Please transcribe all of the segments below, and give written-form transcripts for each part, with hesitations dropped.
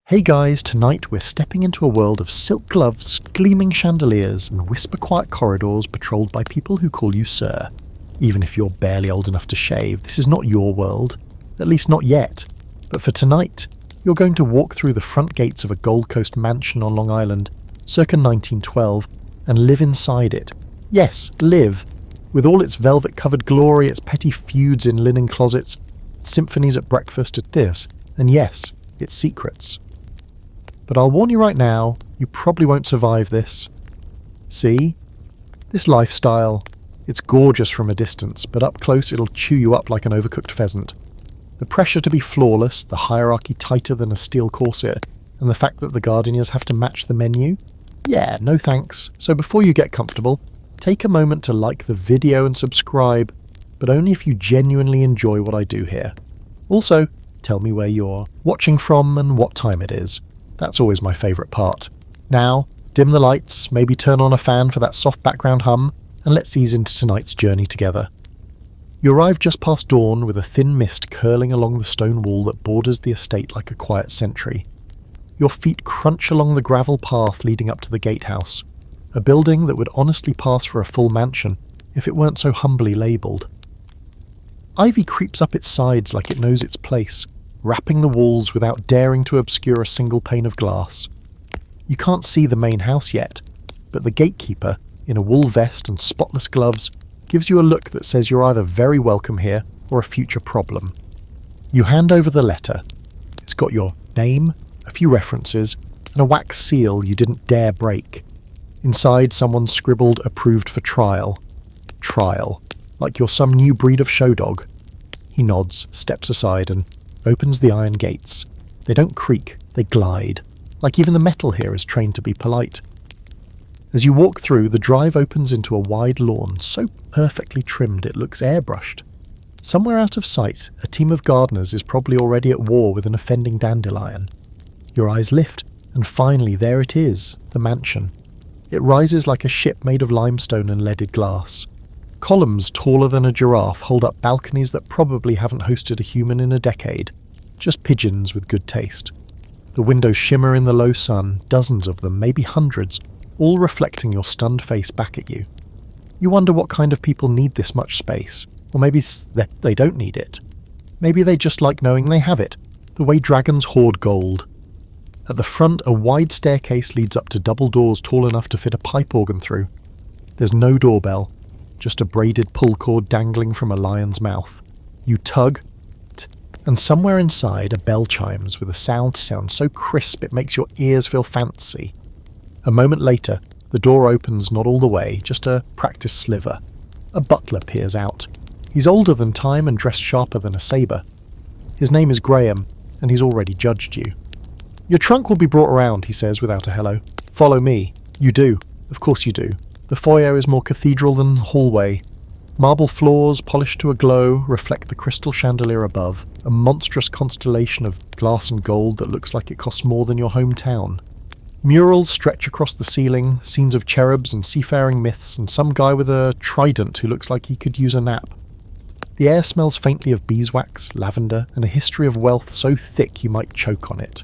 Hey guys, tonight we're stepping into a world of silk gloves, gleaming chandeliers, and whisper-quiet corridors patrolled by people who call you sir. Even if you're barely old enough to shave, this is not your world. At least not yet. But for tonight, you're going to walk through the front gates of a Gold Coast mansion on Long Island, circa 1912, and live inside it. Yes, live. With all its velvet-covered glory, its petty feuds in linen closets, symphonies at breakfast at this, and yes, its secrets. But I'll warn you right now, you probably won't survive this. See? This lifestyle, it's gorgeous from a distance, but up close it'll chew you up like an overcooked pheasant. The pressure to be flawless, the hierarchy tighter than a steel corset, and the fact that the gardenias have to match the menu? Yeah, no thanks. So before you get comfortable, take a moment to like the video and subscribe, but only if you genuinely enjoy what I do here. Also, tell me where you're watching from and what time it is. That's always my favourite part. Now, dim the lights, maybe turn on a fan for that soft background hum, and let's ease into tonight's journey together. You arrive just past dawn with a thin mist curling along the stone wall that borders the estate like a quiet sentry. Your feet crunch along the gravel path leading up to the gatehouse, a building that would honestly pass for a full mansion if it weren't so humbly labelled. Ivy creeps up its sides like it knows its place, wrapping the walls without daring to obscure a single pane of glass. You can't see the main house yet, but the gatekeeper, in a wool vest and spotless gloves, gives you a look that says you're either very welcome here or a future problem. You hand over the letter. It's got your name, a few references, and a wax seal you didn't dare break. Inside, someone scribbled approved for trial. Trial. Like you're some new breed of show dog. He nods, steps aside, and opens the iron gates. They don't creak, they glide, like even the metal here is trained to be polite. As you walk through, the drive opens into a wide lawn, so perfectly trimmed it looks airbrushed. Somewhere out of sight, a team of gardeners is probably already at war with an offending dandelion. Your eyes lift, and finally there it is, the mansion. It rises like a ship made of limestone and leaded glass. Columns taller than a giraffe hold up balconies that probably haven't hosted a human in a decade, just pigeons with good taste. The windows shimmer in the low sun, dozens of them, maybe hundreds, all reflecting your stunned face back at you. You wonder what kind of people need this much space, or maybe they don't need it. Maybe they just like knowing they have it, the way dragons hoard gold. At the front, a wide staircase leads up to double doors tall enough to fit a pipe organ through. There's no doorbell, just a braided pull cord dangling from a lion's mouth. You tug, and somewhere inside a bell chimes with a sound so crisp it makes your ears feel fancy. A moment later, the door opens not all the way, just a practiced sliver. A butler peers out. He's older than time and dressed sharper than a sabre. His name is Graham, and he's already judged you. Your trunk will be brought around, he says without a hello. Follow me. You do. Of course you do. The foyer is more cathedral than hallway. Marble floors, polished to a glow, reflect the crystal chandelier above, a monstrous constellation of glass and gold that looks like it costs more than your hometown. Murals stretch across the ceiling, scenes of cherubs and seafaring myths, and some guy with a trident who looks like he could use a nap. The air smells faintly of beeswax, lavender, and a history of wealth so thick you might choke on it.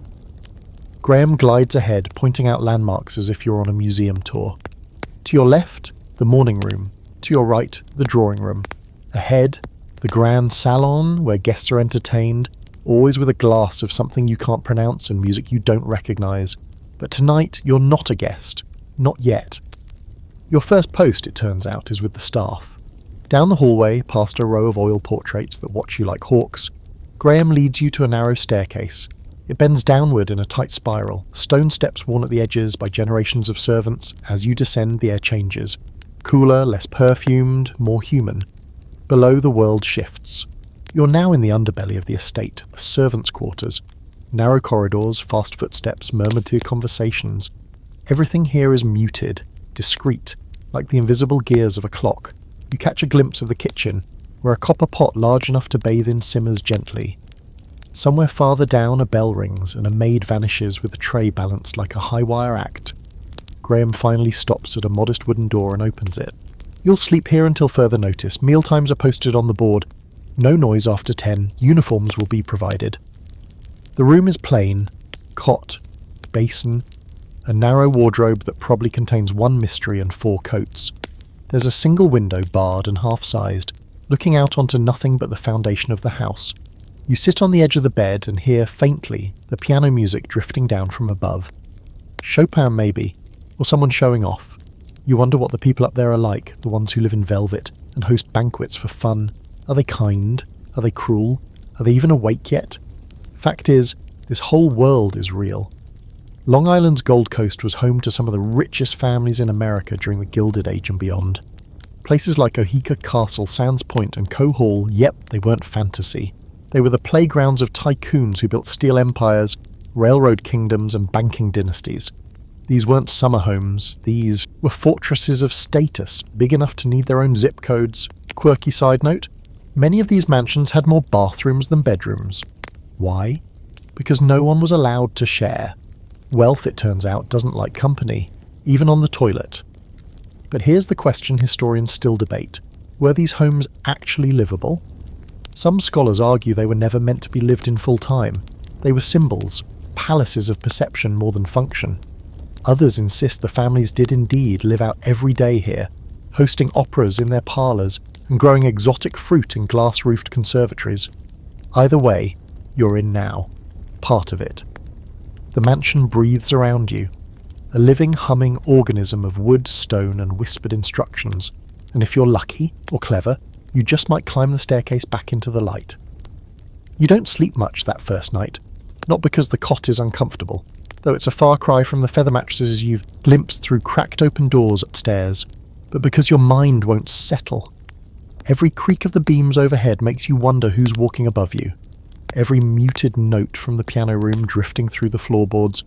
Graham glides ahead, pointing out landmarks as if you're on a museum tour. To your left, the morning room. To your right, the drawing room. Ahead, the grand salon, where guests are entertained, always with a glass of something you can't pronounce and music you don't recognise. But tonight, you're not a guest. Not yet. Your first post, it turns out, is with the staff. Down the hallway, past a row of oil portraits that watch you like hawks, Graham leads you to a narrow staircase. It bends downward in a tight spiral, stone steps worn at the edges by generations of servants. As you descend, the air changes. Cooler, less perfumed, more human. Below, the world shifts. You're now in the underbelly of the estate, the servants' quarters. Narrow corridors, fast footsteps, murmured conversations. Everything here is muted, discreet, like the invisible gears of a clock. You catch a glimpse of the kitchen, where a copper pot large enough to bathe in simmers gently. Somewhere farther down, a bell rings, and a maid vanishes with a tray balanced like a high-wire act. Graham finally stops at a modest wooden door and opens it. You'll sleep here until further notice. Mealtimes are posted on the board. No noise after 10. Uniforms will be provided. The room is plain. Cot, basin, a narrow wardrobe that probably contains one mystery and 4 coats. There's a single window, barred and half-sized, looking out onto nothing but the foundation of the house. You sit on the edge of the bed and hear, faintly, the piano music drifting down from above. Chopin maybe, or someone showing off. You wonder what the people up there are like, the ones who live in velvet and host banquets for fun. Are they kind? Are they cruel? Are they even awake yet? Fact is, this whole world is real. Long Island's Gold Coast was home to some of the richest families in America during the Gilded Age and beyond. Places like Oheka Castle, Sands Point and Coe Hall, yep, they weren't fantasy. They were the playgrounds of tycoons who built steel empires, railroad kingdoms and banking dynasties. These weren't summer homes, these were fortresses of status, big enough to need their own zip codes. Quirky side note, many of these mansions had more bathrooms than bedrooms. Why? Because no one was allowed to share. Wealth, it turns out, doesn't like company, even on the toilet. But here's the question historians still debate. Were these homes actually livable? Some scholars argue they were never meant to be lived in full time. They were symbols, palaces of perception more than function. Others insist the families did indeed live out every day here, hosting operas in their parlours and growing exotic fruit in glass-roofed conservatories. Either way, you're in now, part of it. The mansion breathes around you, a living, humming organism of wood, stone and whispered instructions, and if you're lucky or clever, you just might climb the staircase back into the light. You don't sleep much that first night, not because the cot is uncomfortable, though it's a far cry from the feather mattresses you've glimpsed through cracked open doors upstairs, but because your mind won't settle. Every creak of the beams overhead makes you wonder who's walking above you. Every muted note from the piano room drifting through the floorboards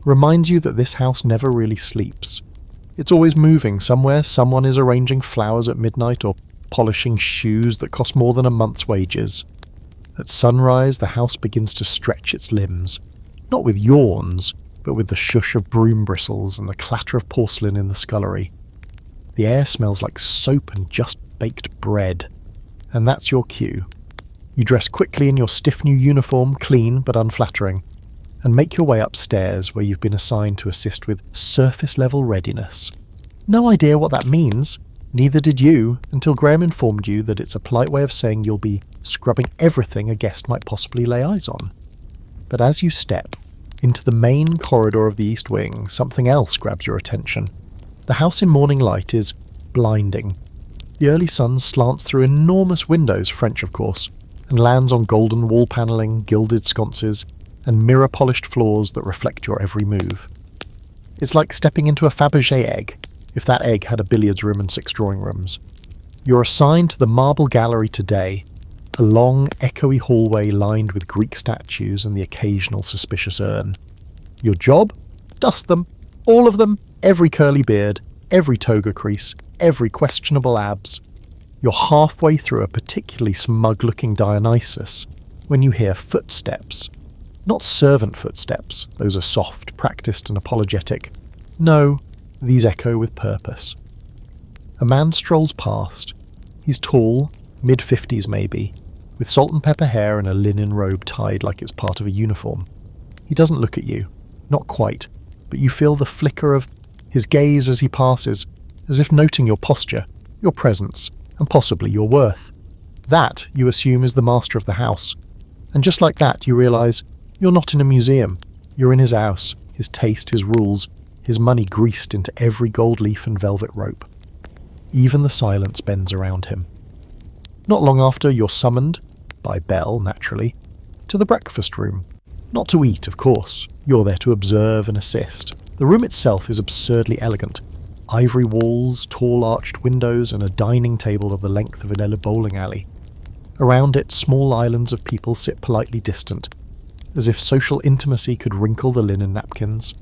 reminds you that this house never really sleeps. It's always moving somewhere. Someone is arranging flowers at midnight or polishing shoes that cost more than a month's wages. At sunrise, the house begins to stretch its limbs, not with yawns, but with the shush of broom bristles and the clatter of porcelain in the scullery. The air smells like soap and just baked bread, and that's your cue. You dress quickly in your stiff new uniform, clean but unflattering, and make your way upstairs where you've been assigned to assist with surface-level readiness. No idea what that means. Neither did you, until Graham informed you that it's a polite way of saying you'll be scrubbing everything a guest might possibly lay eyes on. But as you step into the main corridor of the East Wing, something else grabs your attention. The house in morning light is blinding. The early sun slants through enormous windows, French of course, and lands on golden wall panelling, gilded sconces, and mirror-polished floors that reflect your every move. It's like stepping into a Fabergé egg, if that egg had a billiards room and 6 drawing rooms. You're assigned to the marble gallery today, a long, echoey hallway lined with Greek statues and the occasional suspicious urn. Your job? Dust them. All of them. Every curly beard, every toga crease, every questionable abs. You're halfway through a particularly smug-looking Dionysus when you hear footsteps. Not servant footsteps, those are soft, practiced and apologetic. No, these echo with purpose. A man strolls past. He's tall, mid-50s maybe, with salt and pepper hair and a linen robe tied like it's part of a uniform. He doesn't look at you, not quite, but you feel the flicker of his gaze as he passes, as if noting your posture, your presence, and possibly your worth. That, you assume, is the master of the house. And just like that, you realise you're not in a museum. You're in his house, his taste, his rules, his money greased into every gold leaf and velvet rope. Even the silence bends around him. Not long after, you're summoned, by bell naturally, to the breakfast room. Not to eat, of course. You're there to observe and assist. The room itself is absurdly elegant. Ivory walls, tall arched windows, and a dining table of the length of an bowling alley. Around it, small islands of people sit politely distant, as if social intimacy could wrinkle the linen napkins.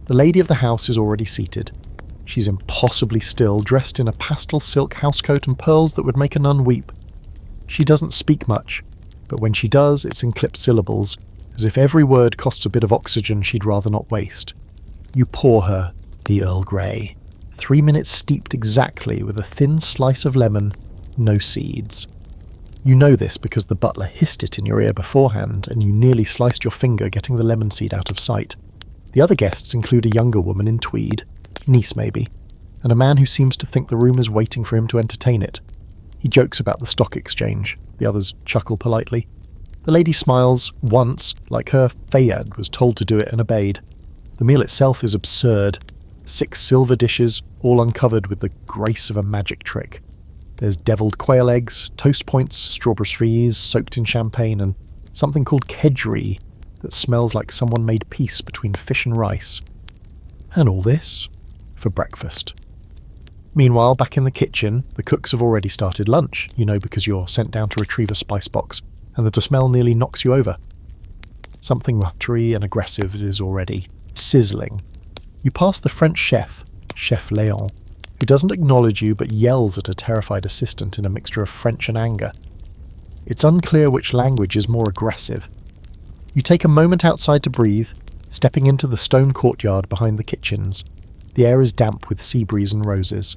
The lady of the house is already seated. She's impossibly still, dressed in a pastel silk housecoat and pearls that would make a nun weep. She doesn't speak much, but when she does, it's in clipped syllables, as if every word costs a bit of oxygen she'd rather not waste. You pour her the Earl Grey, 3 minutes steeped exactly with a thin slice of lemon, no seeds. You know this because the butler hissed it in your ear beforehand, and you nearly sliced your finger getting the lemon seed out of sight. The other guests include a younger woman in tweed, niece maybe, and a man who seems to think the room is waiting for him to entertain it. He jokes about the stock exchange. The others chuckle politely. The lady smiles once, like her Fayad was told to do it and obeyed. The meal itself is absurd. 6 silver dishes, all uncovered with the grace of a magic trick. There's devilled quail eggs, toast points, strawberry cerise soaked in champagne, and something called kedgeree that smells like someone made peace between fish and rice. And all this for breakfast. Meanwhile, back in the kitchen, the cooks have already started lunch, because you're sent down to retrieve a spice box, and the smell nearly knocks you over. Something buttery and aggressive it is already, sizzling. You pass the French chef, Chef Léon, who doesn't acknowledge you but yells at a terrified assistant in a mixture of French and anger. It's unclear which language is more aggressive. You take a moment outside to breathe, stepping into the stone courtyard behind the kitchens. The air is damp with sea breeze and roses.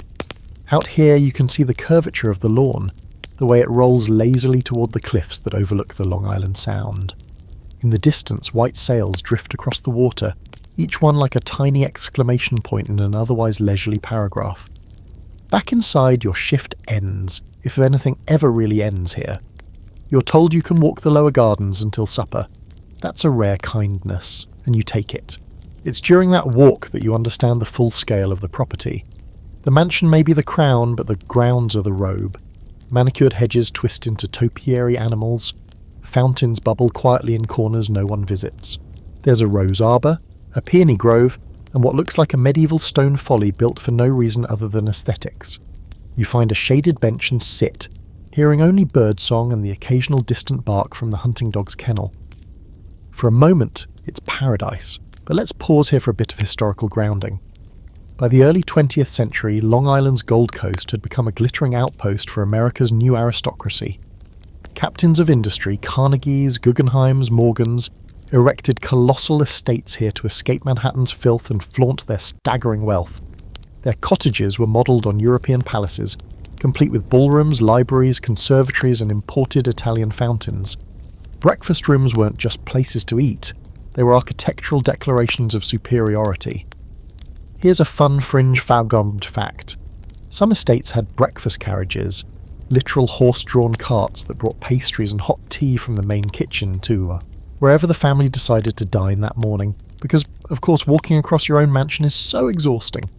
Out here you can see the curvature of the lawn, the way it rolls lazily toward the cliffs that overlook the Long Island Sound. In the distance, white sails drift across the water, each one like a tiny exclamation point in an otherwise leisurely paragraph. Back inside, your shift ends, if anything ever really ends here. You're told you can walk the lower gardens until supper. That's a rare kindness, and you take it. It's during that walk that you understand the full scale of the property. The mansion may be the crown, but the grounds are the robe. Manicured hedges twist into topiary animals. Fountains bubble quietly in corners no one visits. There's a rose arbour, a peony grove, and what looks like a medieval stone folly built for no reason other than aesthetics. You find a shaded bench and sit, hearing only birdsong and the occasional distant bark from the hunting dog's kennel. For a moment, it's paradise, but let's pause here for a bit of historical grounding. By the early 20th century, Long Island's Gold Coast had become a glittering outpost for America's new aristocracy. Captains of industry, Carnegies, Guggenheims, Morgans, erected colossal estates here to escape Manhattan's filth and flaunt their staggering wealth. Their cottages were modelled on European palaces, complete with ballrooms, libraries, conservatories, and imported Italian fountains. Breakfast rooms weren't just places to eat, they were architectural declarations of superiority. Here's a fun fringe vagabond fact. Some estates had breakfast carriages, literal horse-drawn carts that brought pastries and hot tea from the main kitchen to wherever the family decided to dine that morning, because, of course, walking across your own mansion is so exhausting.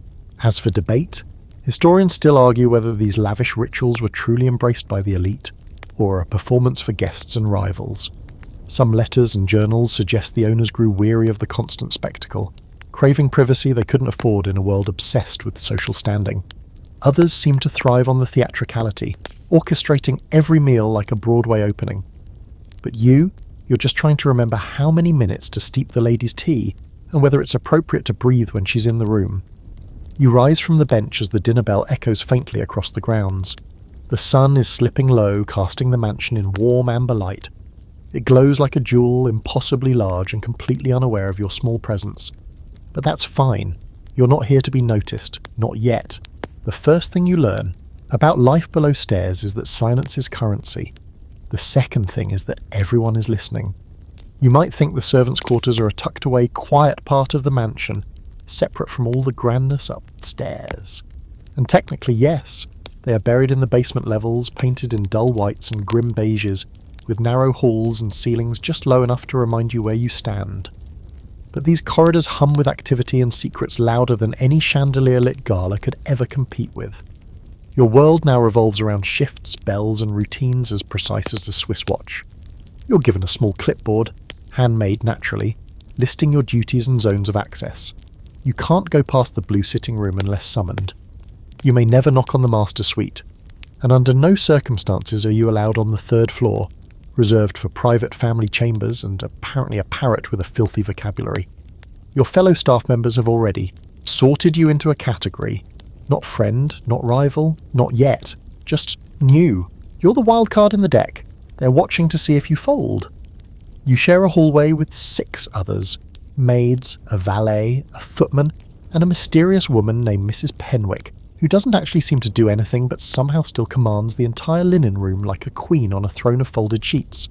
As for debate, historians still argue whether these lavish rituals were truly embraced by the elite, or a performance for guests and rivals. Some letters and journals suggest the owners grew weary of the constant spectacle, craving privacy they couldn't afford in a world obsessed with social standing. Others seem to thrive on the theatricality, orchestrating every meal like a Broadway opening. But you're just trying to remember how many minutes to steep the lady's tea, and whether it's appropriate to breathe when she's in the room. You rise from the bench as the dinner bell echoes faintly across the grounds. The sun is slipping low, casting the mansion in warm amber light. It glows like a jewel, impossibly large and completely unaware of your small presence. But that's fine. You're not here to be noticed. Not yet. The first thing you learn about life below stairs is that silence is currency. The second thing is that everyone is listening. You might think the servants' quarters are a tucked-away, quiet part of the mansion, separate from all the grandness upstairs. And technically, yes, they are buried in the basement levels, painted in dull whites and grim beiges, with narrow halls and ceilings just low enough to remind you where you stand. But these corridors hum with activity and secrets louder than any chandelier-lit gala could ever compete with. Your world now revolves around shifts, bells, and routines as precise as a Swiss watch. You're given a small clipboard, handmade naturally, listing your duties and zones of access. You can't go past the blue sitting room unless summoned. You may never knock on the master suite, and under no circumstances are you allowed on the third floor, reserved for private family chambers and apparently a parrot with a filthy vocabulary. Your fellow staff members have already sorted you into a category. Not friend, not rival, not yet. Just new. You're the wild card in the deck. They're watching to see if you fold. You share a hallway with 6 others. Maids, a valet, a footman, and a mysterious woman named Mrs. Penwick, who doesn't actually seem to do anything but somehow still commands the entire linen room like a queen on a throne of folded sheets.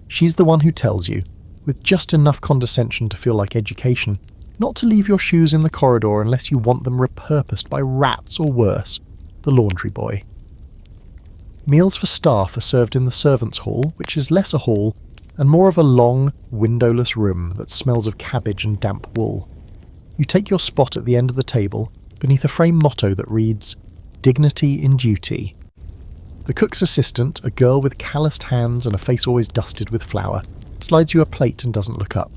She's the one who tells you, with just enough condescension to feel like education, not to leave your shoes in the corridor unless you want them repurposed by rats or worse, the laundry boy. Meals for staff are served in the servants' hall, which is less a hall and more of a long, windowless room that smells of cabbage and damp wool. You take your spot at the end of the table, beneath a frame motto that reads, "Dignity in Duty." The cook's assistant, a girl with calloused hands and a face always dusted with flour, slides you a plate and doesn't look up.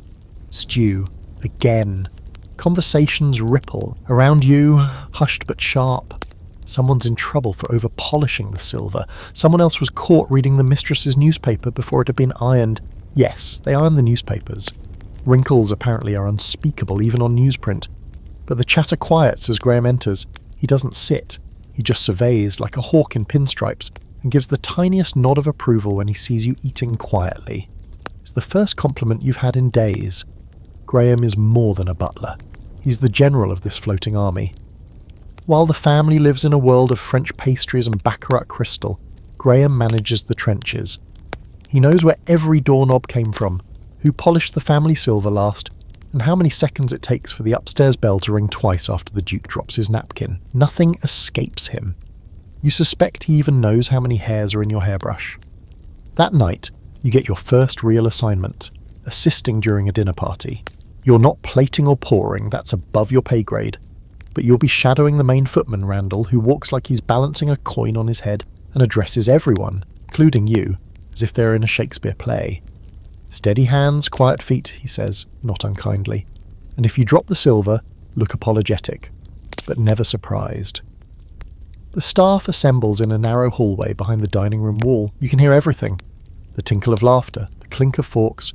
Stew. Again. Conversations ripple. Around you, hushed but sharp. Someone's in trouble for over-polishing the silver. Someone else was caught reading the mistress's newspaper before it had been ironed. Yes, they iron the newspapers. Wrinkles apparently are unspeakable even on newsprint. But the chatter quiets as Graham enters. He doesn't sit. He just surveys like a hawk in pinstripes and gives the tiniest nod of approval when he sees you eating quietly. It's the first compliment you've had in days. Graham is more than a butler. He's the general of this floating army. While the family lives in a world of French pastries and baccarat crystal, Graham manages the trenches. He knows where every doorknob came from, who polished the family silver last, and how many seconds it takes for the upstairs bell to ring twice after the Duke drops his napkin. Nothing escapes him. You suspect he even knows how many hairs are in your hairbrush. That night, you get your first real assignment, assisting during a dinner party. You're not plating or pouring, that's above your pay grade, but you'll be shadowing the main footman, Randall, who walks like he's balancing a coin on his head and addresses everyone, including you, as if they're in a Shakespeare play. "Steady hands, quiet feet," he says, not unkindly. And if you drop the silver, look apologetic, but never surprised. The staff assembles in a narrow hallway behind the dining room wall. You can hear everything. The tinkle of laughter, the clink of forks.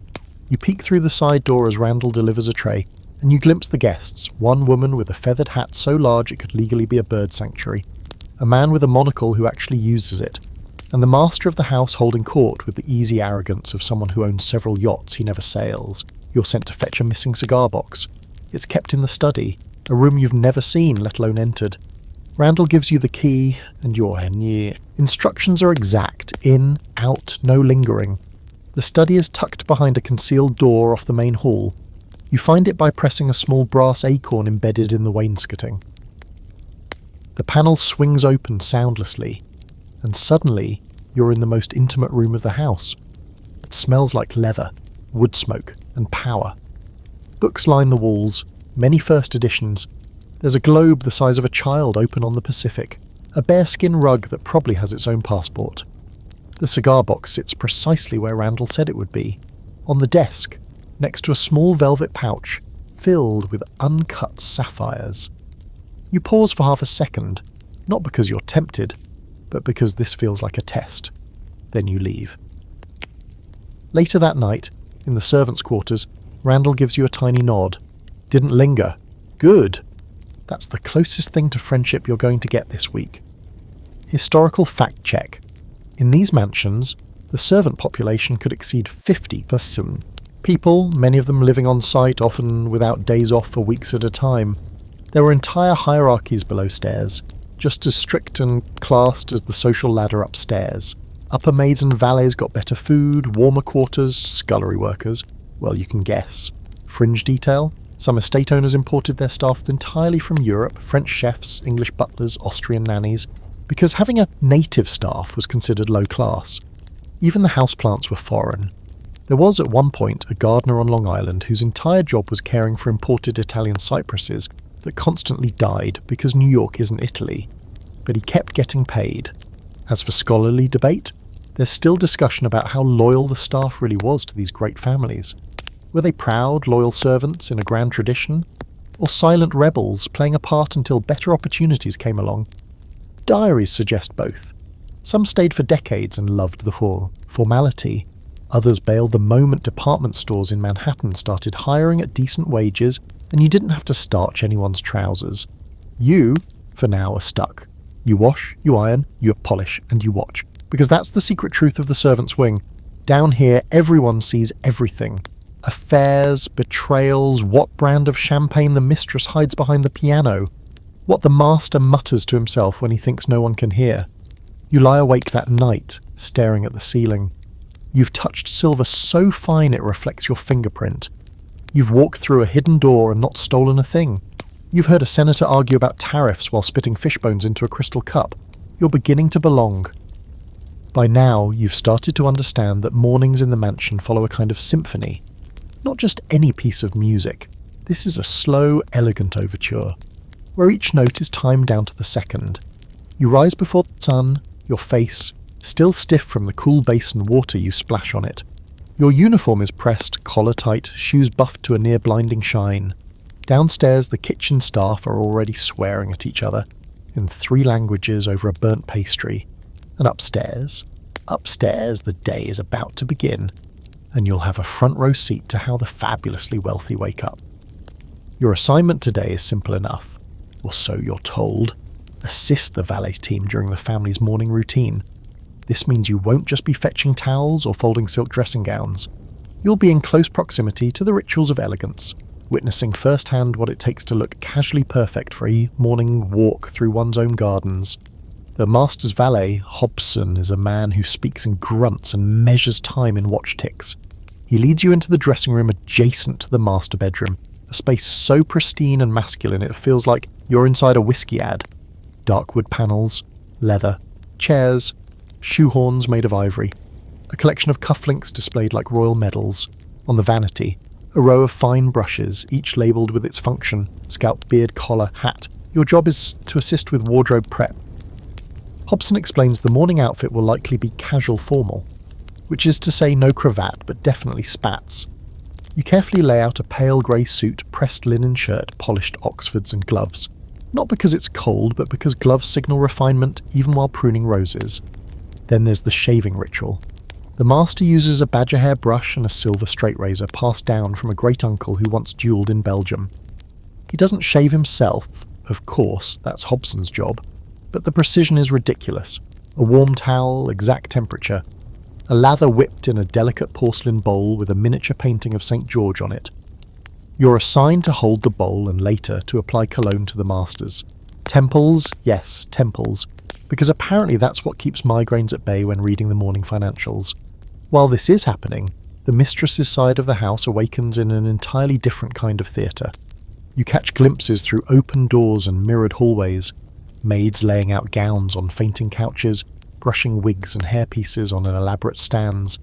You peek through the side door as Randall delivers a tray, and you glimpse the guests, one woman with a feathered hat so large it could legally be a bird sanctuary, a man with a monocle who actually uses it, and the master of the house holding court with the easy arrogance of someone who owns several yachts he never sails. You're sent to fetch a missing cigar box. It's kept in the study, a room you've never seen, let alone entered. Randall gives you the key, and you're in. Instructions are exact. In, out, no lingering. The study is tucked behind a concealed door off the main hall. You find it by pressing a small brass acorn embedded in the wainscoting. The panel swings open soundlessly, and suddenly you're in the most intimate room of the house. It smells like leather, wood smoke, and power. Books line the walls, many first editions. There's a globe the size of a child open on the Pacific, a bearskin rug that probably has its own passport. The cigar box sits precisely where Randall said it would be, on the desk, next to a small velvet pouch filled with uncut sapphires. You pause for half a second, not because you're tempted, but because this feels like a test. Then you leave. Later that night, in the servants' quarters, Randall gives you a tiny nod. Didn't linger. Good. That's the closest thing to friendship you're going to get this week. Historical fact check. In these mansions, the servant population could exceed 50%. People, many of them living on site, often without days off for weeks at a time. There were entire hierarchies below stairs, just as strict and classed as the social ladder upstairs. Upper maids and valets got better food, warmer quarters, scullery workers. Well, you can guess. Fringe detail? Some estate owners imported their staff entirely from Europe, French chefs, English butlers, Austrian nannies, because having a native staff was considered low class. Even the houseplants were foreign. There was at one point a gardener on Long Island whose entire job was caring for imported Italian cypresses that constantly died because New York isn't Italy, but he kept getting paid. As for scholarly debate, there's still discussion about how loyal the staff really was to these great families. Were they proud, loyal servants in a grand tradition, or silent rebels playing a part until better opportunities came along? Diaries suggest both. Some stayed for decades and loved the formality. Others bailed the moment department stores in Manhattan started hiring at decent wages and you didn't have to starch anyone's trousers. You, for now, are stuck. You wash, you iron, you polish, and you watch. Because that's the secret truth of the servants' wing. Down here, everyone sees everything. Affairs, betrayals, what brand of champagne the mistress hides behind the piano. what the master mutters to himself when he thinks no one can hear. You lie awake that night, staring at the ceiling. You've touched silver so fine it reflects your fingerprint. You've walked through a hidden door and not stolen a thing. You've heard a senator argue about tariffs while spitting fish bones into a crystal cup. You're beginning to belong. By now, you've started to understand that mornings in the mansion follow a kind of symphony. Not just any piece of music. This is a slow, elegant overture, where each note is timed down to the second. You rise before the sun, your face still stiff from the cool basin water you splash on it. Your uniform is pressed, collar tight, shoes buffed to a near blinding shine. Downstairs, the kitchen staff are already swearing at each other in 3 languages over a burnt pastry. And upstairs, the day is about to begin, and you'll have a front row seat to how the fabulously wealthy wake up. Your assignment today is simple enough, or so you're told. Assist the valet team during the family's morning routine. This means you won't just be fetching towels or folding silk dressing gowns. You'll be in close proximity to the rituals of elegance, witnessing firsthand what it takes to look casually perfect for a morning walk through one's own gardens. The master's valet, Hobson, is a man who speaks in grunts and measures time in watch ticks. He leads you into the dressing room adjacent to the master bedroom, a space so pristine and masculine it feels like you're inside a whiskey ad. Dark wood panels, leather, chairs, shoehorns made of ivory, a collection of cufflinks displayed like royal medals. On the vanity, a row of fine brushes, each labelled with its function: scalp, beard, collar, hat. Your job is to assist with wardrobe prep. Hobson explains the morning outfit will likely be casual formal, which is to say no cravat, but definitely spats. You carefully lay out a pale grey suit, pressed linen shirt, polished Oxfords and gloves. Not because it's cold, but because gloves signal refinement even while pruning roses. Then there's the shaving ritual. The master uses a badger hair brush and a silver straight razor passed down from a great uncle who once duelled in Belgium. He doesn't shave himself, of course, that's Hobson's job, but the precision is ridiculous. A warm towel, exact temperature, a lather whipped in a delicate porcelain bowl with a miniature painting of St. George on it. You're assigned to hold the bowl and later to apply cologne to the masters. Temples, yes, temples, because apparently that's what keeps migraines at bay when reading the morning financials. While this is happening, the mistress's side of the house awakens in an entirely different kind of theatre. You catch glimpses through open doors and mirrored hallways, maids laying out gowns on fainting couches, brushing wigs and hairpieces on an elaborate stands,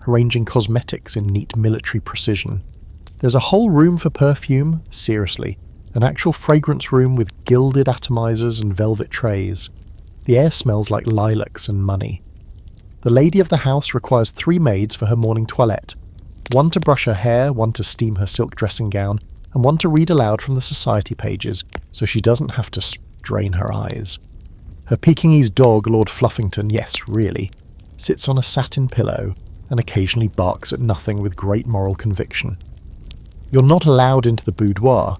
arranging cosmetics in neat military precision. There's a whole room for perfume, seriously, an actual fragrance room with gilded atomizers and velvet trays. The air smells like lilacs and money. The lady of the house requires 3 maids for her morning toilette, one to brush her hair, one to steam her silk dressing gown, and one to read aloud from the society pages so she doesn't have to strain her eyes. Her Pekingese dog, Lord Fluffington, yes, really, sits on a satin pillow and occasionally barks at nothing with great moral conviction. You're not allowed into the boudoir,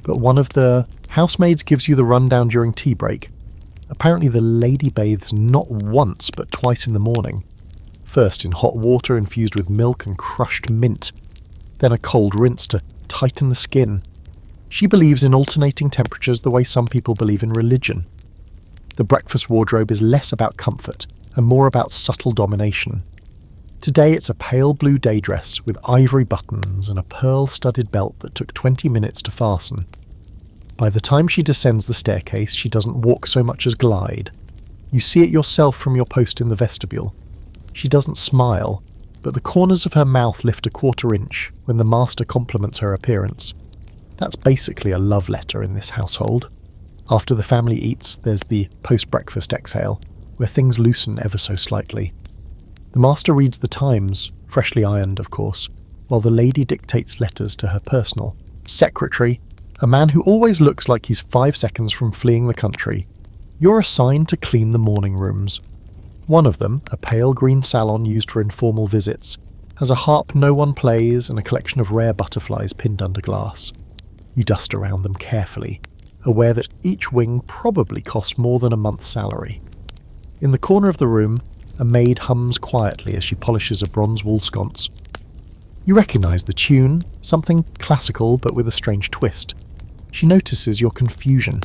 but one of the housemaids gives you the rundown during tea break. Apparently the lady bathes not once but twice in the morning. First in hot water infused with milk and crushed mint, then a cold rinse to tighten the skin. She believes in alternating temperatures the way some people believe in religion. The breakfast wardrobe is less about comfort and more about subtle domination. Today it's a pale blue day dress with ivory buttons and a pearl-studded belt that took 20 minutes to fasten. By the time she descends the staircase, she doesn't walk so much as glide. You see it yourself from your post in the vestibule. She doesn't smile, but the corners of her mouth lift a quarter inch when the master compliments her appearance. That's basically a love letter in this household. After the family eats, there's the post-breakfast exhale, where things loosen ever so slightly. The master reads the Times, freshly ironed of course, while the lady dictates letters to her personal secretary, a man who always looks like he's 5 seconds from fleeing the country. You're assigned to clean the morning rooms. One of them, a pale green salon used for informal visits, has a harp no one plays and a collection of rare butterflies pinned under glass. You dust around them carefully, aware that each wing probably costs more than a month's salary. In the corner of the room, a maid hums quietly as she polishes a bronze wall sconce. You recognise the tune, something classical but with a strange twist. She notices your confusion.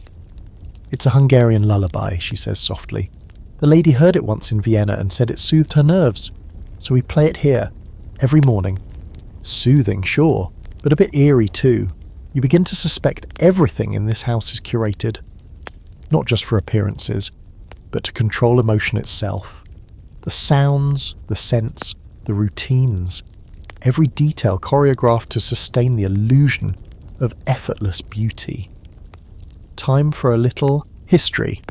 "It's a Hungarian lullaby," she says softly. "The lady heard it once in Vienna and said it soothed her nerves. So we play it here, every morning." Soothing, sure, but a bit eerie too. You begin to suspect everything in this house is curated. Not just for appearances, but to control emotion itself. The sounds, the scents, the routines. Every detail choreographed to sustain the illusion of effortless beauty. Time for a little history.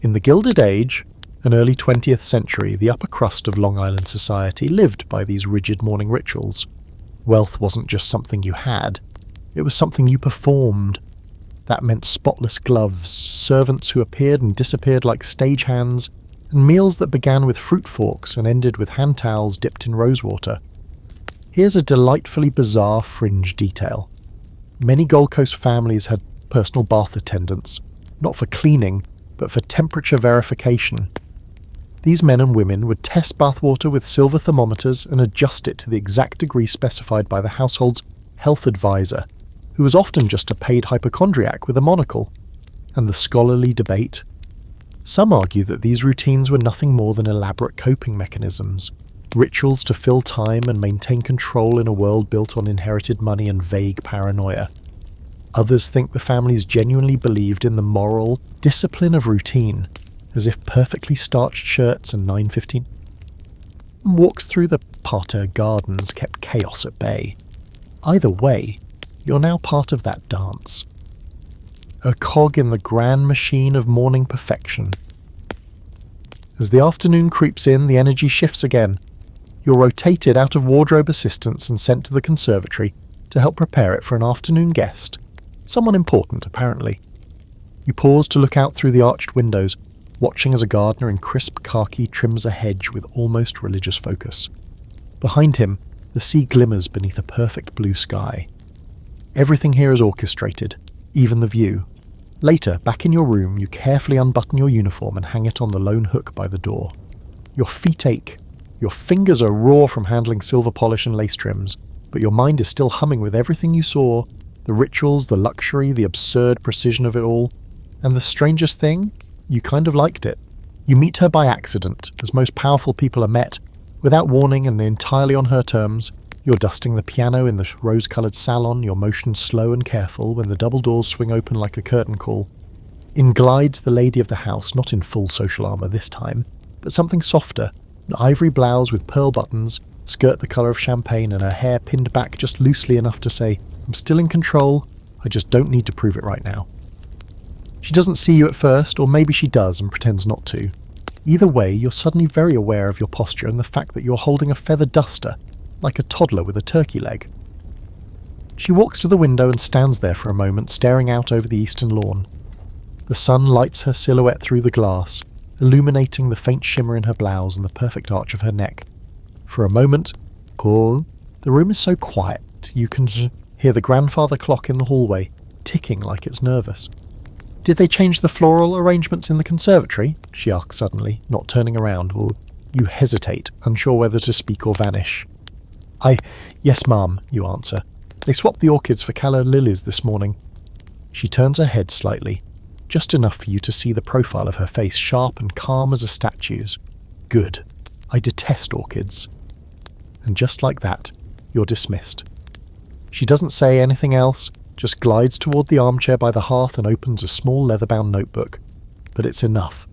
In the Gilded Age, an early 20th century, the upper crust of Long Island society lived by these rigid morning rituals. Wealth wasn't just something you had, it was something you performed. That meant spotless gloves, servants who appeared and disappeared like stagehands, and meals that began with fruit forks and ended with hand towels dipped in rosewater. Here's a delightfully bizarre fringe detail. Many Gold Coast families had personal bath attendants, not for cleaning, but for temperature verification. These men and women would test bathwater with silver thermometers and adjust it to the exact degree specified by the household's health advisor, who was often just a paid hypochondriac with a monocle. And the scholarly debate? Some argue that these routines were nothing more than elaborate coping mechanisms, rituals to fill time and maintain control in a world built on inherited money and vague paranoia. Others think the families genuinely believed in the moral discipline of routine, as if perfectly starched shirts and 9:15 walks through the parterre gardens kept chaos at bay. Either way, you're now part of that dance. A cog in the grand machine of morning perfection. As the afternoon creeps in, the energy shifts again. You're rotated out of wardrobe assistance and sent to the conservatory to help prepare it for an afternoon guest. Someone important, apparently. You pause to look out through the arched windows, watching as a gardener in crisp khaki trims a hedge with almost religious focus. Behind him, the sea glimmers beneath a perfect blue sky. Everything here is orchestrated, even the view. Later, back in your room, you carefully unbutton your uniform and hang it on the lone hook by the door. Your feet ache. Your fingers are raw from handling silver polish and lace trims, but your mind is still humming with everything you saw, the rituals, the luxury, the absurd precision of it all. And the strangest thing? You kind of liked it. You meet her by accident, as most powerful people are met, without warning and entirely on her terms. You're dusting the piano in the rose-coloured salon, your motions slow and careful when the double doors swing open like a curtain call. In glides the lady of the house, not in full social armour this time, but something softer, an ivory blouse with pearl buttons, skirt the colour of champagne, and her hair pinned back just loosely enough to say, "I'm still in control, I just don't need to prove it right now." She doesn't see you at first, or maybe she does and pretends not to. Either way, you're suddenly very aware of your posture and the fact that you're holding a feather duster, like a toddler with a turkey leg. She walks to the window and stands there for a moment, staring out over the eastern lawn. The sun lights her silhouette through the glass, illuminating the faint shimmer in her blouse and the perfect arch of her neck. For a moment, cool, the room is so quiet you can hear the grandfather clock in the hallway, ticking like it's nervous. "Did they change the floral arrangements in the conservatory?" she asks suddenly, not turning around. Or you hesitate, unsure whether to speak or vanish. Yes, ma'am," you answer. "They swapped the orchids for calla lilies this morning." She turns her head slightly, just enough for you to see the profile of her face, sharp and calm as a statue's. "Good. I detest orchids." And just like that, you're dismissed. She doesn't say anything else, just glides toward the armchair by the hearth and opens a small leather-bound notebook. But it's enough.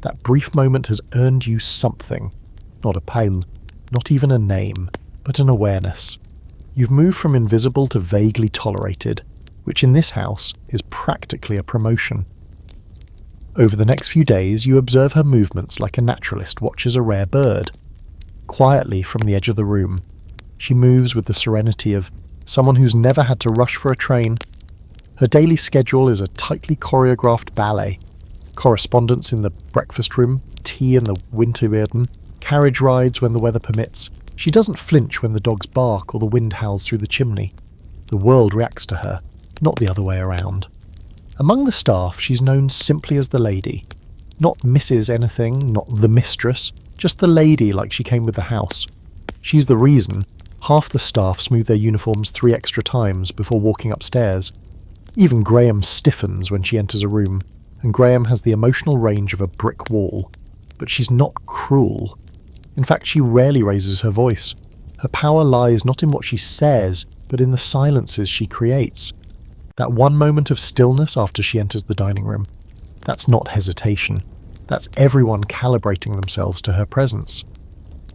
That brief moment has earned you something. Not a pound, not even a name, but an awareness. You've moved from invisible to vaguely tolerated, which in this house is practically a promotion. Over the next few days, you observe her movements like a naturalist watches a rare bird. Quietly from the edge of the room, she moves with the serenity of someone who's never had to rush for a train. Her daily schedule is a tightly choreographed ballet. Correspondence in the breakfast room, tea in the winter garden, carriage rides when the weather permits. She doesn't flinch when the dogs bark or the wind howls through the chimney. The world reacts to her, not the other way around. Among the staff, she's known simply as the lady. Not Mrs. anything, not the mistress, just the lady like she came with the house. She's the reason half the staff smooth their uniforms 3 extra times before walking upstairs. Even Graham stiffens when she enters a room, and Graham has the emotional range of a brick wall. But she's not cruel. In fact, she rarely raises her voice. Her power lies not in what she says, but in the silences she creates. That one moment of stillness after she enters the dining room, that's not hesitation. That's everyone calibrating themselves to her presence.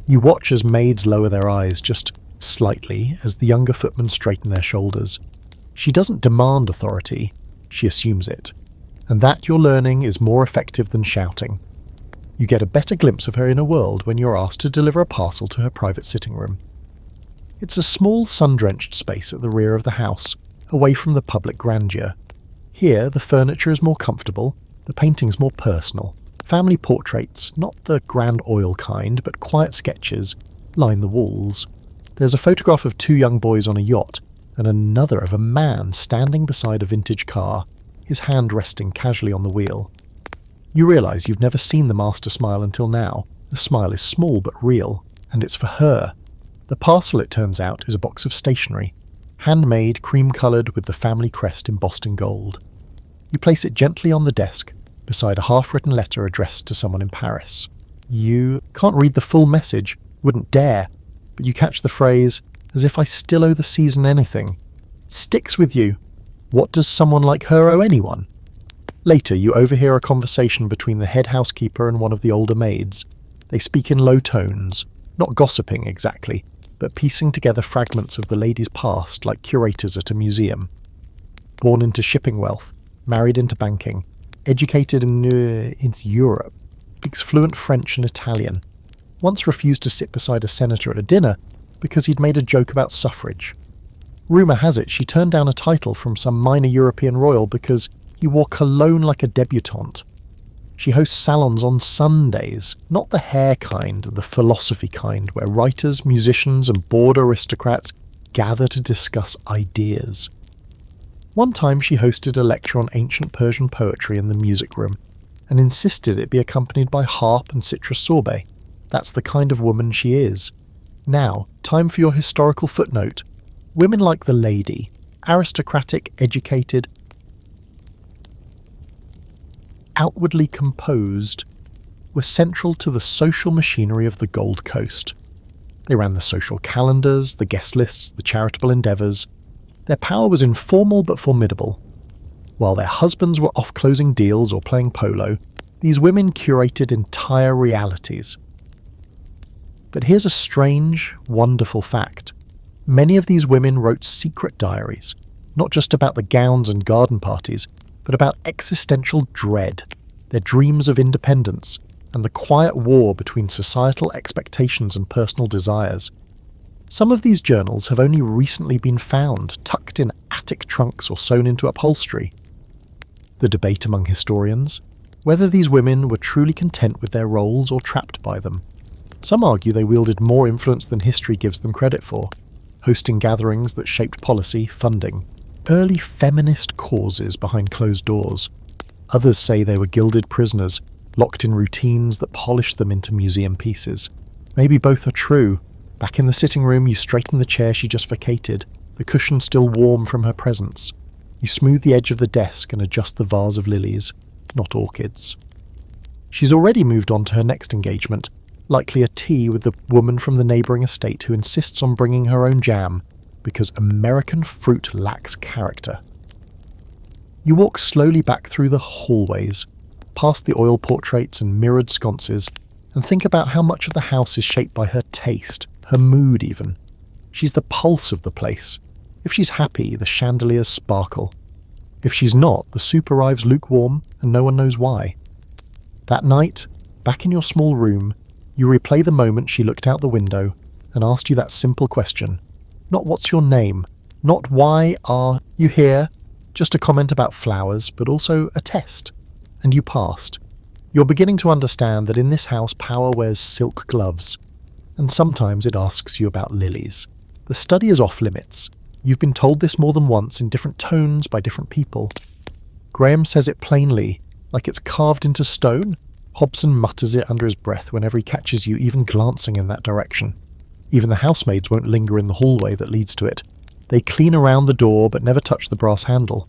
You watch as maids lower their eyes just slightly as the younger footmen straighten their shoulders. She doesn't demand authority, she assumes it. And that, you're learning, is more effective than shouting. You get a better glimpse of her inner world when you're asked to deliver a parcel to her private sitting room. It's a small sun-drenched space at the rear of the house, away from the public grandeur. Here, the furniture is more comfortable, the paintings more personal. Family portraits, not the grand oil kind, but quiet sketches, line the walls. There's a photograph of two young boys on a yacht, and another of a man standing beside a vintage car, his hand resting casually on the wheel. You realise you've never seen the master smile until now. The smile is small but real, and it's for her. The parcel, it turns out, is a box of stationery, handmade, cream-coloured with the family crest embossed in gold. You place it gently on the desk, beside a half-written letter addressed to someone in Paris. You can't read the full message, wouldn't dare, but you catch the phrase, "as if I still owe the season anything." It sticks with you. What does someone like her owe anyone? Later, you overhear a conversation between the head housekeeper and one of the older maids. They speak in low tones, not gossiping exactly, but piecing together fragments of the lady's past like curators at a museum. Born into shipping wealth, married into banking, educated into Europe, speaks fluent French and Italian. Once refused to sit beside a senator at a dinner because he'd made a joke about suffrage. Rumour has it she turned down a title from some minor European royal because he wore cologne like a debutante. She hosts salons on Sundays, not the hair kind, the philosophy kind, where writers, musicians and bored aristocrats gather to discuss ideas. One time she hosted a lecture on ancient Persian poetry in the music room, and insisted it be accompanied by harp and citrus sorbet. That's the kind of woman she is. Now, time for your historical footnote. Women like the lady, aristocratic, educated, outwardly composed, were central to the social machinery of the Gold Coast. They ran the social calendars, the guest lists, the charitable endeavours. Their power was informal but formidable. While their husbands were off closing deals or playing polo, these women curated entire realities. But here's a strange, wonderful fact. Many of these women wrote secret diaries, not just about the gowns and garden parties, but about existential dread, their dreams of independence, and the quiet war between societal expectations and personal desires. Some of these journals have only recently been found, tucked in attic trunks or sewn into upholstery. The debate among historians, whether these women were truly content with their roles or trapped by them. Some argue they wielded more influence than history gives them credit for, hosting gatherings that shaped policy, funding, early feminist causes behind closed doors. Others say they were gilded prisoners, locked in routines that polished them into museum pieces. Maybe both are true. Back in the sitting room, you straighten the chair she just vacated, the cushion still warm from her presence. You smooth the edge of the desk and adjust the vase of lilies, not orchids. She's already moved on to her next engagement, likely a tea with the woman from the neighbouring estate who insists on bringing her own jam, because American fruit lacks character. You walk slowly back through the hallways, past the oil portraits and mirrored sconces, and think about how much of the house is shaped by her taste, her mood even. She's the pulse of the place. If she's happy, the chandeliers sparkle. If she's not, the soup arrives lukewarm and no one knows why. That night, back in your small room, you replay the moment she looked out the window and asked you that simple question. Not what's your name, not why are you here, just a comment about flowers, but also a test. And you passed. You're beginning to understand that in this house power wears silk gloves, and sometimes it asks you about lilies. The study is off limits. You've been told this more than once in different tones by different people. Graham says it plainly, like it's carved into stone. Hobson mutters it under his breath whenever he catches you even glancing in that direction. Even the housemaids won't linger in the hallway that leads to it. They clean around the door but never touch the brass handle.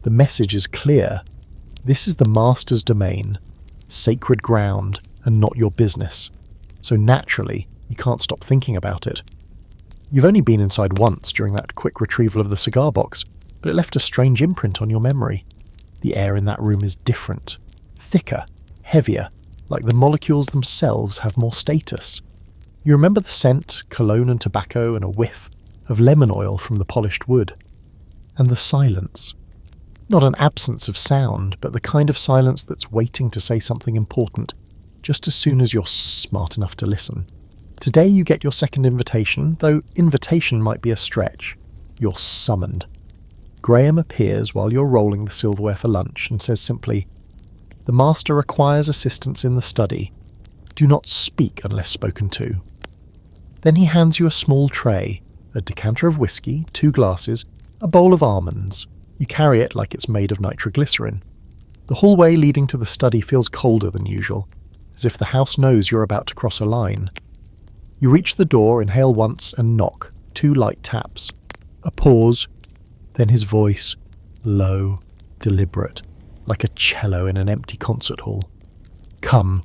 The message is clear. This is the master's domain, sacred ground, and not your business. So naturally, you can't stop thinking about it. You've only been inside once during that quick retrieval of the cigar box, but it left a strange imprint on your memory. The air in that room is different, thicker, heavier, like the molecules themselves have more status. You remember the scent, cologne and tobacco, and a whiff of lemon oil from the polished wood. And the silence. Not an absence of sound, but the kind of silence that's waiting to say something important, just as soon as you're smart enough to listen. Today you get your second invitation, though invitation might be a stretch. You're summoned. Graham appears while you're rolling the silverware for lunch and says simply, "The master requires assistance in the study. Do not speak unless spoken to." Then he hands you a small tray, a decanter of whiskey, 2 glasses, a bowl of almonds. You carry it like it's made of nitroglycerin. The hallway leading to the study feels colder than usual, as if the house knows you're about to cross a line. You reach the door, inhale once, and knock, 2 light taps. A pause, then his voice, low, deliberate, like a cello in an empty concert hall. "Come."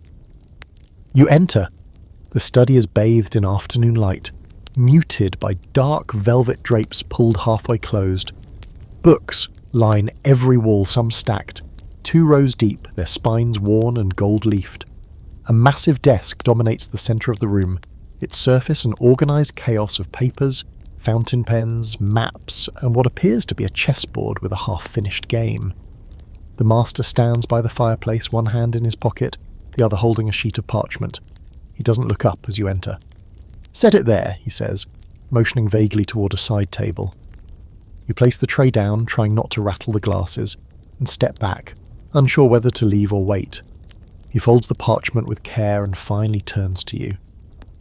You enter. The study is bathed in afternoon light, muted by dark velvet drapes pulled halfway closed. Books line every wall, some stacked, 2 rows deep, their spines worn and gold-leafed. A massive desk dominates the centre of the room, its surface an organised chaos of papers, fountain pens, maps, and what appears to be a chessboard with a half-finished game. The master stands by the fireplace, one hand in his pocket, the other holding a sheet of parchment. He doesn't look up as you enter. "Set it there," he says, motioning vaguely toward a side table. You place the tray down, trying not to rattle the glasses, and step back, unsure whether to leave or wait. He folds the parchment with care and finally turns to you.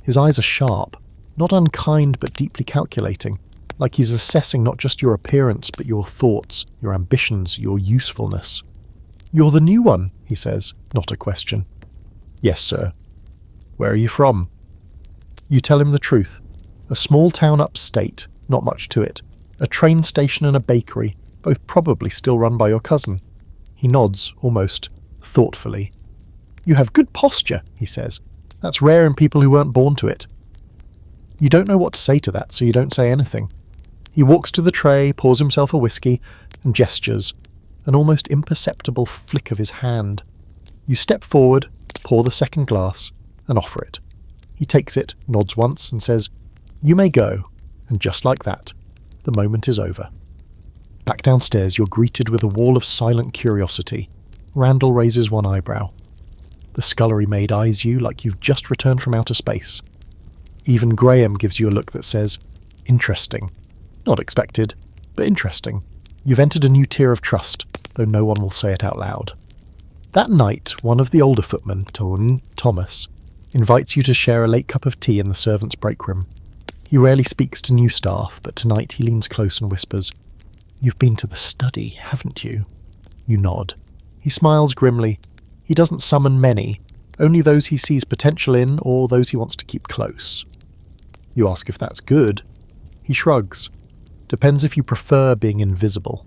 His eyes are sharp, not unkind but deeply calculating, like he's assessing not just your appearance but your thoughts, your ambitions, your usefulness. "You're the new one," he says, not a question. "Yes, sir." "Where are you from?" You tell him the truth. A small town upstate, not much to it. A train station and a bakery, both probably still run by your cousin. He nods, almost thoughtfully. "You have good posture," he says. "That's rare in people who weren't born to it." You don't know what to say to that, so you don't say anything. He walks to the tray, pours himself a whiskey, and gestures, an almost imperceptible flick of his hand. You step forward, pour the second glass, and offer it. He takes it, nods once, and says, "You may go," and just like that, the moment is over. Back downstairs, you're greeted with a wall of silent curiosity. Randall raises one eyebrow. The scullery maid eyes you like you've just returned from outer space. Even Graham gives you a look that says, "Interesting." Not expected, but interesting. You've entered a new tier of trust, though no one will say it out loud. That night, one of the older footmen, Thomas, invites you to share a late cup of tea in the servants' break room. He rarely speaks to new staff, but tonight he leans close and whispers, "You've been to the study, haven't you?" You nod. He smiles grimly. He doesn't summon many, only those he sees potential in or those he wants to keep close. You ask if that's good. He shrugs. Depends if you prefer being invisible.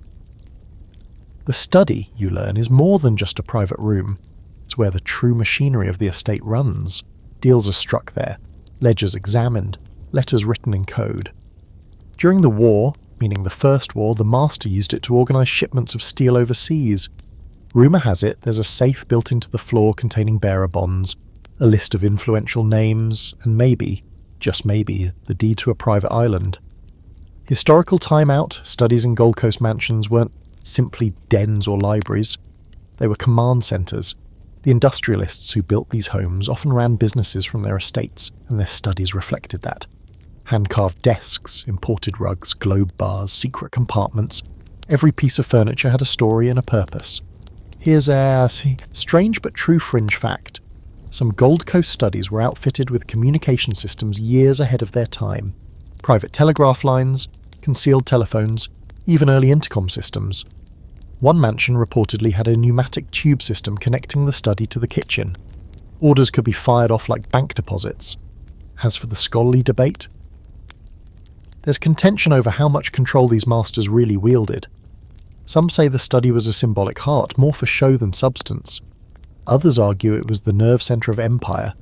The study, you learn, is more than just a private room. It's where the true machinery of the estate runs. Deals are struck there, ledgers examined, letters written in code. During the war, meaning the First War, the master used it to organise shipments of steel overseas. Rumour has it there's a safe built into the floor containing bearer bonds, a list of influential names, and maybe, just maybe, the deed to a private island. Historical timeout, studies in Gold Coast mansions weren't simply dens or libraries. They were command centres. The industrialists who built these homes often ran businesses from their estates, and their studies reflected that. Hand-carved desks, imported rugs, globe bars, secret compartments. Every piece of furniture had a story and a purpose. Here's a strange but true fringe fact. Some Gold Coast studies were outfitted with communication systems years ahead of their time. Private telegraph lines, concealed telephones, even early intercom systems. One mansion reportedly had a pneumatic tube system connecting the study to the kitchen. Orders could be fired off like bank deposits. As for the scholarly debate, there's contention over how much control these masters really wielded. Some say the study was a symbolic heart, more for show than substance. Others argue it was the nerve centre of empire.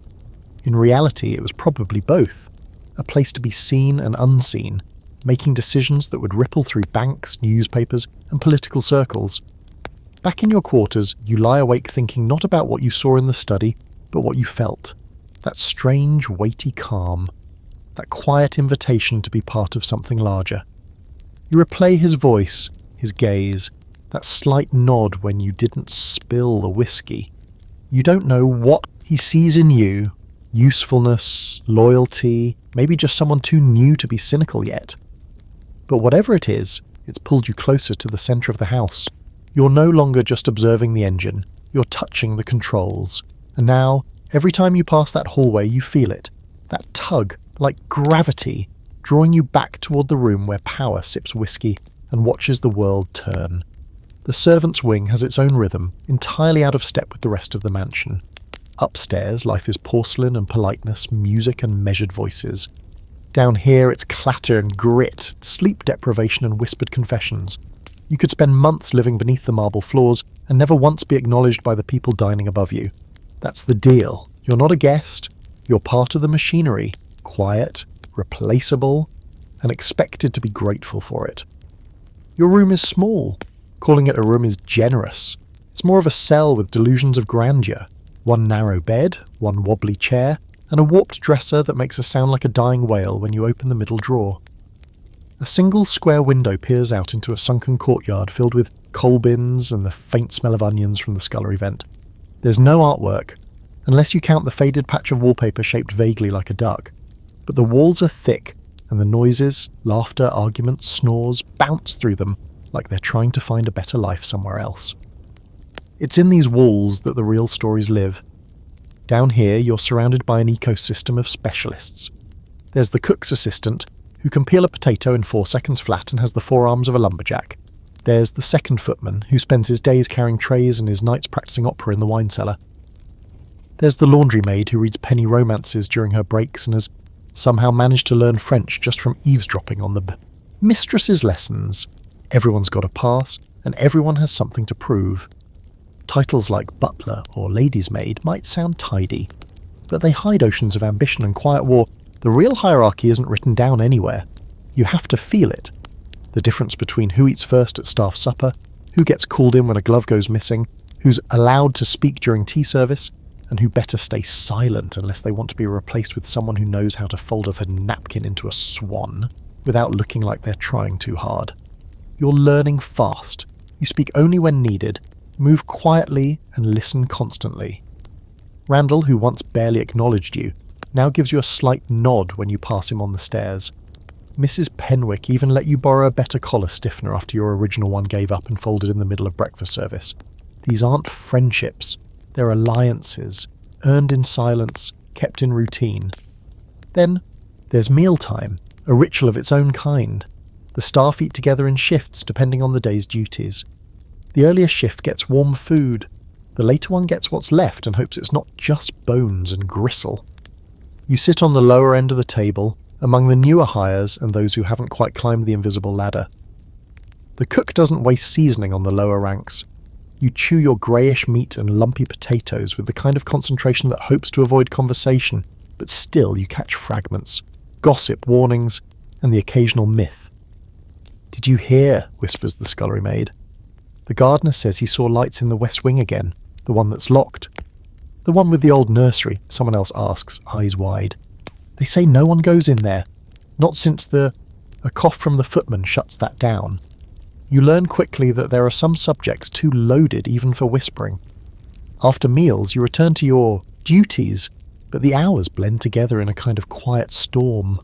In reality, it was probably both. A place to be seen and unseen, making decisions that would ripple through banks, newspapers, and political circles. Back in your quarters, you lie awake thinking not about what you saw in the study, but what you felt. That strange, weighty calm. That quiet invitation to be part of something larger. You replay his voice, his gaze, that slight nod when you didn't spill the whiskey. You don't know what he sees in you. Usefulness, loyalty, maybe just someone too new to be cynical yet. But whatever it is, it's pulled you closer to the centre of the house. You're no longer just observing the engine, you're touching the controls. And now, every time you pass that hallway, you feel it. That tug, like gravity, drawing you back toward the room where power sips whiskey and watches the world turn. The servants' wing has its own rhythm, entirely out of step with the rest of the mansion. Upstairs, life is porcelain and politeness, music and measured voices. Down here, it's clatter and grit, sleep deprivation and whispered confessions. You could spend months living beneath the marble floors and never once be acknowledged by the people dining above you. That's the deal. You're not a guest. You're part of the machinery. Quiet, replaceable, and expected to be grateful for it. Your room is small. Calling it a room is generous. It's more of a cell with delusions of grandeur. One narrow bed, one wobbly chair, and a warped dresser that makes a sound like a dying whale when you open the middle drawer. A single square window peers out into a sunken courtyard filled with coal bins and the faint smell of onions from the scullery vent. There's no artwork, unless you count the faded patch of wallpaper shaped vaguely like a duck. But the walls are thick, and the noises, laughter, arguments, snores bounce through them like they're trying to find a better life somewhere else. It's in these walls that the real stories live. Down here, you're surrounded by an ecosystem of specialists. There's the cook's assistant, who can peel a potato in 4 seconds flat and has the forearms of a lumberjack. There's the second footman, who spends his days carrying trays and his nights practicing opera in the wine cellar. There's the laundry maid who reads penny romances during her breaks and has somehow managed to learn French just from eavesdropping on the mistress's lessons. Everyone's got a pass, and everyone has something to prove. Titles like butler or lady's maid might sound tidy, but they hide oceans of ambition and quiet war. The real hierarchy isn't written down anywhere. You have to feel it. The difference between who eats first at staff supper, who gets called in when a glove goes missing, who's allowed to speak during tea service, and who better stay silent unless they want to be replaced with someone who knows how to fold up a napkin into a swan without looking like they're trying too hard. You're learning fast. You speak only when needed, move quietly and listen constantly. Randall, who once barely acknowledged you, now gives you a slight nod when you pass him on the stairs. Mrs. Penwick even let you borrow a better collar stiffener after your original one gave up and folded in the middle of breakfast service. These aren't friendships. They're alliances, earned in silence, kept in routine. Then there's mealtime, a ritual of its own kind. The staff eat together in shifts depending on the day's duties. The earlier shift gets warm food. The later one gets what's left and hopes it's not just bones and gristle. You sit on the lower end of the table, among the newer hires and those who haven't quite climbed the invisible ladder. The cook doesn't waste seasoning on the lower ranks. You chew your greyish meat and lumpy potatoes with the kind of concentration that hopes to avoid conversation, but still you catch fragments, gossip, warnings, and the occasional myth. "Did you hear?" whispers the scullery maid. "The gardener says he saw lights in the west wing again, the one that's locked." "The one with the old nursery," someone else asks, eyes wide. "They say no one goes in there, not since a cough from the footman shuts that down." You learn quickly that there are some subjects too loaded even for whispering. After meals, you return to your duties, but the hours blend together in a kind of quiet storm.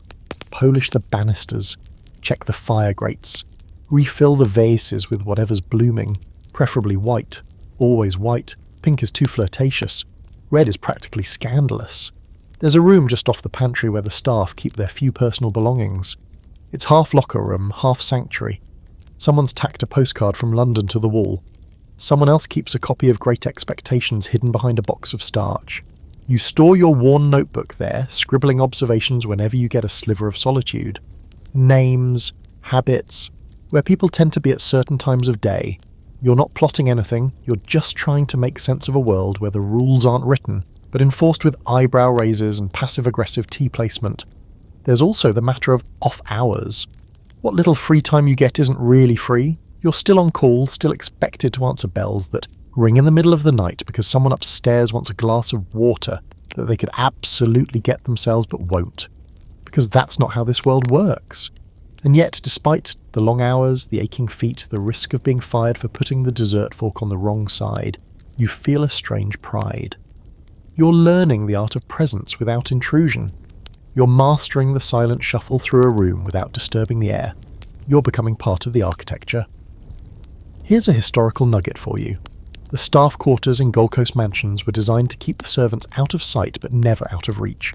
Polish the banisters, check the fire grates, refill the vases with whatever's blooming, preferably white. Always white. Pink is too flirtatious. Red is practically scandalous. There's a room just off the pantry where the staff keep their few personal belongings. It's half locker room, half sanctuary. Someone's tacked a postcard from London to the wall. Someone else keeps a copy of Great Expectations hidden behind a box of starch. You store your worn notebook there, scribbling observations whenever you get a sliver of solitude. Names, habits, where people tend to be at certain times of day. You're not plotting anything, you're just trying to make sense of a world where the rules aren't written, but enforced with eyebrow raises and passive-aggressive tea placement. There's also the matter of off hours. What little free time you get isn't really free. You're still on call, still expected to answer bells that ring in the middle of the night because someone upstairs wants a glass of water that they could absolutely get themselves but won't. Because that's not how this world works. And yet, despite the long hours, the aching feet, the risk of being fired for putting the dessert fork on the wrong side, you feel a strange pride. You're learning the art of presence without intrusion. You're mastering the silent shuffle through a room without disturbing the air. You're becoming part of the architecture. Here's a historical nugget for you. The staff quarters in Gold Coast mansions were designed to keep the servants out of sight but never out of reach.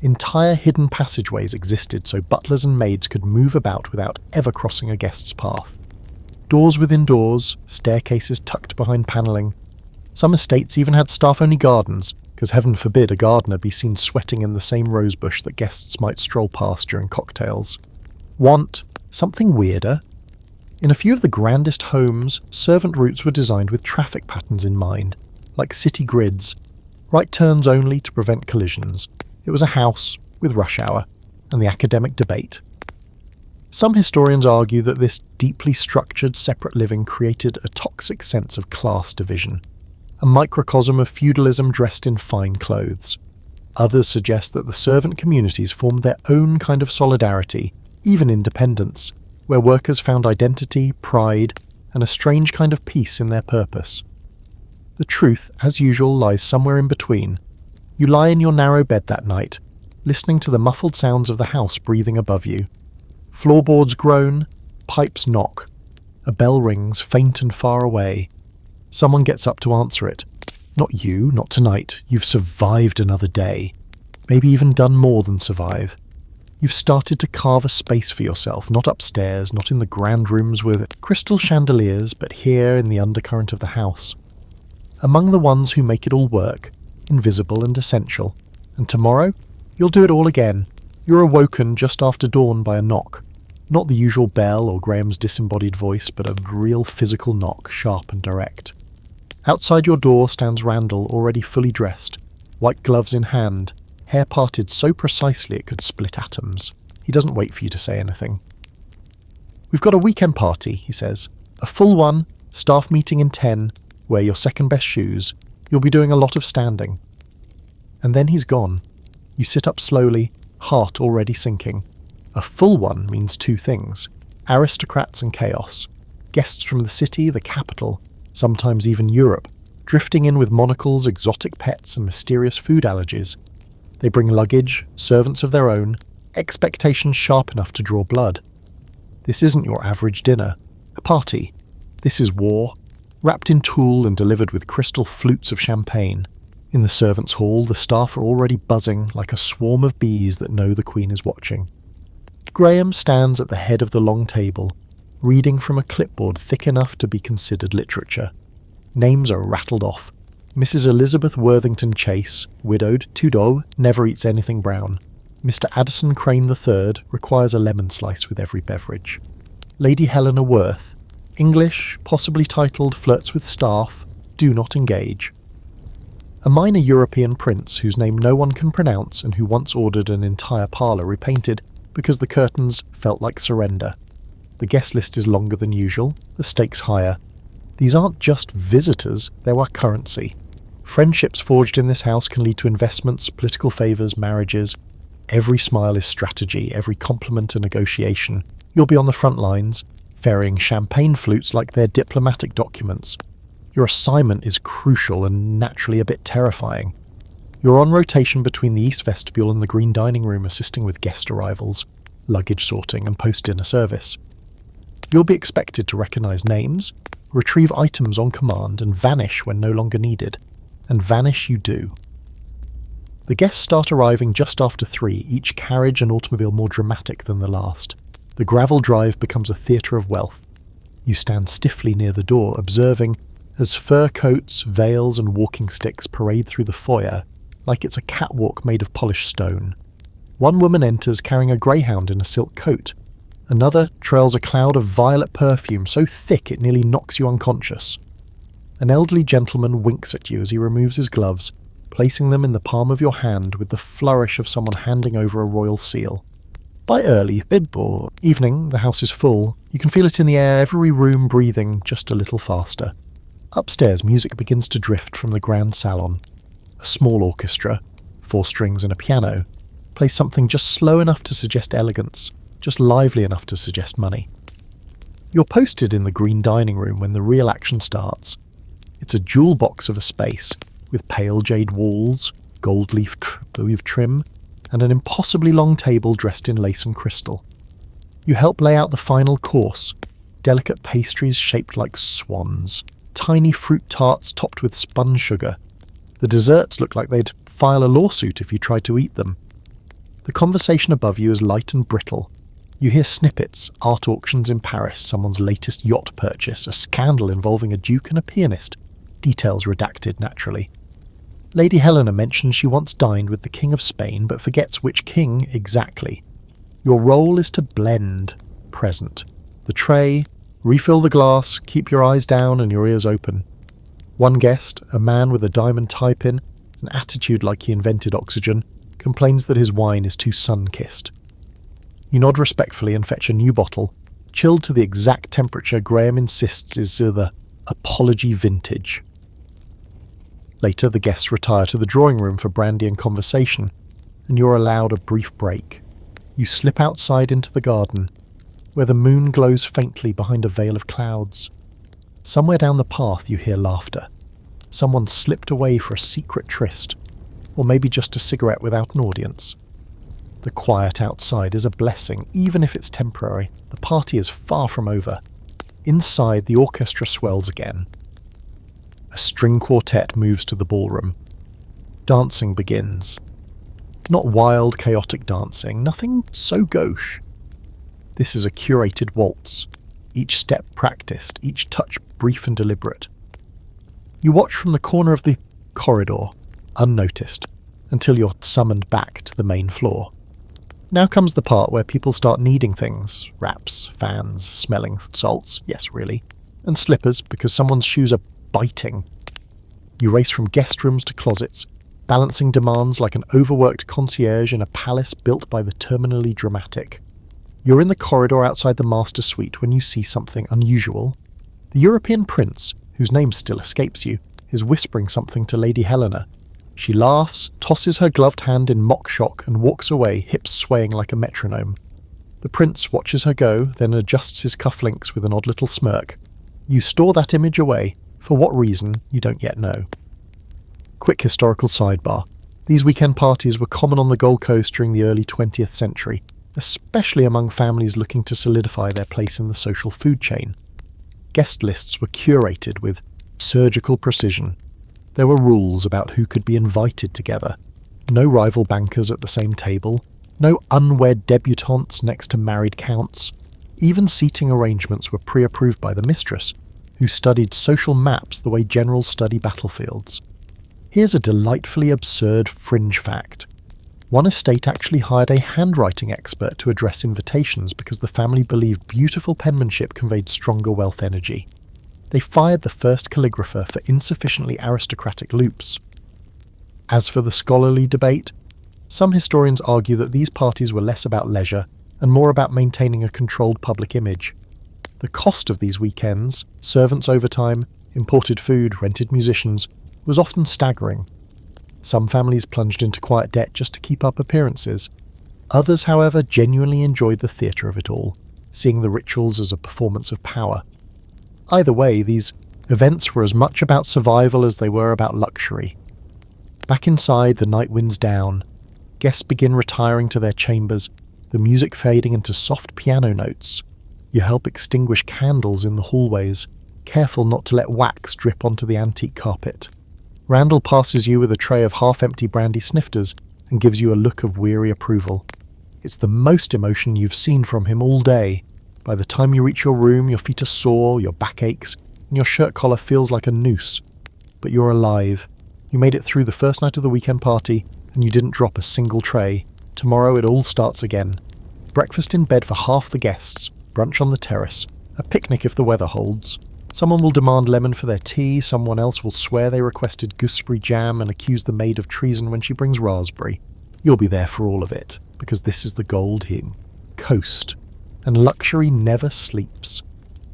Entire hidden passageways existed so butlers and maids could move about without ever crossing a guest's path. Doors within doors, staircases tucked behind panelling. Some estates even had staff-only gardens, because heaven forbid a gardener be seen sweating in the same rosebush that guests might stroll past during cocktails. Want something weirder? In a few of the grandest homes, servant routes were designed with traffic patterns in mind, like city grids, right turns only to prevent collisions. It was a house with rush hour and the academic debate. Some historians argue that this deeply structured separate living created a toxic sense of class division, a microcosm of feudalism dressed in fine clothes. Others suggest that the servant communities formed their own kind of solidarity, even independence, where workers found identity, pride, and a strange kind of peace in their purpose. The truth, as usual, lies somewhere in between. You lie in your narrow bed that night, listening to the muffled sounds of the house breathing above you. Floorboards groan, pipes knock. A bell rings, faint and far away. Someone gets up to answer it. Not you, not tonight. You've survived another day. Maybe even done more than survive. You've started to carve a space for yourself, not upstairs, not in the grand rooms with crystal chandeliers, but here in the undercurrent of the house. Among the ones who make it all work, invisible and essential. And tomorrow, you'll do it all again. You're awoken just after dawn by a knock. Not the usual bell or Graham's disembodied voice, but a real physical knock, sharp and direct. Outside your door stands Randall, already fully dressed, white gloves in hand, hair parted so precisely it could split atoms. He doesn't wait for you to say anything. "We've got a weekend party," he says. "A full one, staff meeting in 10, wear your second best shoes. You'll be doing a lot of standing." And then he's gone. You sit up slowly, heart already sinking. A full one means two things: aristocrats and chaos. Guests from the city, the capital, sometimes even Europe, drifting in with monocles, exotic pets, and mysterious food allergies. They bring luggage, servants of their own, expectations sharp enough to draw blood. This isn't your average dinner, a party. This is war, wrapped in tulle and delivered with crystal flutes of champagne. In the servants' hall, the staff are already buzzing like a swarm of bees that know the Queen is watching. Graham stands at the head of the long table, reading from a clipboard thick enough to be considered literature. Names are rattled off. Mrs. Elizabeth Worthington Chase, widowed, Tudor, never eats anything brown. Mr. Addison Crane III requires a lemon slice with every beverage. Lady Helena Worth, English, possibly titled Flirts with Staff, do not engage. A minor European prince whose name no one can pronounce and who once ordered an entire parlour repainted because the curtains felt like surrender. The guest list is longer than usual, the stakes higher. These aren't just visitors, they're our currency. Friendships forged in this house can lead to investments, political favours, marriages. Every smile is strategy, every compliment a negotiation. You'll be on the front lines, ferrying champagne flutes like they're diplomatic documents. Your assignment is crucial and naturally a bit terrifying. You're on rotation between the East Vestibule and the Green Dining Room, assisting with guest arrivals, luggage sorting and post-dinner service. You'll be expected to recognise names, retrieve items on command and vanish when no longer needed. And vanish you do. The guests start arriving just after 3, each carriage and automobile more dramatic than the last. The gravel drive becomes a theatre of wealth. You stand stiffly near the door, observing as fur coats, veils and walking sticks parade through the foyer like it's a catwalk made of polished stone. One woman enters carrying a greyhound in a silk coat. Another trails a cloud of violet perfume so thick it nearly knocks you unconscious. An elderly gentleman winks at you as he removes his gloves, placing them in the palm of your hand with the flourish of someone handing over a royal seal. By early, mid or evening, the house is full. You can feel it in the air, every room breathing just a little faster. Upstairs, music begins to drift from the grand salon. A small orchestra, 4 strings and a piano, plays something just slow enough to suggest elegance, just lively enough to suggest money. You're posted in the green dining room when the real action starts. It's a jewel box of a space, with pale jade walls, gold leaf trim, and an impossibly long table dressed in lace and crystal. You help lay out the final course, delicate pastries shaped like swans, tiny fruit tarts topped with spun sugar. The desserts look like they'd file a lawsuit if you tried to eat them. The conversation above you is light and brittle. You hear snippets, art auctions in Paris, someone's latest yacht purchase, a scandal involving a duke and a pianist, details redacted naturally. Lady Helena mentions she once dined with the King of Spain but forgets which king exactly. Your role is to blend, present. The tray, refill the glass, keep your eyes down and your ears open. One guest, a man with a diamond tie-pin, an attitude like he invented oxygen, complains that his wine is too sun-kissed. You nod respectfully and fetch a new bottle, chilled to the exact temperature Graham insists is the apology vintage. Later, the guests retire to the drawing room for brandy and conversation, and you're allowed a brief break. You slip outside into the garden, where the moon glows faintly behind a veil of clouds. Somewhere down the path you hear laughter. Someone slipped away for a secret tryst, or maybe just a cigarette without an audience. The quiet outside is a blessing, even if it's temporary. The party is far from over. Inside, the orchestra swells again. A string quartet moves to the ballroom. Dancing begins. Not wild, chaotic dancing, nothing so gauche. This is a curated waltz, each step practiced, each touch brief and deliberate. You watch from the corner of the corridor, unnoticed, until you're summoned back to the main floor. Now comes the part where people start needing things, wraps, fans, smelling salts, yes really, and slippers because someone's shoes are biting. You race from guest rooms to closets, balancing demands like an overworked concierge in a palace built by the terminally dramatic. You're in the corridor outside the master suite when you see something unusual. The European prince, whose name still escapes you, is whispering something to Lady Helena. She laughs, tosses her gloved hand in mock shock and walks away, hips swaying like a metronome. The prince watches her go, then adjusts his cufflinks with an odd little smirk. You store that image away. For what reason, you don't yet know. Quick historical sidebar. These weekend parties were common on the Gold Coast during the early 20th century, especially among families looking to solidify their place in the social food chain. Guest lists were curated with surgical precision. There were rules about who could be invited together. No rival bankers at the same table. No unwed debutantes next to married counts. Even seating arrangements were pre-approved by the mistress, who studied social maps the way generals study battlefields. Here's a delightfully absurd fringe fact. One estate actually hired a handwriting expert to address invitations because the family believed beautiful penmanship conveyed stronger wealth energy. They fired the first calligrapher for insufficiently aristocratic loops. As for the scholarly debate, some historians argue that these parties were less about leisure and more about maintaining a controlled public image. The cost of these weekends, servants' overtime, imported food, rented musicians, was often staggering. Some families plunged into quiet debt just to keep up appearances. Others, however, genuinely enjoyed the theatre of it all, seeing the rituals as a performance of power. Either way, these events were as much about survival as they were about luxury. Back inside, the night winds down. Guests begin retiring to their chambers, the music fading into soft piano notes. You help extinguish candles in the hallways, careful not to let wax drip onto the antique carpet. Randall passes you with a tray of half-empty brandy snifters and gives you a look of weary approval. It's the most emotion you've seen from him all day. By the time you reach your room, your feet are sore, your back aches, and your shirt collar feels like a noose. But you're alive. You made it through the first night of the weekend party, and you didn't drop a single tray. Tomorrow it all starts again. breakfast in bed for half the guests, brunch on the terrace, a picnic if the weather holds. Someone will demand lemon for their tea, someone else will swear they requested gooseberry jam and accuse the maid of treason when she brings raspberry. You'll be there for all of it, because this is the gold here. Coast. And luxury never sleeps.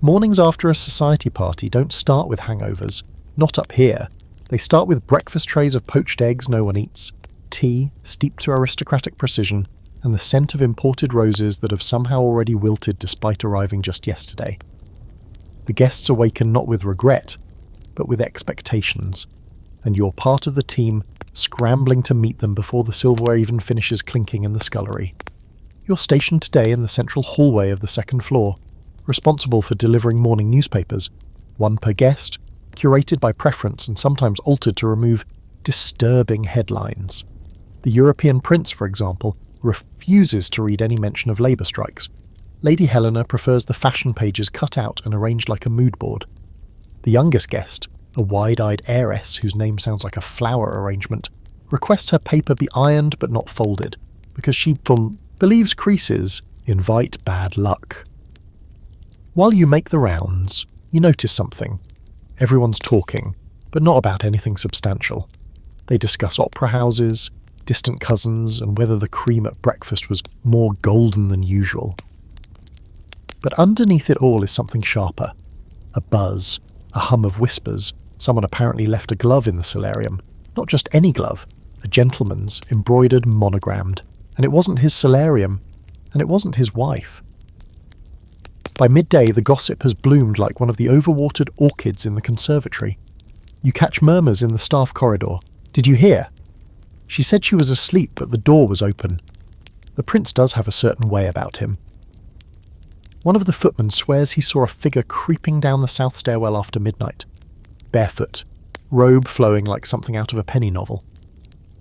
Mornings after a society party don't start with hangovers. Not up here. They start with breakfast trays of poached eggs no one eats, tea steeped to aristocratic precision, and the scent of imported roses that have somehow already wilted despite arriving just yesterday. The guests awaken not with regret, but with expectations, and you're part of the team scrambling to meet them before the silverware even finishes clinking in the scullery. You're stationed today in the central hallway of the second floor, responsible for delivering morning newspapers, one per guest, curated by preference and sometimes altered to remove disturbing headlines. The European Prince, for example, refuses to read any mention of labour strikes. Lady Helena prefers the fashion pages cut out and arranged like a mood board. The youngest guest, a wide-eyed heiress whose name sounds like a flower arrangement, requests her paper be ironed but not folded, because she believes creases invite bad luck. While you make the rounds, you notice something. Everyone's talking, but not about anything substantial. They discuss opera houses, distant cousins, and whether the cream at breakfast was more golden than usual. But underneath it all is something sharper. A buzz, a hum of whispers. Someone apparently left a glove in the solarium. Not just any glove, a gentleman's, embroidered, monogrammed. And it wasn't his solarium, and it wasn't his wife. By midday, the gossip has bloomed like one of the overwatered orchids in the conservatory. You catch murmurs in the staff corridor. Did you hear? She said she was asleep, but the door was open. The prince does have a certain way about him. One of the footmen swears he saw a figure creeping down the south stairwell after midnight. Barefoot, robe flowing like something out of a penny novel.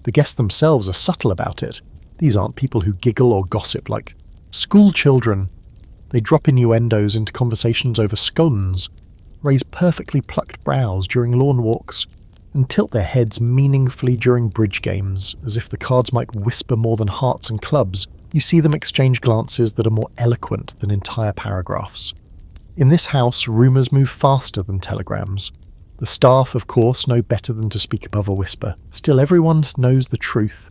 The guests themselves are subtle about it. These aren't people who giggle or gossip like school children. They drop innuendos into conversations over scones, raise perfectly plucked brows during lawn walks, and tilt their heads meaningfully during bridge games, as if the cards might whisper more than hearts and clubs. You see them exchange glances that are more eloquent than entire paragraphs. In this house, rumours move faster than telegrams. The staff, of course, know better than to speak above a whisper. Still, everyone knows the truth.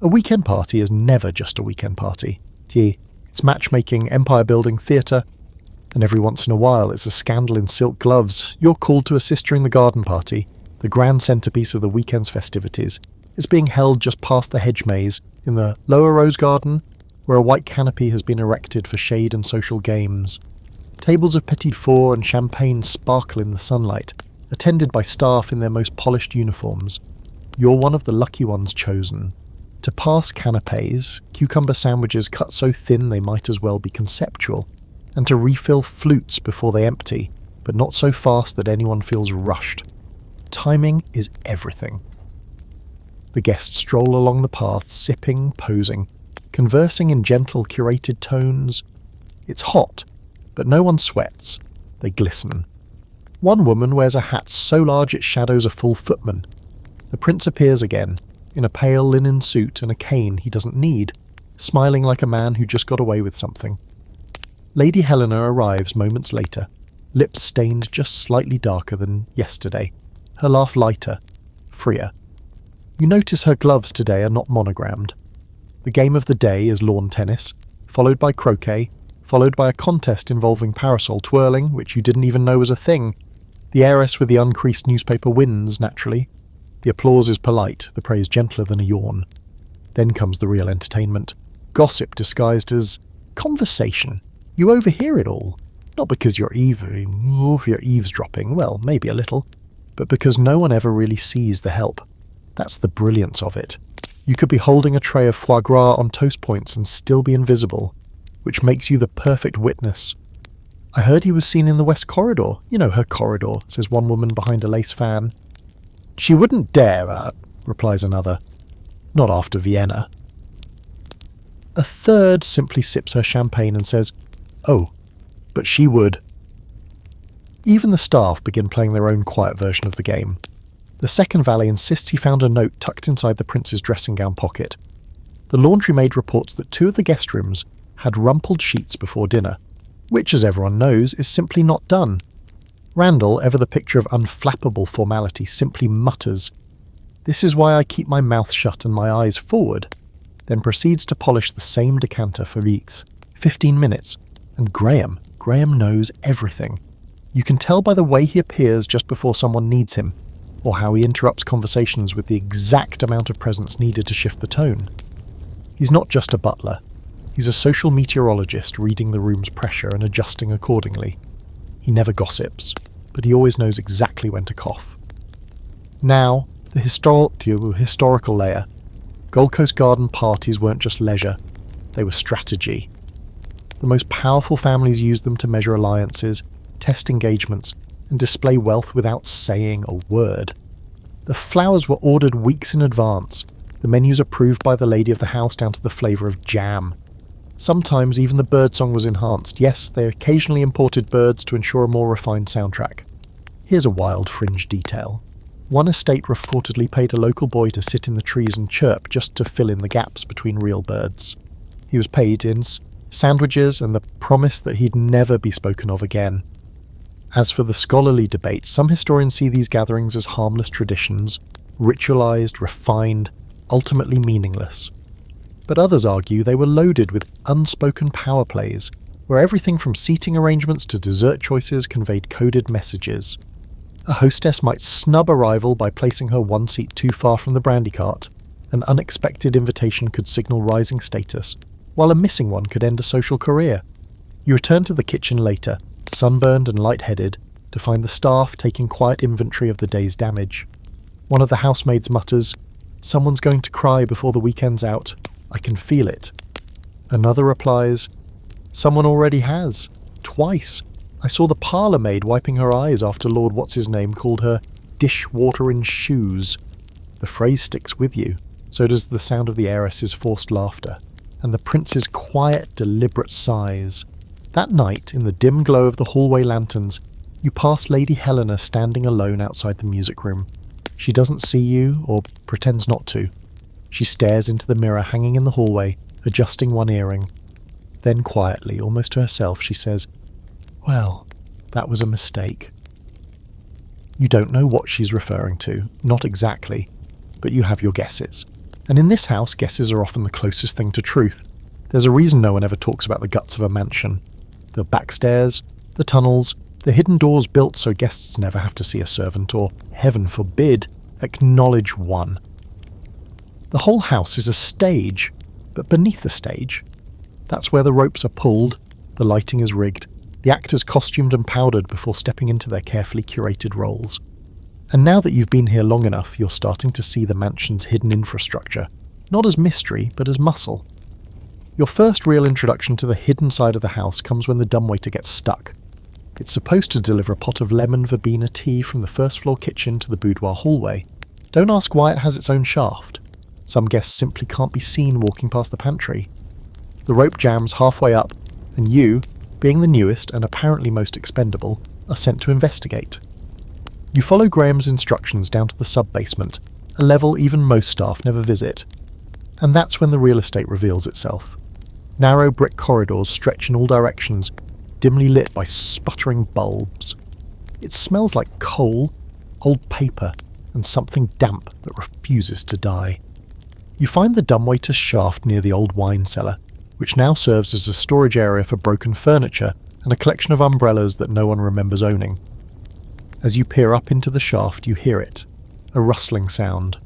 A weekend party is never just a weekend party. It's matchmaking, empire-building, theatre, and every once in a while it's a scandal in silk gloves. You're called to assist during the garden party, the grand centrepiece of the weekend's festivities. It's being held just past the hedge maze, in the lower rose garden, where a white canopy has been erected for shade and social games. Tables of petit four and champagne sparkle in the sunlight, attended by staff in their most polished uniforms. You're one of the lucky ones chosen. To pass canapes, cucumber sandwiches cut so thin they might as well be conceptual, and to refill flutes before they empty, but not so fast that anyone feels rushed. Timing is everything. The guests stroll along the path, sipping, posing, conversing in gentle, curated tones. It's hot, but no one sweats. They glisten. One woman wears a hat so large it shadows a full footman. The prince appears again, in a pale linen suit and a cane he doesn't need, smiling like a man who just got away with something. Lady Helena arrives moments later, lips stained just slightly darker than yesterday, her laugh lighter, freer. You notice her gloves today are not monogrammed. The game of the day is lawn tennis, followed by croquet, followed by a contest involving parasol twirling, which you didn't even know was a thing. The heiress with the uncreased newspaper wins, naturally. The applause is polite, the praise gentler than a yawn. Then comes the real entertainment. Gossip disguised as conversation. You overhear it all. Not because you're eavesdropping, well, maybe a little, but because no one ever really sees the help. That's the brilliance of it. You could be holding a tray of foie gras on toast points and still be invisible, which makes you the perfect witness. I heard he was seen in the West Corridor. You know her corridor, says one woman behind a lace fan. She wouldn't dare, replies another. Not after Vienna. A third simply sips her champagne and says, oh, but she would. Even the staff begin playing their own quiet version of the game. The second valet insists he found a note tucked inside the prince's dressing gown pocket. The laundry maid reports that 2 of the guest rooms had rumpled sheets before dinner, which, as everyone knows, is simply not done. Randall, ever the picture of unflappable formality, simply mutters, "This is why I keep my mouth shut and my eyes forward," then proceeds to polish the same decanter for weeks, 15 minutes, and Graham knows everything. You can tell by the way he appears just before someone needs him, or how he interrupts conversations with the exact amount of presence needed to shift the tone. He's not just a butler. He's a social meteorologist reading the room's pressure and adjusting accordingly. He never gossips, but he always knows exactly when to cough. Now, the historical layer. Gold Coast garden parties weren't just leisure, they were strategy. The most powerful families used them to measure alliances, test engagements, and display wealth without saying a word. The flowers were ordered weeks in advance, the menus approved by the lady of the house down to the flavour of jam. Sometimes even the birdsong was enhanced. Yes, they occasionally imported birds to ensure a more refined soundtrack. Here's a wild fringe detail. One estate reportedly paid a local boy to sit in the trees and chirp just to fill in the gaps between real birds. He was paid in sandwiches and the promise that he'd never be spoken of again. As for the scholarly debate, some historians see these gatherings as harmless traditions, ritualized, refined, ultimately meaningless. But others argue they were loaded with unspoken power plays, where everything from seating arrangements to dessert choices conveyed coded messages. A hostess might snub a rival by placing her one seat too far from the brandy cart. An unexpected invitation could signal rising status, while a missing one could end a social career. You return to the kitchen later, sunburned and lightheaded, to find the staff taking quiet inventory of the day's damage. One of the housemaids mutters, "Someone's going to cry before the weekend's out. I can feel it." Another replies, "Someone already has. Twice. I saw the parlour maid wiping her eyes after Lord What's-His-Name called her dishwater in shoes." The phrase sticks with you. So does the sound of the heiress's forced laughter, and the prince's quiet, deliberate sighs. That night, in the dim glow of the hallway lanterns, you pass Lady Helena standing alone outside the music room. She doesn't see you, or pretends not to. She stares into the mirror hanging in the hallway, adjusting one earring. Then quietly, almost to herself, she says, "Well, that was a mistake." You don't know what she's referring to, not exactly, but you have your guesses. And in this house, guesses are often the closest thing to truth. There's a reason no one ever talks about the guts of a mansion. The backstairs, the tunnels, the hidden doors built so guests never have to see a servant or, heaven forbid, acknowledge one. The whole house is a stage, but beneath the stage. That's where the ropes are pulled, the lighting is rigged, the actors costumed and powdered before stepping into their carefully curated roles. And now that you've been here long enough, you're starting to see the mansion's hidden infrastructure, not as mystery, but as muscle. Your first real introduction to the hidden side of the house comes when the dumbwaiter gets stuck. It's supposed to deliver a pot of lemon verbena tea from the first floor kitchen to the boudoir hallway. Don't ask why it has its own shaft. Some guests simply can't be seen walking past the pantry. The rope jams halfway up, and you, being the newest and apparently most expendable, are sent to investigate. You follow Graham's instructions down to the sub-basement, a level even most staff never visit. And that's when the real estate reveals itself. Narrow brick corridors stretch in all directions, dimly lit by sputtering bulbs. It smells like coal, old paper, and something damp that refuses to die. You find the dumbwaiter's shaft near the old wine cellar, which now serves as a storage area for broken furniture and a collection of umbrellas that no one remembers owning. As you peer up into the shaft, you hear it. A rustling sound.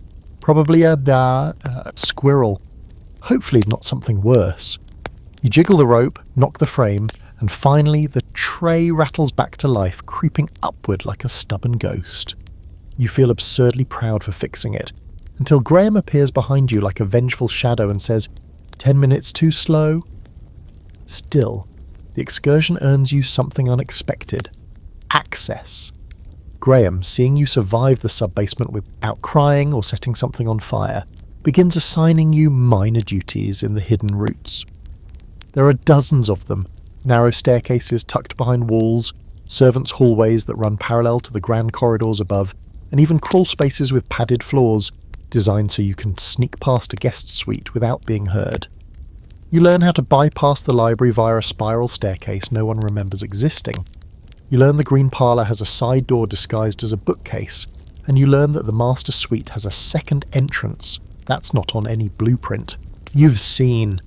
Probably a squirrel. Hopefully not something worse. You jiggle the rope, knock the frame, and finally the tray rattles back to life, creeping upward like a stubborn ghost. You feel absurdly proud for fixing it, until Graham appears behind you like a vengeful shadow and says, 10 minutes too slow? Still, the excursion earns you something unexpected. Access. Graham, seeing you survive the sub-basement without crying or setting something on fire, begins assigning you minor duties in the hidden routes. There are dozens of them, narrow staircases tucked behind walls, servants' hallways that run parallel to the grand corridors above, and even crawl spaces with padded floors, designed so you can sneak past a guest suite without being heard. You learn how to bypass the library via a spiral staircase no one remembers existing. You learn the green parlour has a side door disguised as a bookcase, and you learn that the master suite has a second entrance. That's not on any blueprint. You've seen.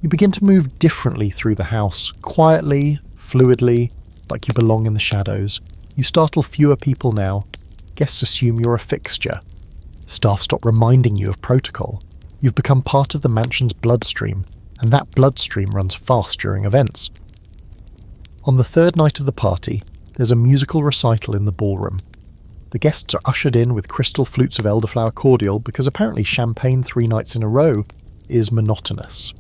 You begin to move differently through the house, quietly, fluidly, like you belong in the shadows. You startle fewer people now. Guests assume you're a fixture. Staff stop reminding you of protocol. You've become part of the mansion's bloodstream, and that bloodstream runs fast during events. On the third night of the party, there's a musical recital in the ballroom. The guests are ushered in with crystal flutes of elderflower cordial because apparently champagne 3 nights in a row is monotonous.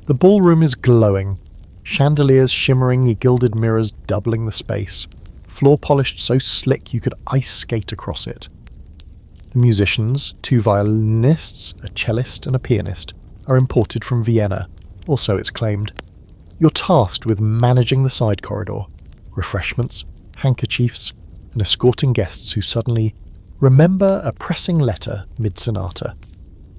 The ballroom is glowing, chandeliers shimmering, gilded mirrors doubling the space, floor polished so slick you could ice skate across it. The musicians, 2 violinists, a cellist and a pianist, are imported from Vienna, or so it's claimed. You're tasked with managing the side corridor, refreshments, handkerchiefs, and escorting guests who suddenly remember a pressing letter mid-sonata.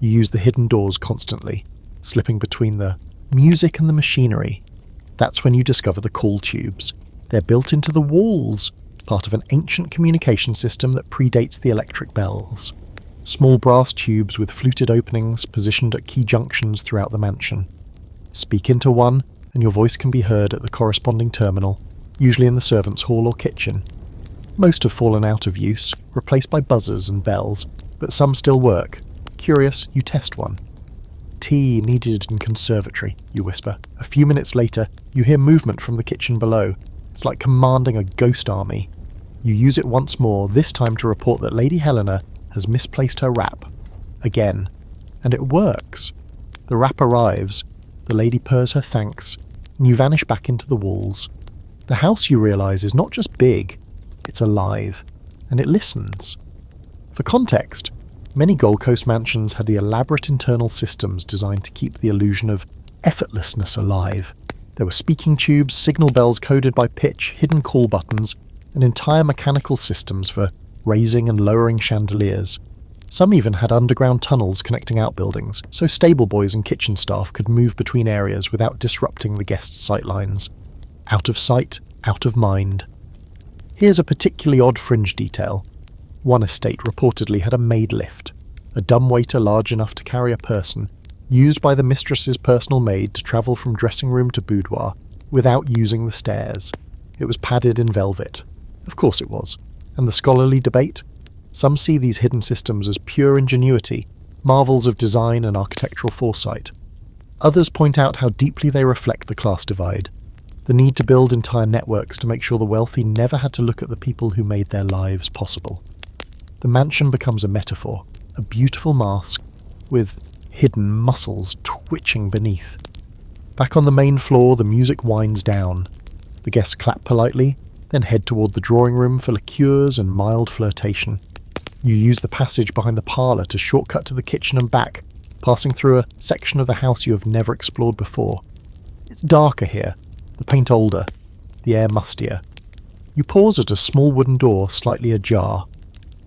You use the hidden doors constantly, slipping between the music and the machinery. That's when you discover the call tubes. They're built into the walls, part of an ancient communication system that predates the electric bells. Small brass tubes with fluted openings positioned at key junctions throughout the mansion. Speak into one, and your voice can be heard at the corresponding terminal, usually in the servants' hall or kitchen. Most have fallen out of use, replaced by buzzers and bells, but some still work. Curious, you test one. Tea needed in conservatory, you whisper. A few minutes later, you hear movement from the kitchen below. It's like commanding a ghost army. You use it once more, this time to report that Lady Helena has misplaced her wrap. Again. And it works. The wrap arrives, the lady purrs her thanks, and you vanish back into the walls. The house, you realise, is not just big, it's alive, and it listens. For context, many Gold Coast mansions had the elaborate internal systems designed to keep the illusion of effortlessness alive. There were speaking tubes, signal bells coded by pitch, hidden call buttons, and entire mechanical systems for raising and lowering chandeliers. Some even had underground tunnels connecting outbuildings, so stable boys and kitchen staff could move between areas without disrupting the guests' sightlines. Out of sight, out of mind. Here's a particularly odd fringe detail. One estate reportedly had a maid lift, a dumbwaiter large enough to carry a person, used by the mistress's personal maid to travel from dressing room to boudoir without using the stairs. It was padded in velvet. Of course it was. And the scholarly debate? Some see these hidden systems as pure ingenuity, marvels of design and architectural foresight. Others point out how deeply they reflect the class divide, the need to build entire networks to make sure the wealthy never had to look at the people who made their lives possible. The mansion becomes a metaphor, a beautiful mask, with hidden muscles twitching beneath. Back on the main floor, the music winds down. The guests clap politely, then head toward the drawing room for liqueurs and mild flirtation. You use the passage behind the parlour to shortcut to the kitchen and back, passing through a section of the house you have never explored before. It's darker here, the paint older, the air mustier. You pause at a small wooden door slightly ajar.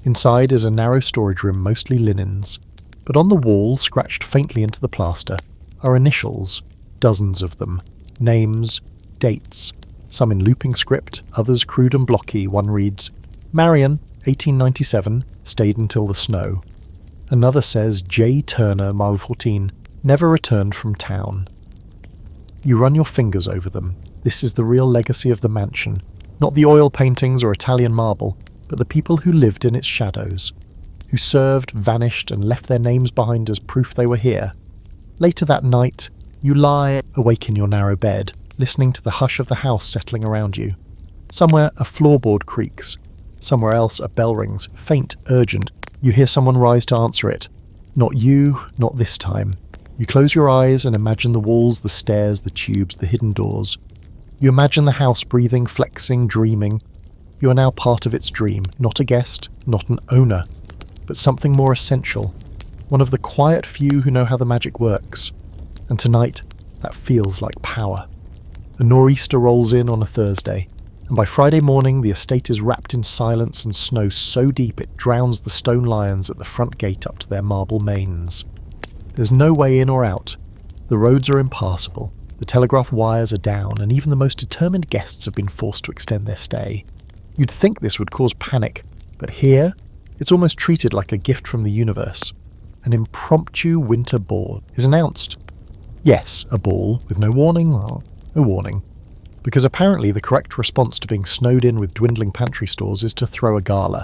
Inside is a narrow storage room, mostly linens, but on the wall, scratched faintly into the plaster, are initials, dozens of them, names, dates, some in looping script, others crude and blocky. One reads, Marion, 1897, stayed until the snow. Another says, J. Turner, mile 14, never returned from town. You run your fingers over them. This is the real legacy of the mansion, not the oil paintings or Italian marble, but the people who lived in its shadows, who served, vanished, and left their names behind as proof they were here. Later that night, you lie awake in your narrow bed, listening to the hush of the house settling around you. Somewhere a floorboard creaks. Somewhere else a bell rings, faint, urgent. You hear someone rise to answer it. Not you, not this time. You close your eyes and imagine the walls, the stairs, the tubes, the hidden doors. You imagine the house breathing, flexing, dreaming. You are now part of its dream, not a guest, not an owner, but something more essential. One of the quiet few who know how the magic works. And tonight, that feels like power. A nor'easter rolls in on a Thursday, and by Friday morning the estate is wrapped in silence and snow so deep it drowns the stone lions at the front gate up to their marble manes. There's no way in or out. The roads are impassable, the telegraph wires are down, and even the most determined guests have been forced to extend their stay. You'd think this would cause panic, but here, it's almost treated like a gift from the universe. An impromptu winter ball is announced. Yes, a ball, with no warning, well, no warning. Because apparently the correct response to being snowed in with dwindling pantry stores is to throw a gala.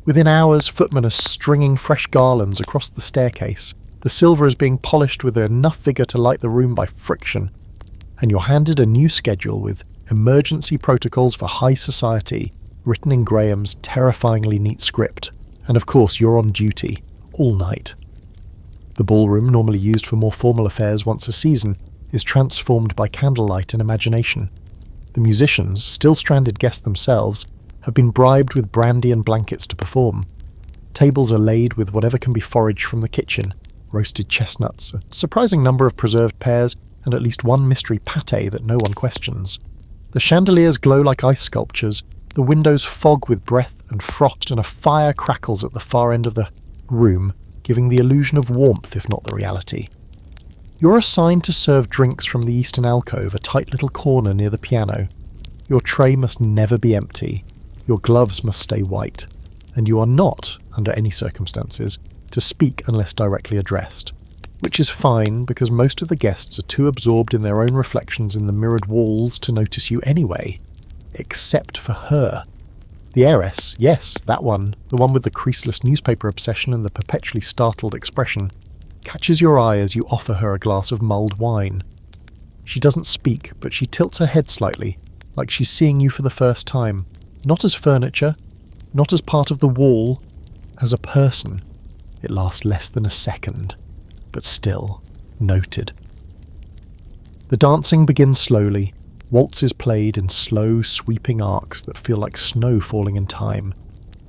Within hours, footmen are stringing fresh garlands across the staircase. The silver is being polished with enough vigour to light the room by friction. And you're handed a new schedule with emergency protocols for high society, written in Graham's terrifyingly neat script. And of course, you're on duty, all night. The ballroom, normally used for more formal affairs once a season, is transformed by candlelight and imagination. The musicians, still stranded guests themselves, have been bribed with brandy and blankets to perform. Tables are laid with whatever can be foraged from the kitchen, roasted chestnuts, a surprising number of preserved pears, and at least one mystery pâté that no one questions. The chandeliers glow like ice sculptures, the windows fog with breath and frost, and a fire crackles at the far end of the room, giving the illusion of warmth if not the reality. You're assigned to serve drinks from the eastern alcove, a tight little corner near the piano. Your tray must never be empty, your gloves must stay white, and you are not, under any circumstances, to speak unless directly addressed. Which is fine, because most of the guests are too absorbed in their own reflections in the mirrored walls to notice you anyway. Except for her. The heiress, yes, that one, the one with the creaseless newspaper obsession and the perpetually startled expression, catches your eye as you offer her a glass of mulled wine. She doesn't speak, but she tilts her head slightly, like she's seeing you for the first time, not as furniture, not as part of the wall, as a person. It lasts less than a second, but still, noted. The dancing begins slowly. Waltzes played in slow, sweeping arcs that feel like snow falling in time.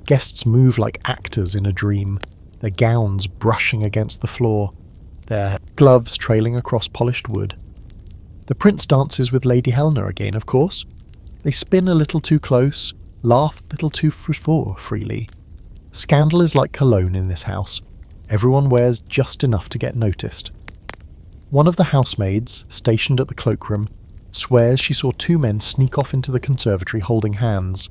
Guests move like actors in a dream, their gowns brushing against the floor, their gloves trailing across polished wood. The prince dances with Lady Helena again, of course. They spin a little too close, laugh a little too freely. Scandal is like cologne in this house. Everyone wears just enough to get noticed. One of the housemaids, stationed at the cloakroom, swears she saw two men sneak off into the conservatory holding hands.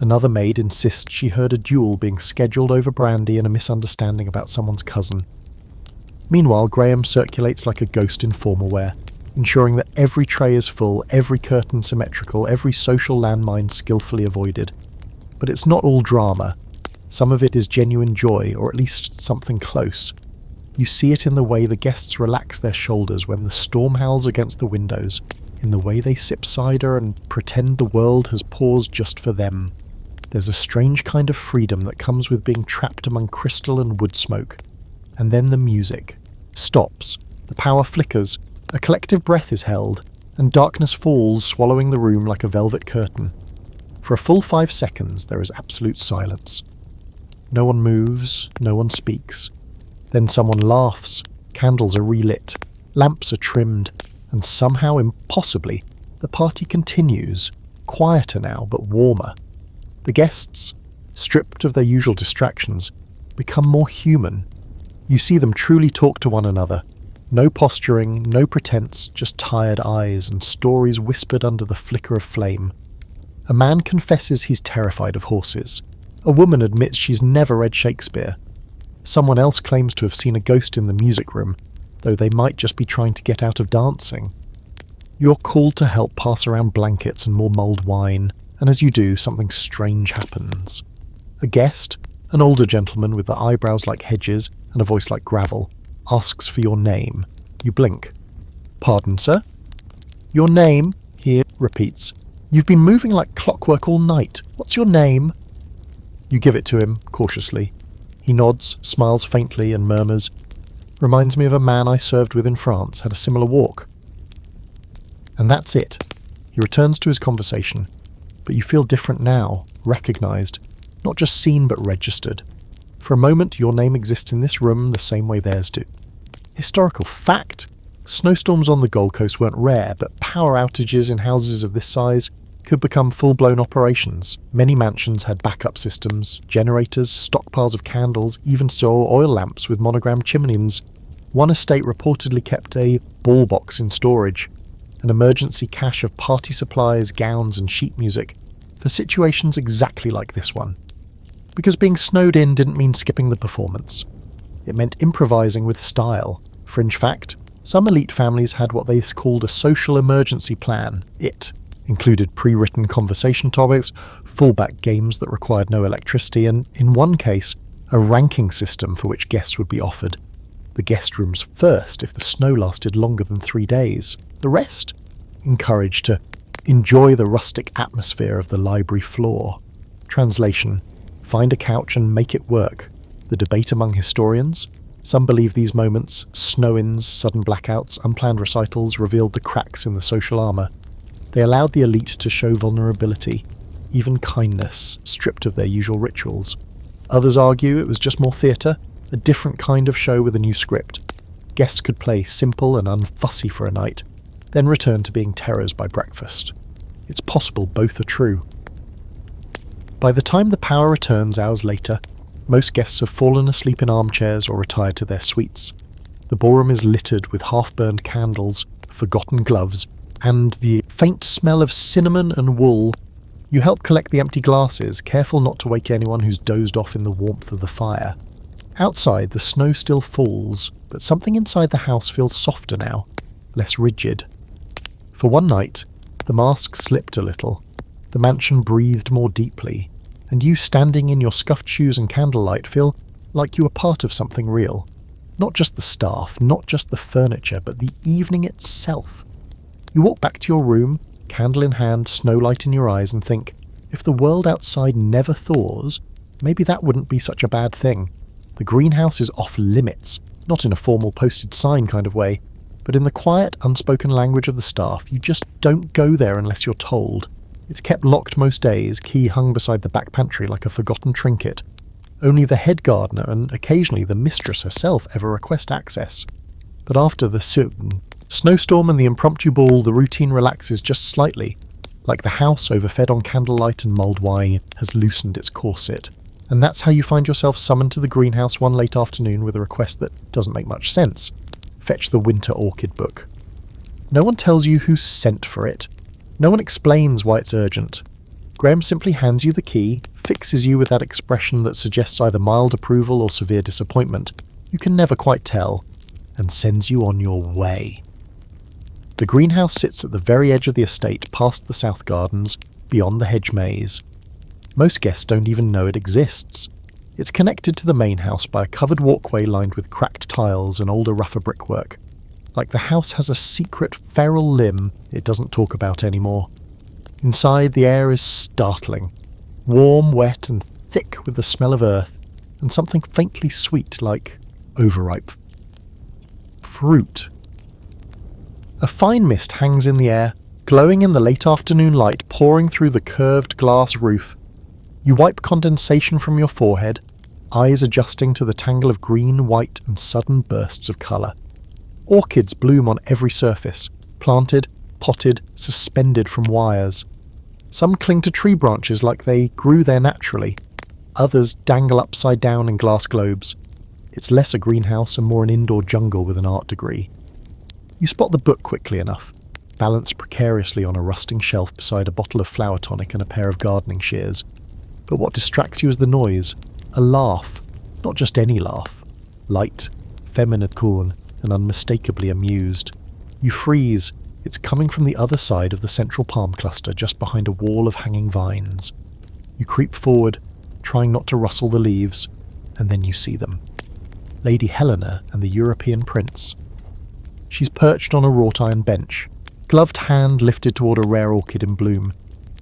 Another maid insists she heard a duel being scheduled over brandy and a misunderstanding about someone's cousin. Meanwhile, Graham circulates like a ghost in formal wear, ensuring that every tray is full, every curtain symmetrical, every social landmine skillfully avoided. But it's not all drama. Some of it is genuine joy, or at least something close. You see it in the way the guests relax their shoulders when the storm howls against the windows, in the way they sip cider and pretend the world has paused just for them. There's a strange kind of freedom that comes with being trapped among crystal and wood smoke. And then the music stops, the power flickers, a collective breath is held, and darkness falls, swallowing the room like a velvet curtain. For a full 5 seconds there is absolute silence. No one moves, no one speaks. Then someone laughs, candles are relit, lamps are trimmed, and somehow, impossibly, the party continues, quieter now, but warmer. The guests, stripped of their usual distractions, become more human. You see them truly talk to one another. No posturing, no pretense, just tired eyes and stories whispered under the flicker of flame. A man confesses he's terrified of horses. A woman admits she's never read Shakespeare. Someone else claims to have seen a ghost in the music room, though they might just be trying to get out of dancing. You're called to help pass around blankets and more mulled wine, and as you do, something strange happens. A guest, an older gentleman with the eyebrows like hedges and a voice like gravel, asks for your name. You blink. "Pardon, sir?" "Your name," he repeats. "You've been moving like clockwork all night. What's your name?" You give it to him, cautiously. He nods, smiles faintly, and murmurs, "Reminds me of a man I served with in France, had a similar walk." And that's it. He returns to his conversation, but you feel different now, recognised, not just seen but registered. For a moment, your name exists in this room the same way theirs do. Historical fact! Snowstorms on the Gold Coast weren't rare, but power outages in houses of this size could become full-blown operations. Many mansions had backup systems, generators, stockpiles of candles, even so oil lamps with monogrammed chimneys. One estate reportedly kept a ball box in storage, an emergency cache of party supplies, gowns and sheet music, for situations exactly like this one. Because being snowed in didn't mean skipping the performance. It meant improvising with style. Fringe fact, some elite families had what they called a social emergency plan. It included pre-written conversation topics, fallback games that required no electricity, and, in one case, a ranking system for which guests would be offered. The guest rooms first if the snow lasted longer than 3 days. The rest encouraged to enjoy the rustic atmosphere of the library floor. Translation: find a couch and make it work. The debate among historians? Some believe these moments, snow-ins, sudden blackouts, unplanned recitals, revealed the cracks in the social armour. They allowed the elite to show vulnerability, even kindness, stripped of their usual rituals. Others argue it was just more theatre, a different kind of show with a new script. Guests could play simple and unfussy for a night, then return to being terrors by breakfast. It's possible both are true. By the time the power returns hours later, most guests have fallen asleep in armchairs or retired to their suites. The ballroom is littered with half-burned candles, forgotten gloves, and the faint smell of cinnamon and wool. You help collect the empty glasses, careful not to wake anyone who's dozed off in the warmth of the fire. Outside, the snow still falls, but something inside the house feels softer now, less rigid. For one night, the mask slipped a little. The mansion breathed more deeply, and you standing in your scuffed shoes and candlelight feel like you are part of something real. Not just the staff, not just the furniture, but the evening itself. You walk back to your room, candle in hand, snowlight in your eyes, and think, if the world outside never thaws, maybe that wouldn't be such a bad thing. The greenhouse is off limits, not in a formal posted sign kind of way, but in the quiet, unspoken language of the staff. You just don't go there unless you're told. It's kept locked most days, key hung beside the back pantry like a forgotten trinket. Only the head gardener and occasionally the mistress herself ever request access. But after the snowstorm and the impromptu ball, the routine relaxes just slightly, like the house, overfed on candlelight and mulled wine, has loosened its corset. And that's how you find yourself summoned to the greenhouse one late afternoon with a request that doesn't make much sense. Fetch the winter orchid book. No one tells you who sent for it. No one explains why it's urgent. Graham simply hands you the key, fixes you with that expression that suggests either mild approval or severe disappointment, you can never quite tell, and sends you on your way. The greenhouse sits at the very edge of the estate, past the south gardens, beyond the hedge maze. Most guests don't even know it exists. It's connected to the main house by a covered walkway lined with cracked tiles and older, rougher brickwork. Like the house has a secret feral limb it doesn't talk about anymore. Inside, the air is startling. Warm, wet, and thick with the smell of earth, and something faintly sweet like overripe fruit. A fine mist hangs in the air, glowing in the late afternoon light pouring through the curved glass roof. You wipe condensation from your forehead, eyes adjusting to the tangle of green, white, and sudden bursts of colour. Orchids bloom on every surface, planted, potted, suspended from wires. Some cling to tree branches like they grew there naturally. Others dangle upside down in glass globes. It's less a greenhouse and more an indoor jungle with an art degree. You spot the book quickly enough, balanced precariously on a rusting shelf beside a bottle of flower tonic and a pair of gardening shears. But what distracts you is the noise. A laugh. Not just any laugh. Light, feminine, cool, and unmistakably amused. You freeze. It's coming from the other side of the central palm cluster, just behind a wall of hanging vines. You creep forward, trying not to rustle the leaves, and then you see them. Lady Helena and the European prince. She's perched on a wrought iron bench, gloved hand lifted toward a rare orchid in bloom.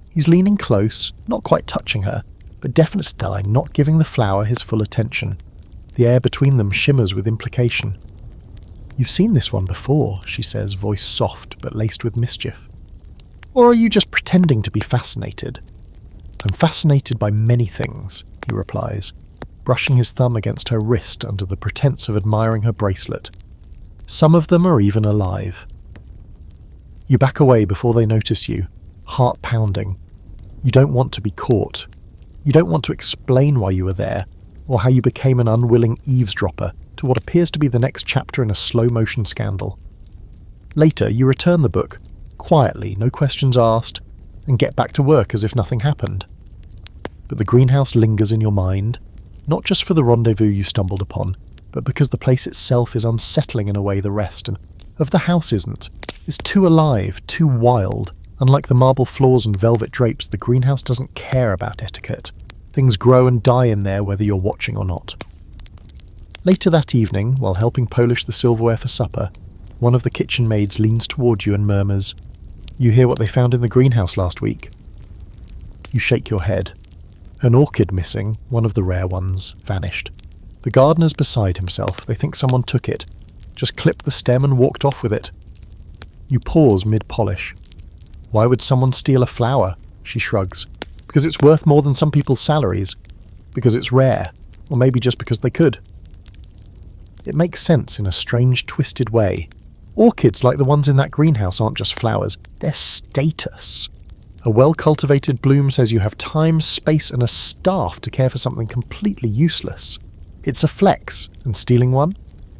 He's leaning close, not quite touching her, but definitely not giving the flower his full attention. The air between them shimmers with implication. "You've seen this one before," she says, voice soft but laced with mischief. "Or are you just pretending to be fascinated?" "I'm fascinated by many things," he replies, brushing his thumb against her wrist under the pretense of admiring her bracelet. "Some of them are even alive." You back away before they notice you, heart pounding. You don't want to be caught. You don't want to explain why you were there, or how you became an unwilling eavesdropper to what appears to be the next chapter in a slow-motion scandal. Later, you return the book, quietly, no questions asked, and get back to work as if nothing happened. But the greenhouse lingers in your mind, not just for the rendezvous you stumbled upon, but because the place itself is unsettling in a way the rest of the house isn't. It's too alive, too wild. Unlike the marble floors and velvet drapes, the greenhouse doesn't care about etiquette. Things grow and die in there whether you're watching or not. Later that evening, while helping polish the silverware for supper, one of the kitchen maids leans toward you and murmurs, "You hear what they found in the greenhouse last week?" You shake your head. An orchid missing, one of the rare ones, vanished. The gardener's beside himself. They think someone took it, just clipped the stem and walked off with it. You pause mid-polish. "Why would someone steal a flower?" She shrugs. "Because it's worth more than some people's salaries. Because it's rare. Or maybe just because they could." It makes sense in a strange, twisted way. Orchids like the ones in that greenhouse aren't just flowers. They're status. A well-cultivated bloom says you have time, space, and a staff to care for something completely useless. It's a flex, and stealing one?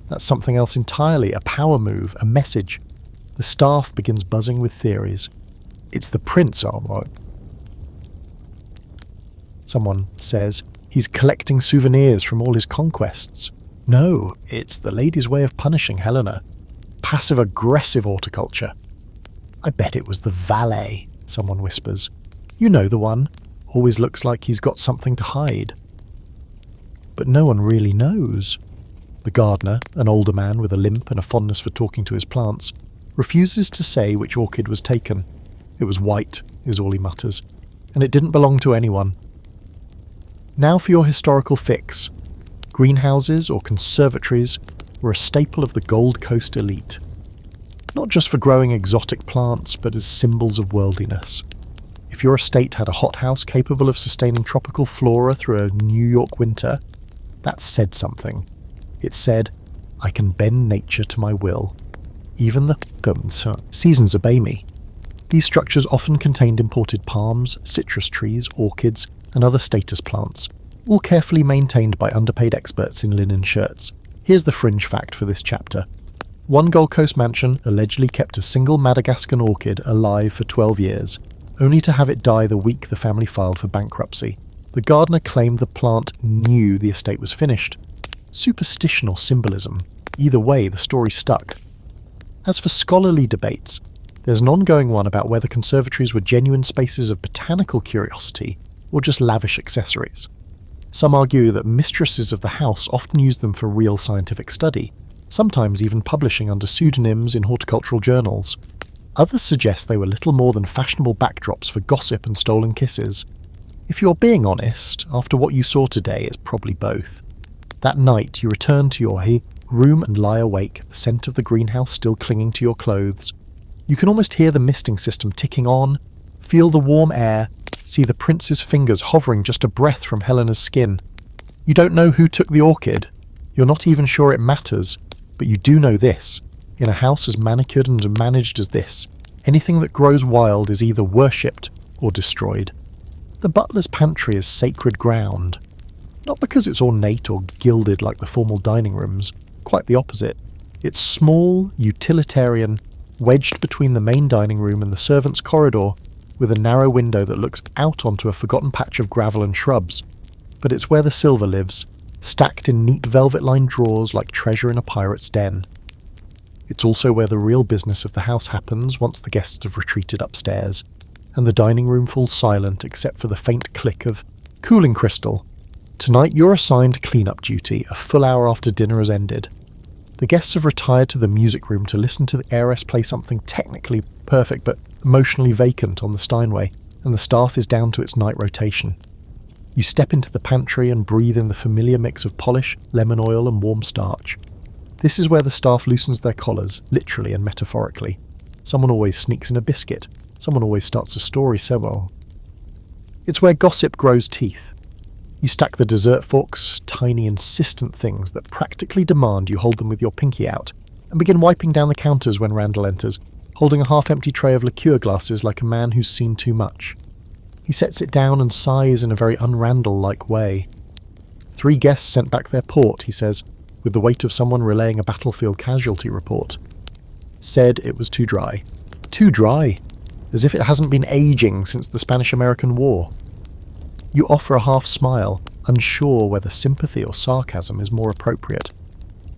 That's something else entirely, a power move, a message. The staff begins buzzing with theories. "It's the prince, all right." Someone says, "He's collecting souvenirs from all his conquests." No, it's the lady's way of punishing Helena. Passive-aggressive horticulture. "I bet it was the valet," someone whispers. "You know the one. Always looks like he's got something to hide." But no one really knows. The gardener, an older man with a limp and a fondness for talking to his plants, refuses to say which orchid was taken. "It was white," is all he mutters, "and it didn't belong to anyone." Now for your historical fix. Greenhouses or conservatories were a staple of the Gold Coast elite. Not just for growing exotic plants, but as symbols of worldliness. If your estate had a hothouse capable of sustaining tropical flora through a New York winter, that said something. It said, "I can bend nature to my will. Even the seasons obey me." These structures often contained imported palms, citrus trees, orchids, and other status plants, all carefully maintained by underpaid experts in linen shirts. Here's the fringe fact for this chapter. One Gold Coast mansion allegedly kept a single Madagascan orchid alive for 12 years, only to have it die the week the family filed for bankruptcy. The gardener claimed the plant knew the estate was finished. Superstition or symbolism. Either way, the story stuck. As for scholarly debates, there's an ongoing one about whether conservatories were genuine spaces of botanical curiosity or just lavish accessories. Some argue that mistresses of the house often used them for real scientific study, sometimes even publishing under pseudonyms in horticultural journals. Others suggest they were little more than fashionable backdrops for gossip and stolen kisses. If you're being honest, after what you saw today, it's probably both. That night, you return to your room and lie awake, the scent of the greenhouse still clinging to your clothes. You can almost hear the misting system ticking on, feel the warm air, see the prince's fingers hovering just a breath from Helena's skin. You don't know who took the orchid. You're not even sure it matters, but you do know this. In a house as manicured and managed as this, anything that grows wild is either worshipped or destroyed. The butler's pantry is sacred ground. Not because it's ornate or gilded like the formal dining rooms, quite the opposite. It's small, utilitarian, wedged between the main dining room and the servants' corridor, with a narrow window that looks out onto a forgotten patch of gravel and shrubs. But it's where the silver lives, stacked in neat velvet-lined drawers like treasure in a pirate's den. It's also where the real business of the house happens once the guests have retreated upstairs, and the dining room falls silent except for the faint click of cooling crystal. Tonight you're assigned clean-up duty, a full hour after dinner has ended. The guests have retired to the music room to listen to the heiress play something technically perfect but emotionally vacant on the Steinway, and the staff is down to its night rotation. You step into the pantry and breathe in the familiar mix of polish, lemon oil and warm starch. This is where the staff loosens their collars, literally and metaphorically. Someone always sneaks in a biscuit. Someone always starts a story so. It's where gossip grows teeth. You stack the dessert forks, tiny insistent things that practically demand you hold them with your pinky out, and begin wiping down the counters when Randall enters, holding a half-empty tray of liqueur glasses like a man who's seen too much. He sets it down and sighs in a very un-Randall-like way. 3 guests sent back their port, he says. with the weight of someone relaying a battlefield casualty report. Said it was too dry. Too dry, as if it hasn't been aging since the Spanish-American War. You offer a half smile, unsure whether sympathy or sarcasm is more appropriate.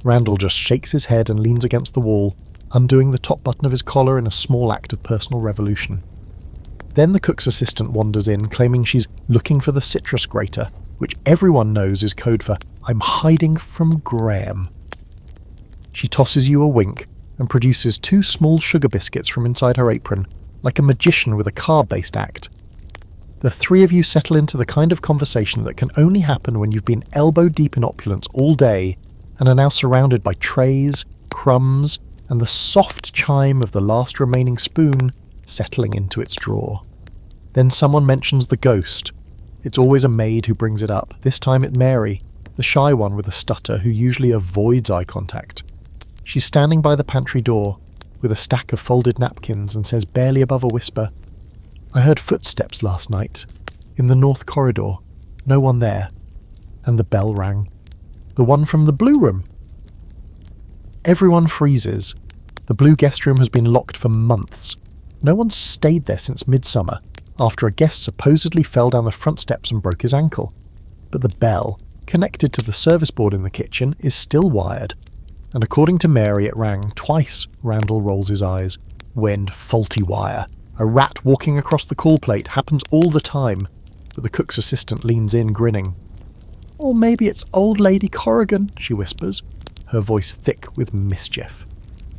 Randall just shakes his head and leans against the wall, undoing the top button of his collar in a small act of personal revolution. Then the cook's assistant wanders in, claiming she's looking for the citrus grater, which everyone knows is code for "I'm hiding from Graham." She tosses you a wink and produces 2 small sugar biscuits from inside her apron, like a magician with a carb-based act. The 3 of you settle into the kind of conversation that can only happen when you've been elbow-deep in opulence all day and are now surrounded by trays, crumbs, and the soft chime of the last remaining spoon settling into its drawer. Then someone mentions the ghost. It's always a maid who brings it up. This time it's Mary, the shy one with a stutter who usually avoids eye contact. She's standing by the pantry door with a stack of folded napkins and says barely above a whisper, "I heard footsteps last night. In the north corridor. No one there." And the bell rang. The one from the blue room. Everyone freezes. The blue guest room has been locked for months. No one's stayed there since midsummer, after a guest supposedly fell down the front steps and broke his ankle. But the bell, connected to the service board in the kitchen, is still wired. And according to Mary, it rang twice. Randall rolls his eyes. When faulty wire. A rat walking across the call plate happens all the time, but the cook's assistant leans in, grinning. "Or maybe it's old lady Corrigan," she whispers, her voice thick with mischief.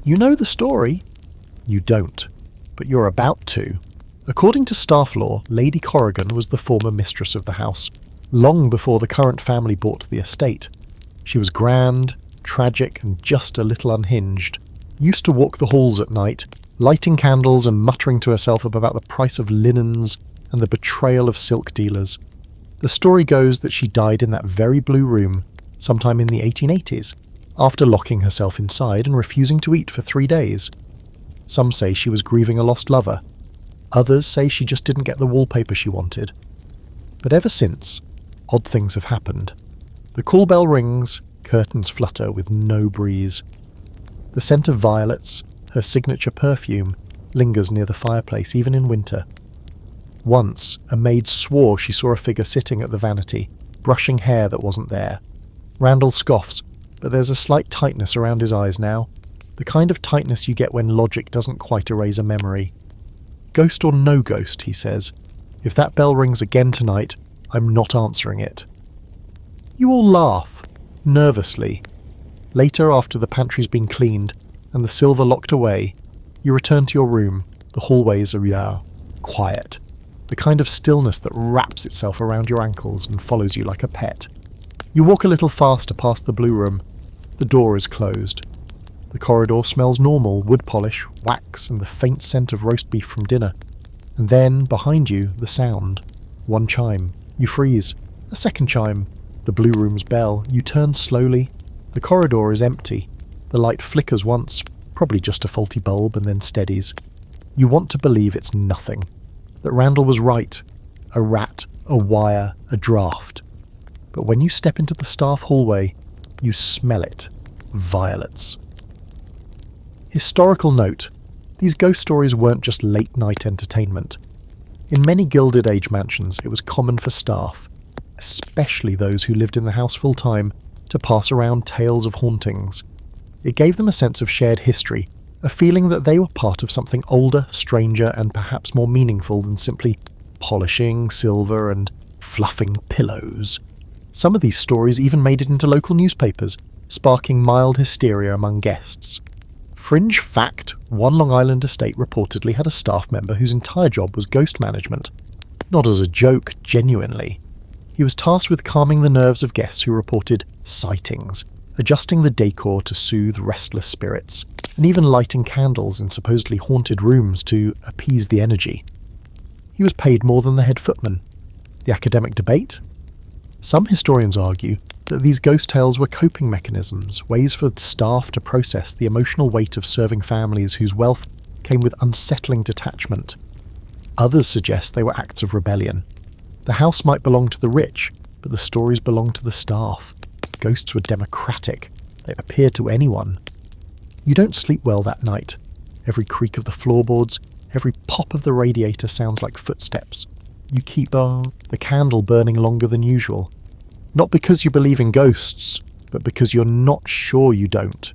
"You know the story." You don't, but you're about to. According to staff law, Lady Corrigan was the former mistress of the house, long before the current family bought the estate. She was grand, tragic, and just a little unhinged. Used to walk the halls at night, lighting candles and muttering to herself about the price of linens and the betrayal of silk dealers. The story goes that she died in that very blue room sometime in the 1880s, after locking herself inside and refusing to eat for 3 days. Some say she was grieving a lost lover. Others say she just didn't get the wallpaper she wanted. But ever since, odd things have happened. The call bell rings, curtains flutter with no breeze. The scent of violets, her signature perfume, lingers near the fireplace even in winter. Once, a maid swore she saw a figure sitting at the vanity, brushing hair that wasn't there. Randall scoffs, but there's a slight tightness around his eyes now, the kind of tightness you get when logic doesn't quite erase a memory. "Ghost or no ghost," he says, "if that bell rings again tonight, I'm not answering it." You all laugh, nervously. Later, after the pantry's been cleaned and the silver locked away, you return to your room. The hallways are quiet, the kind of stillness that wraps itself around your ankles and follows you like a pet. You walk a little faster past the blue room. The door is closed. The corridor smells normal, wood polish, wax, and the faint scent of roast beef from dinner. And then, behind you, the sound. One chime. You freeze. A second chime. The blue room's bell. You turn slowly. The corridor is empty. The light flickers once, probably just a faulty bulb, and then steadies. You want to believe it's nothing. That Randall was right. A rat, a wire, a draft. But when you step into the staff hallway, you smell it. Violets. Historical note. These ghost stories weren't just late-night entertainment. In many Gilded Age mansions, it was common for staff, especially those who lived in the house full-time, to pass around tales of hauntings. It gave them a sense of shared history, a feeling that they were part of something older, stranger, and perhaps more meaningful than simply polishing silver and fluffing pillows. Some of these stories even made it into local newspapers, sparking mild hysteria among guests. Fringe fact, one Long Island estate reportedly had a staff member whose entire job was ghost management. Not as a joke, genuinely. He was tasked with calming the nerves of guests who reported sightings, adjusting the decor to soothe restless spirits, and even lighting candles in supposedly haunted rooms to appease the energy. He was paid more than the head footman. The academic debate? Some historians argue that these ghost tales were coping mechanisms, ways for staff to process the emotional weight of serving families whose wealth came with unsettling detachment. Others suggest they were acts of rebellion. The house might belong to the rich, but the stories belonged to the staff. Ghosts were democratic. They appear to anyone. You don't sleep well that night. Every creak of the floorboards, every pop of the radiator sounds like footsteps. You keep the candle burning longer than usual. Not because you believe in ghosts, but because you're not sure you don't.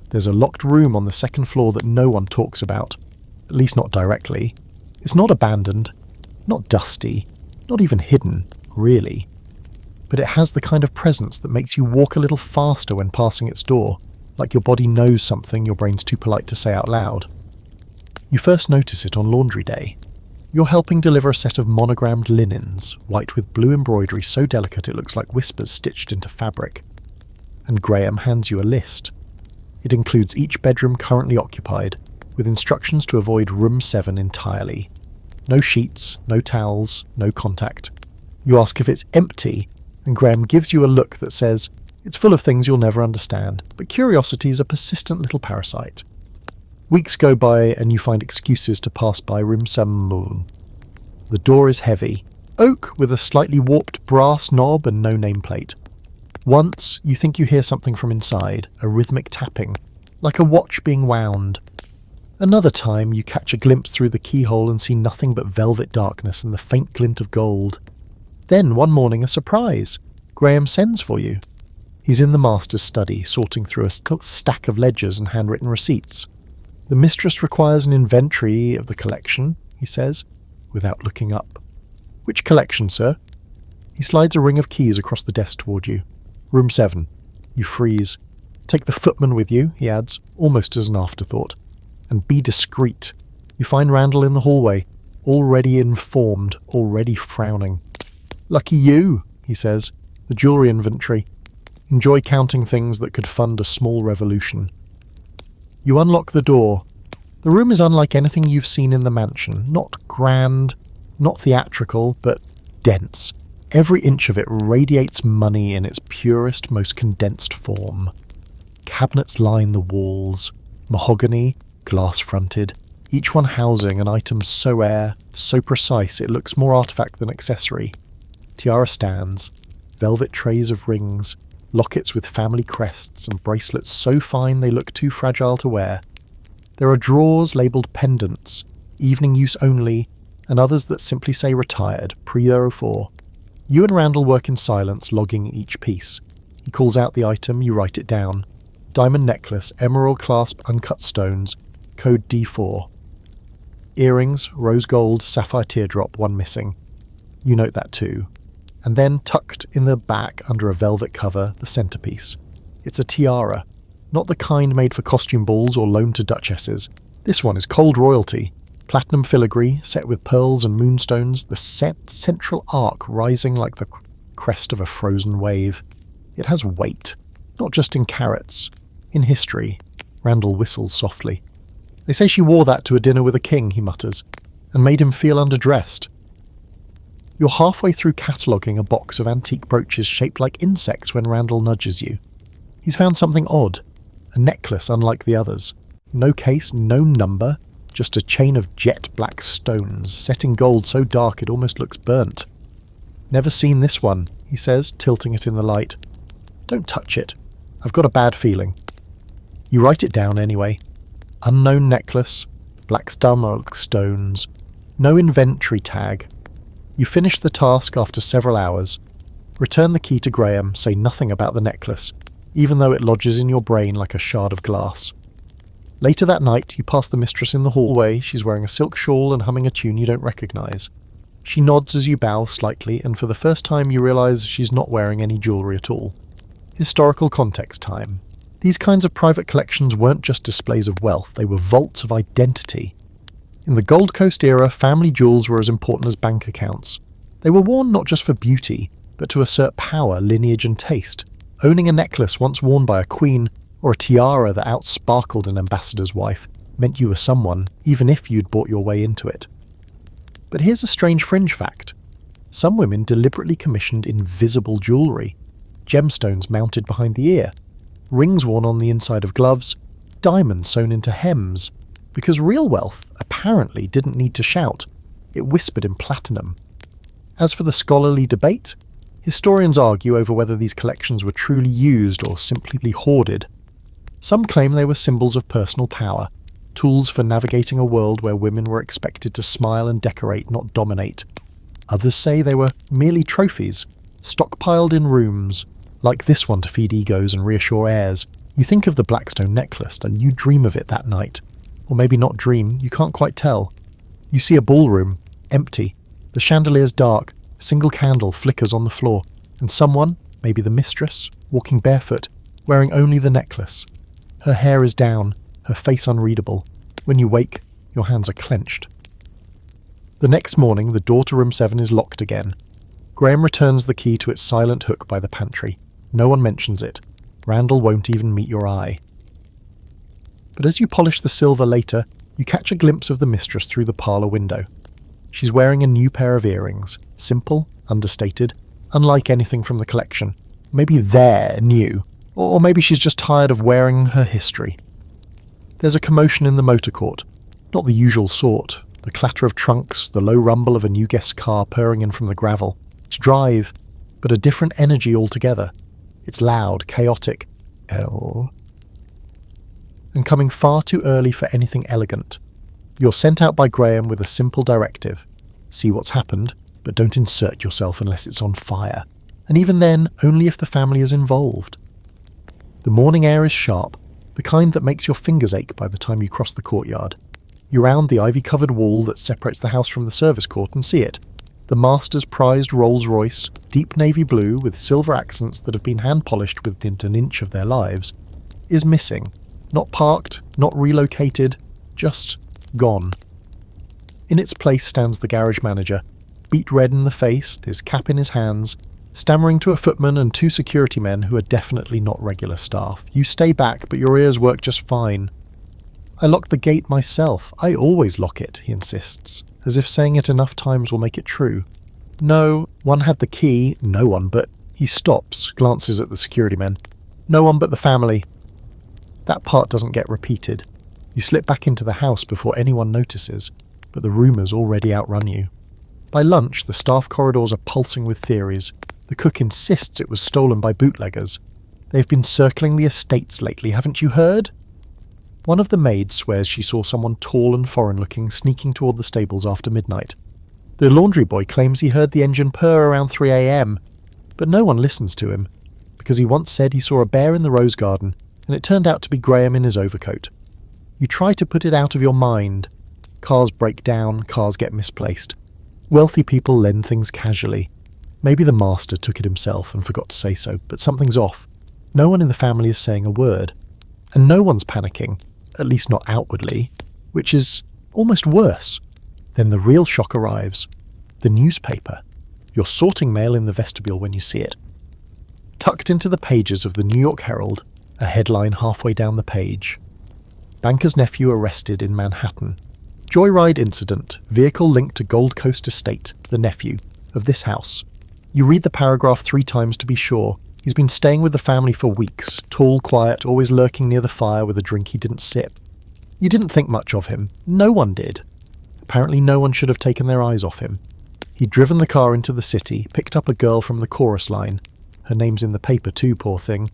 There's a locked room on the second floor that no one talks about, at least not directly. It's not abandoned, not dusty, not even hidden, really. But it has the kind of presence that makes you walk a little faster when passing its door, like your body knows something your brain's too polite to say out loud. You first notice it on laundry day. You're helping deliver a set of monogrammed linens, white with blue embroidery so delicate it looks like whispers stitched into fabric. And Graham hands you a list. It includes each bedroom currently occupied, with instructions to avoid room 7 entirely. No sheets, no towels, no contact. You ask if it's empty, and Graham gives you a look that says, it's full of things you'll never understand, but curiosity is a persistent little parasite. Weeks go by and you find excuses to pass by room 7. The door is heavy, oak with a slightly warped brass knob and no nameplate. Once, you think you hear something from inside, a rhythmic tapping, like a watch being wound. Another time, you catch a glimpse through the keyhole and see nothing but velvet darkness and the faint glint of gold. Then, one morning, a surprise. Graham sends for you. He's in the master's study, sorting through a stack of ledgers and handwritten receipts. The mistress requires an inventory of the collection, he says, without looking up. Which collection, sir? He slides a ring of keys across the desk toward you. Room 7. You freeze. Take the footman with you, he adds, almost as an afterthought. And be discreet. You find Randall in the hallway, already informed, already frowning. Lucky you, he says. The jewellery inventory. Enjoy counting things that could fund a small revolution. You unlock the door. The room is unlike anything you've seen in the mansion. Not grand, not theatrical, but dense. Every inch of it radiates money in its purest, most condensed form. Cabinets line the walls. Mahogany, glass-fronted. Each one housing an item so rare, so precise it looks more artifact than accessory. Tiara stands. Velvet trays of rings. Lockets with family crests and bracelets so fine they look too fragile to wear. There are drawers labelled pendants, evening use only, and others that simply say retired, pre-04. You and Randall work in silence, logging each piece. He calls out the item, you write it down. Diamond necklace, emerald clasp, uncut stones, code D4. Earrings, rose gold, sapphire teardrop, one missing. You note that too. And then, tucked in the back under a velvet cover, the centrepiece. It's a tiara, not the kind made for costume balls or loaned to duchesses. This one is cold royalty. Platinum filigree, set with pearls and moonstones, the central arc rising like the crest of a frozen wave. It has weight, not just in carats, in history. Randall whistles softly. They say she wore that to a dinner with a king, he mutters, and made him feel underdressed. You're halfway through cataloguing a box of antique brooches shaped like insects when Randall nudges you. He's found something odd, a necklace unlike the others. No case, no number, just a chain of jet black stones, set in gold so dark it almost looks burnt. Never seen this one, he says, tilting it in the light. Don't touch it. I've got a bad feeling. You write it down anyway. Unknown necklace, black stomach stones, no inventory tag. You finish the task after several hours. Return the key to Graham, say nothing about the necklace, even though it lodges in your brain like a shard of glass. Later that night, you pass the mistress in the hallway. She's wearing a silk shawl and humming a tune you don't recognise. She nods as you bow slightly, and for the first time you realise she's not wearing any jewellery at all. Historical context time. These kinds of private collections weren't just displays of wealth, they were vaults of identity. In the Gold Coast era, family jewels were as important as bank accounts. They were worn not just for beauty, but to assert power, lineage and taste. Owning a necklace once worn by a queen, or a tiara that outsparkled an ambassador's wife, meant you were someone, even if you'd bought your way into it. But here's a strange fringe fact. Some women deliberately commissioned invisible jewellery. Gemstones mounted behind the ear, rings worn on the inside of gloves, diamonds sewn into hems, because real wealth apparently didn't need to shout, it whispered in platinum. As for the scholarly debate, Historians argue over whether these collections were truly used or simply hoarded. Some claim they were symbols of personal power, tools for navigating a world where women were expected to smile and decorate, not dominate. Others say they were merely trophies, stockpiled in rooms, like this one to feed egos and reassure heirs. You think of the Blackstone necklace and you dream of it that night. Or maybe not dream, you can't quite tell. You see a ballroom, empty, the chandeliers dark, a single candle flickers on the floor, and someone, maybe the mistress, walking barefoot, wearing only the necklace. Her hair is down, her face unreadable. When you wake, your hands are clenched. The next morning, the door to room 7 is locked again. Graham returns the key to its silent hook by the pantry. No one mentions it. Randall won't even meet your eye. But as you polish the silver later, you catch a glimpse of the mistress through the parlour window. She's wearing a new pair of earrings, simple, understated, unlike anything from the collection. Maybe they're new, or maybe she's just tired of wearing her history. There's a commotion in the motor court, not the usual sort, the clatter of trunks, the low rumble of a new guest's car purring in from the gravel. It's drive, but a different energy altogether. It's loud, chaotic, and coming far too early for anything elegant. You're sent out by Graham with a simple directive. See what's happened, but don't insert yourself unless it's on fire. And even then, only if the family is involved. The morning air is sharp, the kind that makes your fingers ache by the time you cross the courtyard. You round the ivy-covered wall that separates the house from the service court and see it. The master's prized Rolls-Royce, deep navy blue with silver accents that have been hand-polished within an inch of their lives, is missing. Not parked, not relocated, just gone. In its place stands the garage manager, beet red in the face, his cap in his hands, stammering to a footman and 2 security men who are definitely not regular staff. You stay back, but your ears work just fine. I locked the gate myself. I always lock it, he insists, as if saying it enough times will make it true. No, one had the key, no one but... He stops, glances at the security men. No one but the family. That part doesn't get repeated. You slip back into the house before anyone notices, but the rumours already outrun you. By lunch, the staff corridors are pulsing with theories. The cook insists it was stolen by bootleggers. They've been circling the estates lately, haven't you heard? One of the maids swears she saw someone tall and foreign-looking sneaking toward the stables after midnight. The laundry boy claims he heard the engine purr around 3 a.m, but no one listens to him, because he once said he saw a bear in the rose garden, and it turned out to be Graham in his overcoat. You try to put it out of your mind. Cars break down, cars get misplaced. Wealthy people lend things casually. Maybe the master took it himself and forgot to say so, but something's off. No one in the family is saying a word. And no one's panicking, at least not outwardly, which is almost worse. Then the real shock arrives. The newspaper. You're sorting mail in the vestibule when you see it. Tucked into the pages of the New York Herald, a headline halfway down the page. Banker's nephew arrested in Manhattan. Joyride incident, vehicle linked to Gold Coast estate, the nephew, of this house. You read the paragraph 3 times to be sure. He's been staying with the family for weeks, tall, quiet, always lurking near the fire with a drink he didn't sip. You didn't think much of him. No one did. Apparently no one should have taken their eyes off him. He'd driven the car into the city, picked up a girl from the chorus line. Her name's in the paper too, poor thing.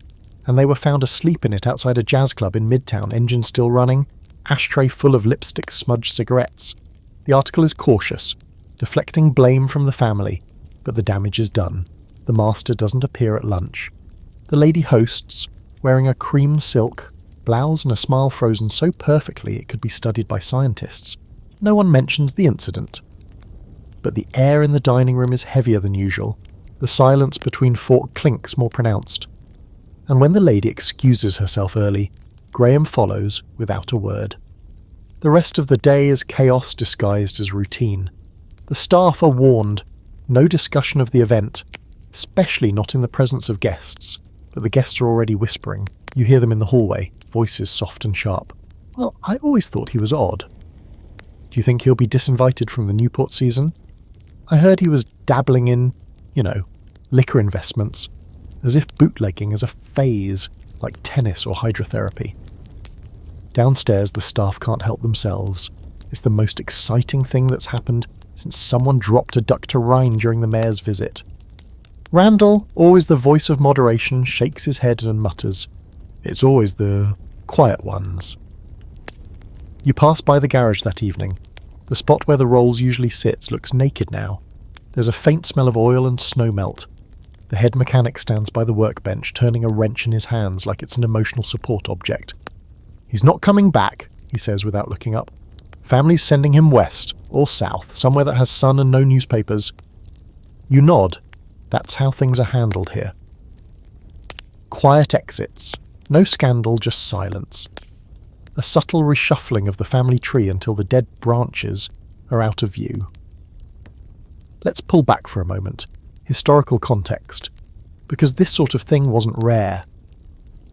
And they were found asleep in it outside a jazz club in Midtown, engine still running, ashtray full of lipstick-smudged cigarettes. The article is cautious, deflecting blame from the family, but the damage is done. The master doesn't appear at lunch. The lady hosts, wearing a cream silk, blouse and a smile frozen so perfectly it could be studied by scientists. No one mentions the incident. But the air in the dining room is heavier than usual. The silence between fork clinks more pronounced. And when the lady excuses herself early, Graham follows without a word. The rest of the day is chaos disguised as routine. The staff are warned. No discussion of the event, especially not in the presence of guests. But the guests are already whispering. You hear them in the hallway, voices soft and sharp. Well, I always thought he was odd. Do you think he'll be disinvited from the Newport season? I heard he was dabbling in, liquor investments, as if bootlegging is a phase, like tennis or hydrotherapy. Downstairs, the staff can't help themselves. It's the most exciting thing that's happened since someone dropped a duck to Rhine during the mayor's visit. Randall, always the voice of moderation, shakes his head and mutters, "It's always the quiet ones." You pass by the garage that evening. The spot where the Rolls usually sits looks naked now. There's a faint smell of oil and snow melt. The head mechanic stands by the workbench, turning a wrench in his hands like it's an emotional support object. "He's not coming back," he says without looking up. "Family's sending him west, or south, somewhere that has sun and no newspapers." You nod. That's how things are handled here. Quiet exits. No scandal, just silence. A subtle reshuffling of the family tree until the dead branches are out of view. Let's pull back for a moment. Historical context. Because this sort of thing wasn't rare.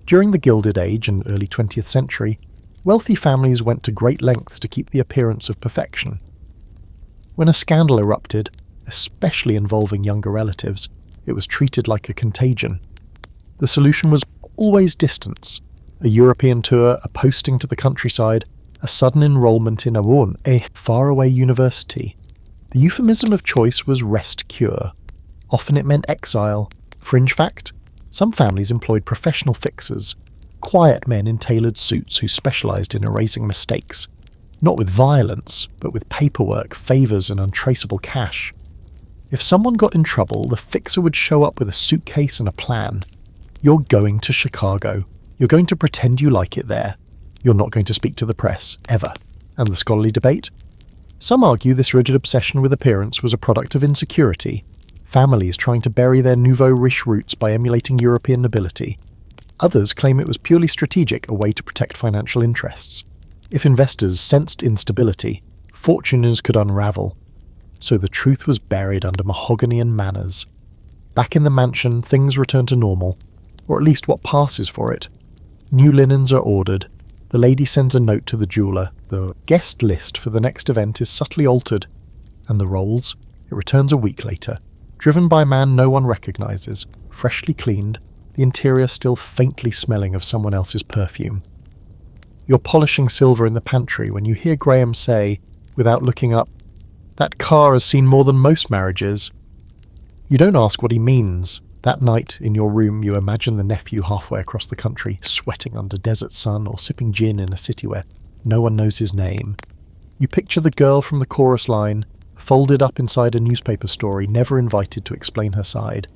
During the Gilded Age and early 20th century, wealthy families went to great lengths to keep the appearance of perfection. When a scandal erupted, especially involving younger relatives, it was treated like a contagion. The solution was always distance. A European tour, a posting to the countryside, a sudden enrolment in a faraway university. The euphemism of choice was rest cure. Often it meant exile. Fringe fact? Some families employed professional fixers, quiet men in tailored suits who specialised in erasing mistakes. Not with violence, but with paperwork, favours and untraceable cash. If someone got in trouble, the fixer would show up with a suitcase and a plan. You're going to Chicago. You're going to pretend you like it there. You're not going to speak to the press, ever. And the scholarly debate? Some argue this rigid obsession with appearance was a product of insecurity, families trying to bury their nouveau riche roots by emulating European nobility. Others claim it was purely strategic, a way to protect financial interests. If investors sensed instability, fortunes could unravel. So the truth was buried under mahogany and manners. Back in the mansion, things return to normal, or at least what passes for it. New linens are ordered. The lady sends a note to the jeweller. The guest list for the next event is subtly altered. And the Rolls? It returns a week later, driven by a man no one recognises, freshly cleaned, the interior still faintly smelling of someone else's perfume. You're polishing silver in the pantry when you hear Graham say, without looking up, "That car has seen more than most marriages." You don't ask what he means. That night, in your room, you imagine the nephew halfway across the country, sweating under desert sun or sipping gin in a city where no one knows his name. You picture the girl from the chorus line, folded up inside a newspaper story, never invited to explain her side.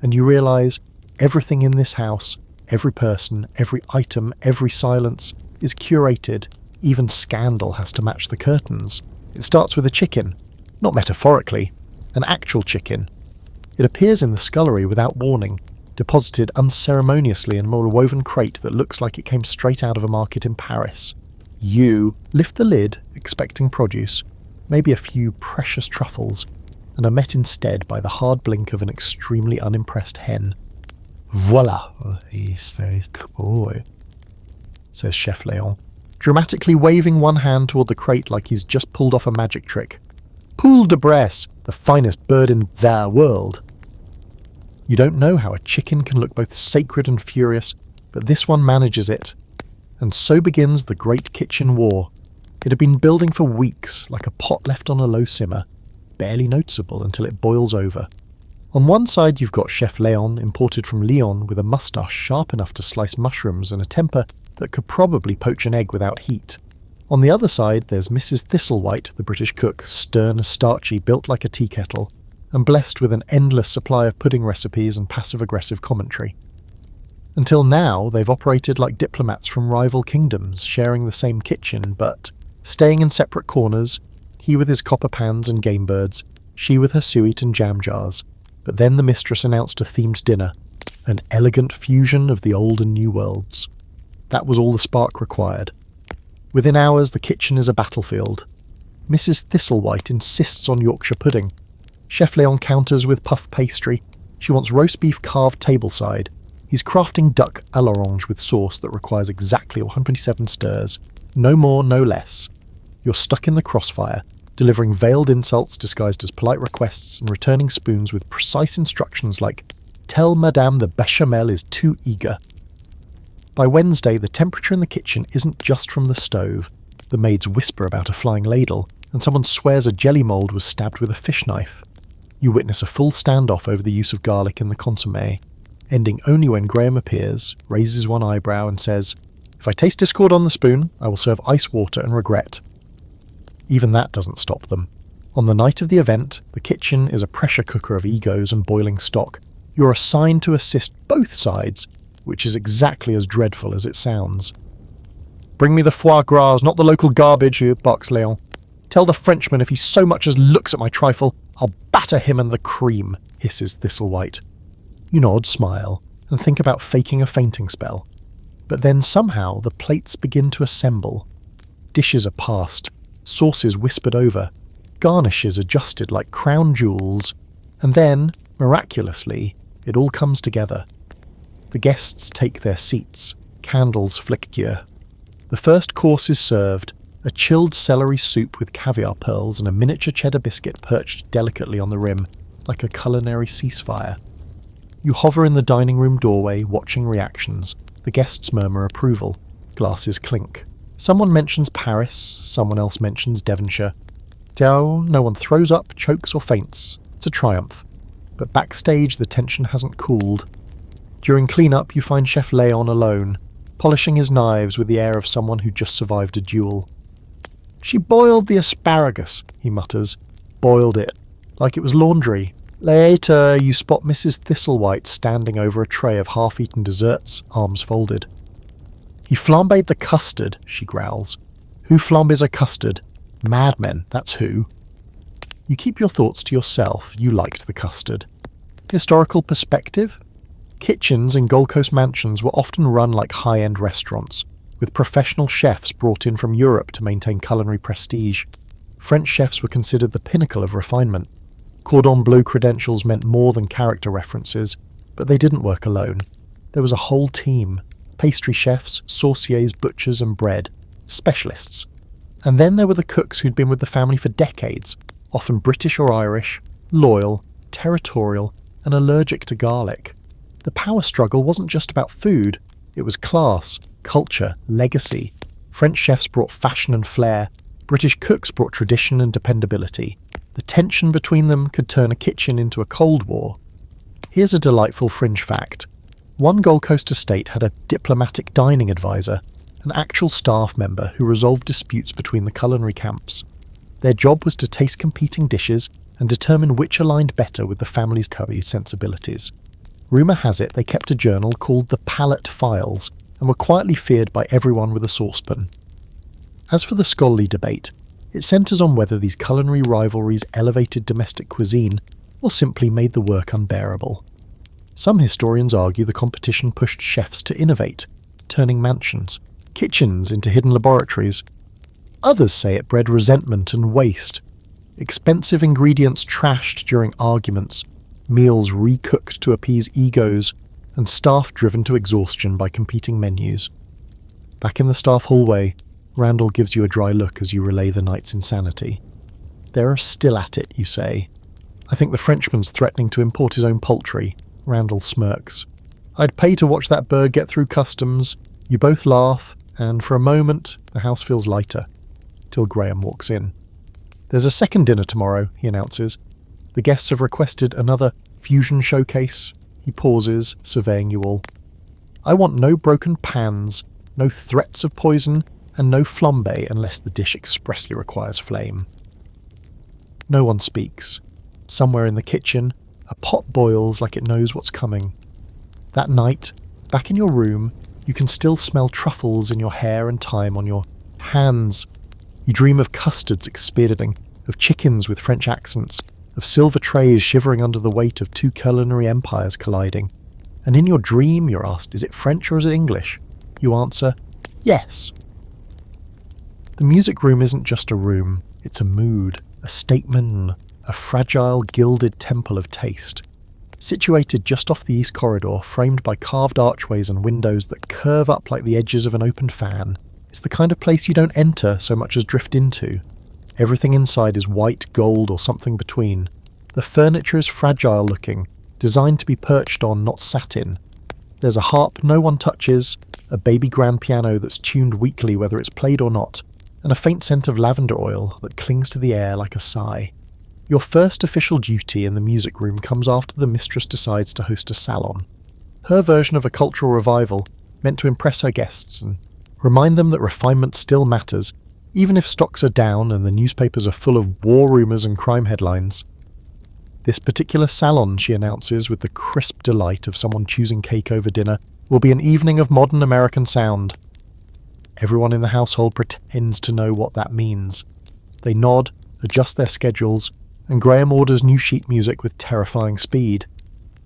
And you realise everything in this house, every person, every item, every silence, is curated. Even scandal has to match the curtains. It starts with a chicken. Not metaphorically. An actual chicken. It appears in the scullery without warning, deposited unceremoniously in a woven crate that looks like it came straight out of a market in Paris. You lift the lid, expecting produce, maybe a few precious truffles, and are met instead by the hard blink of an extremely unimpressed hen. "Voilà," he says, says Chef Léon, dramatically waving one hand toward the crate like he's just pulled off a magic trick. "Poule de Bresse, the finest bird in the world." You don't know how a chicken can look both sacred and furious, but this one manages it. And so begins the Great Kitchen War. It had been building for weeks, like a pot left on a low simmer, barely noticeable until it boils over. On one side you've got Chef Léon, imported from Lyon, with a moustache sharp enough to slice mushrooms and a temper that could probably poach an egg without heat. On the other side there's Mrs. Thistlewhite, the British cook, stern, starchy, built like a tea kettle, and blessed with an endless supply of pudding recipes and passive-aggressive commentary. Until now, they've operated like diplomats from rival kingdoms, sharing the same kitchen, but staying in separate corners, he with his copper pans and game birds, she with her suet and jam jars. But then the mistress announced a themed dinner, an elegant fusion of the old and new worlds. That was all the spark required. Within hours, the kitchen is a battlefield. Mrs. Thistlewhite insists on Yorkshire pudding. Chef Léon counters with puff pastry. She wants roast beef carved tableside. He's crafting duck à l'orange with sauce that requires exactly 127 stirs. No more, no less. You're stuck in the crossfire, delivering veiled insults disguised as polite requests and returning spoons with precise instructions like, "Tell Madame the bechamel is too eager." By Wednesday, the temperature in the kitchen isn't just from the stove. The maids whisper about a flying ladle, and someone swears a jelly mould was stabbed with a fish knife. You witness a full standoff over the use of garlic in the consommé, ending only when Graham appears, raises one eyebrow and says, "If I taste discord on the spoon, I will serve ice water and regret." Even that doesn't stop them. On the night of the event, the kitchen is a pressure cooker of egos and boiling stock. You're assigned to assist both sides, which is exactly as dreadful as it sounds. "Bring me the foie gras, not the local garbage," barks Leon. "Tell the Frenchman if he so much as looks at my trifle, I'll batter him and the cream," hisses Thistlewhite. You nod, smile, and think about faking a fainting spell. But then somehow the plates begin to assemble. Dishes are passed, sauces whispered over, garnishes adjusted like crown jewels, and then, miraculously, it all comes together. The guests take their seats, candles flicker. The first course is served, a chilled celery soup with caviar pearls and a miniature cheddar biscuit perched delicately on the rim, like a culinary ceasefire. You hover in the dining room doorway, watching reactions. The guests murmur approval. Glasses clink. Someone mentions Paris, someone else mentions Devonshire. Till no one throws up, chokes or faints. It's a triumph. But backstage the tension hasn't cooled. During clean-up you find Chef Leon alone, polishing his knives with the air of someone who just survived a duel. "She boiled the asparagus," he mutters. "Boiled it. Like it was laundry." Later, you spot Mrs. Thistlewhite standing over a tray of half-eaten desserts, arms folded. "He flambéed the custard," she growls. "Who flambés a custard? Madmen, that's who." You keep your thoughts to yourself. You liked the custard. Historical perspective? Kitchens in Gold Coast mansions were often run like high-end restaurants, with professional chefs brought in from Europe to maintain culinary prestige. French chefs were considered the pinnacle of refinement. Cordon Bleu credentials meant more than character references, but they didn't work alone. There was a whole team: pastry chefs, sauciers, butchers and bread, specialists. And then there were the cooks who'd been with the family for decades, often British or Irish, loyal, territorial, and allergic to garlic. The power struggle wasn't just about food, it was class, culture, legacy. French chefs brought fashion and flair, British cooks brought tradition and dependability. The tension between them could turn a kitchen into a Cold War. Here's a delightful fringe fact. One Gold Coast estate had a diplomatic dining advisor, an actual staff member who resolved disputes between the culinary camps. Their job was to taste competing dishes and determine which aligned better with the family's curry sensibilities. Rumour has it they kept a journal called the Palate Files and were quietly feared by everyone with a saucepan. As for the scholarly debate, it centres on whether these culinary rivalries elevated domestic cuisine or simply made the work unbearable. Some historians argue the competition pushed chefs to innovate, turning mansions, kitchens into hidden laboratories. Others say it bred resentment and waste, expensive ingredients trashed during arguments, meals recooked to appease egos, and staff driven to exhaustion by competing menus. Back in the staff hallway, Randall gives you a dry look as you relay the night's insanity. "They're still at it," you say. "I think the Frenchman's threatening to import his own poultry." Randall smirks. "I'd pay to watch that bird get through customs." You both laugh, and for a moment, the house feels lighter, till Graham walks in. "There's a second dinner tomorrow," he announces. "The guests have requested another fusion showcase." He pauses, surveying you all. "I want no broken pans, no threats of poison, and no flambé unless the dish expressly requires flame." No one speaks. Somewhere in the kitchen, a pot boils like it knows what's coming. That night, back in your room, you can still smell truffles in your hair and thyme on your hands. You dream of custards expiating, of chickens with French accents, of silver trays shivering under the weight of two culinary empires colliding. And in your dream, you're asked, is it French or is it English? You answer, yes. The music room isn't just a room, it's a mood, a statement, a fragile, gilded temple of taste. Situated just off the east corridor, framed by carved archways and windows that curve up like the edges of an open fan, it's the kind of place you don't enter so much as drift into. Everything inside is white, gold, or something between. The furniture is fragile looking, designed to be perched on, not sat in. There's a harp no one touches, a baby grand piano that's tuned weakly whether it's played or not, and a faint scent of lavender oil that clings to the air like a sigh. Your first official duty in the music room comes after the mistress decides to host a salon. Her version of a cultural revival meant to impress her guests and remind them that refinement still matters, even if stocks are down and the newspapers are full of war rumours and crime headlines. This particular salon, she announces with the crisp delight of someone choosing cake over dinner, will be an evening of modern American sound. Everyone in the household pretends to know what that means. They nod, adjust their schedules, and Graham orders new sheet music with terrifying speed.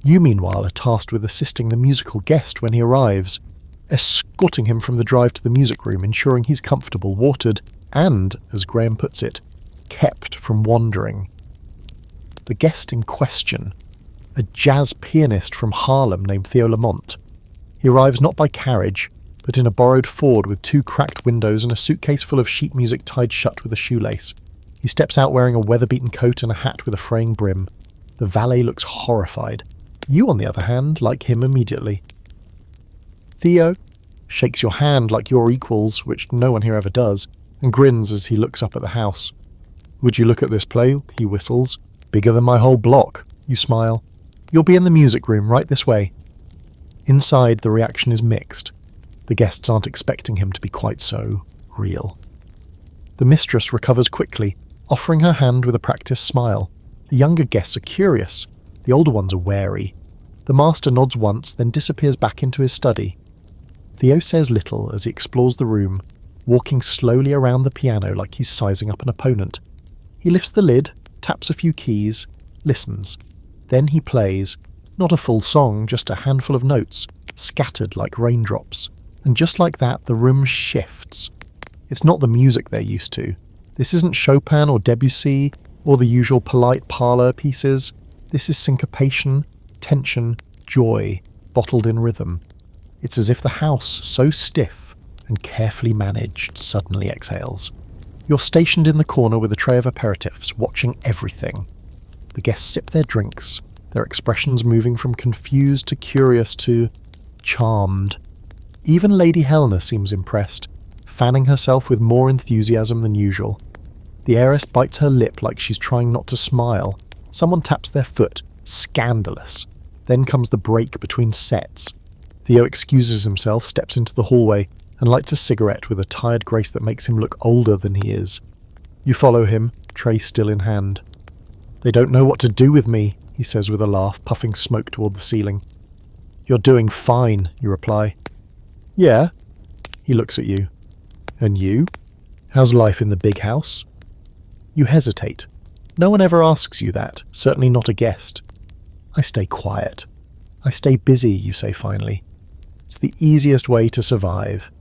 You, meanwhile, are tasked with assisting the musical guest when he arrives, escorting him from the drive to the music room, ensuring he's comfortable, watered, and, as Graham puts it, kept from wandering. The guest in question, a jazz pianist from Harlem named Theo Lamont. He arrives not by carriage, but in a borrowed Ford with 2 cracked windows and a suitcase full of sheet music tied shut with a shoelace. He steps out wearing a weather-beaten coat and a hat with a fraying brim. The valet looks horrified. You, on the other hand, like him immediately. Theo shakes your hand like you're equals, which no one here ever does, and grins as he looks up at the house. "Would you look at this play?" he whistles. "Bigger than my whole block." You smile. "You'll be in the music room, right this way." Inside, the reaction is mixed. The guests aren't expecting him to be quite so real. The mistress recovers quickly, offering her hand with a practiced smile. The younger guests are curious. The older ones are wary. The master nods once, then disappears back into his study. Theo says little as he explores the room, walking slowly around the piano like he's sizing up an opponent. He lifts the lid, taps a few keys, listens. Then he plays, not a full song, just a handful of notes, scattered like raindrops. And just like that, the room shifts. It's not the music they're used to. This isn't Chopin or Debussy or the usual polite parlour pieces. This is syncopation, tension, joy, bottled in rhythm. It's as if the house, so stiff and carefully managed, suddenly exhales. You're stationed in the corner with a tray of aperitifs, watching everything. The guests sip their drinks, their expressions moving from confused to curious to charmed. Even Lady Helena seems impressed, fanning herself with more enthusiasm than usual. The heiress bites her lip like she's trying not to smile. Someone taps their foot, scandalous. Then comes the break between sets. Theo excuses himself, steps into the hallway, and lights a cigarette with a tired grace that makes him look older than he is. You follow him, tray still in hand. "They don't know what to do with me," he says with a laugh, puffing smoke toward the ceiling. "You're doing fine," you reply. "Yeah." He looks at you. "And you? How's life in the big house?" You hesitate. No one ever asks you that, certainly not a guest. "I stay quiet. I stay busy," you say finally. "It's the easiest way to survive."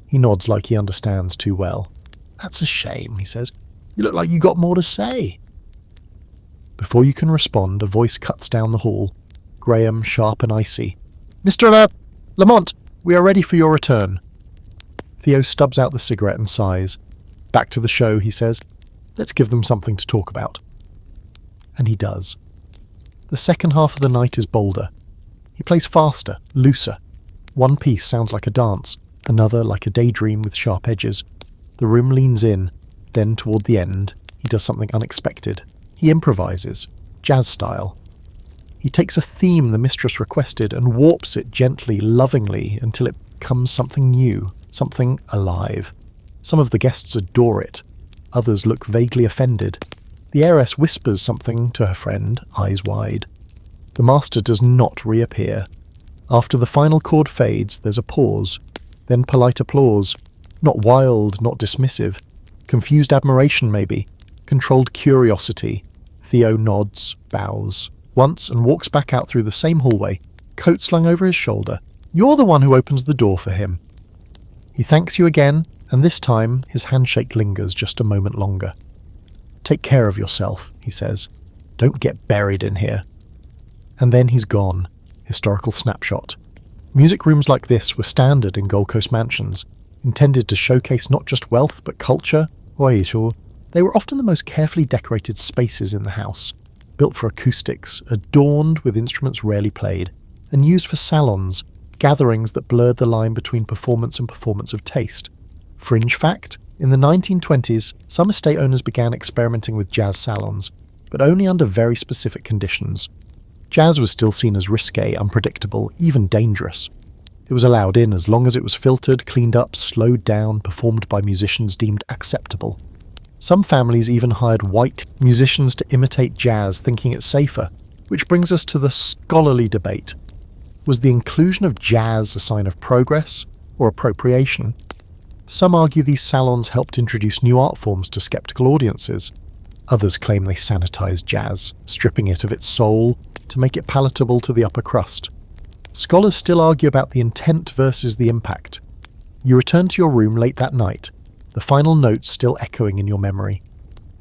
He nods like he understands too well. "That's a shame," he says. "You look like you got more to say." Before you can respond, a voice cuts down the hall. Graham, sharp and icy. "Mr. Lamont, we are ready for your return." Theo stubs out the cigarette and sighs. "Back to the show," he says. "Let's give them something to talk about." And he does. The second half of the night is bolder. He plays faster, looser. One piece sounds like a dance, another like a daydream with sharp edges. The room leans in, then toward the end, he does something unexpected. He improvises, jazz style. He takes a theme the mistress requested and warps it gently, lovingly, until it becomes something new, something alive. Some of the guests adore it. Others look vaguely offended. The heiress whispers something to her friend, eyes wide. The master does not reappear. After the final chord fades, there's a pause, then polite applause. Not wild, not dismissive. Confused admiration, maybe. Controlled curiosity. Theo nods, bows, once, and walks back out through the same hallway, coat slung over his shoulder. You're the one who opens the door for him. He thanks you again, and this time his handshake lingers just a moment longer. "Take care of yourself," he says. "Don't get buried in here." And then he's gone. Historical snapshot. Music rooms like this were standard in Gold Coast mansions, intended to showcase not just wealth but culture. They were often the most carefully decorated spaces in the house, built for acoustics, adorned with instruments rarely played, and used for salons, gatherings that blurred the line between performance and performance of taste. Fringe fact, in the 1920s, some estate owners began experimenting with jazz salons. but only under very specific conditions. Jazz was still seen as risque, unpredictable, even dangerous. It was allowed in as long as it was filtered, cleaned up, slowed down, performed by musicians deemed acceptable. Some families even hired white musicians to imitate jazz, thinking it safer, which brings us to the scholarly debate. Was the inclusion of jazz a sign of progress or appropriation? Some argue these salons helped introduce new art forms to skeptical audiences. Others claim they sanitized jazz, stripping it of its soul to make it palatable to the upper crust. Scholars still argue about the intent versus the impact. You return to your room late that night, the final notes still echoing in your memory.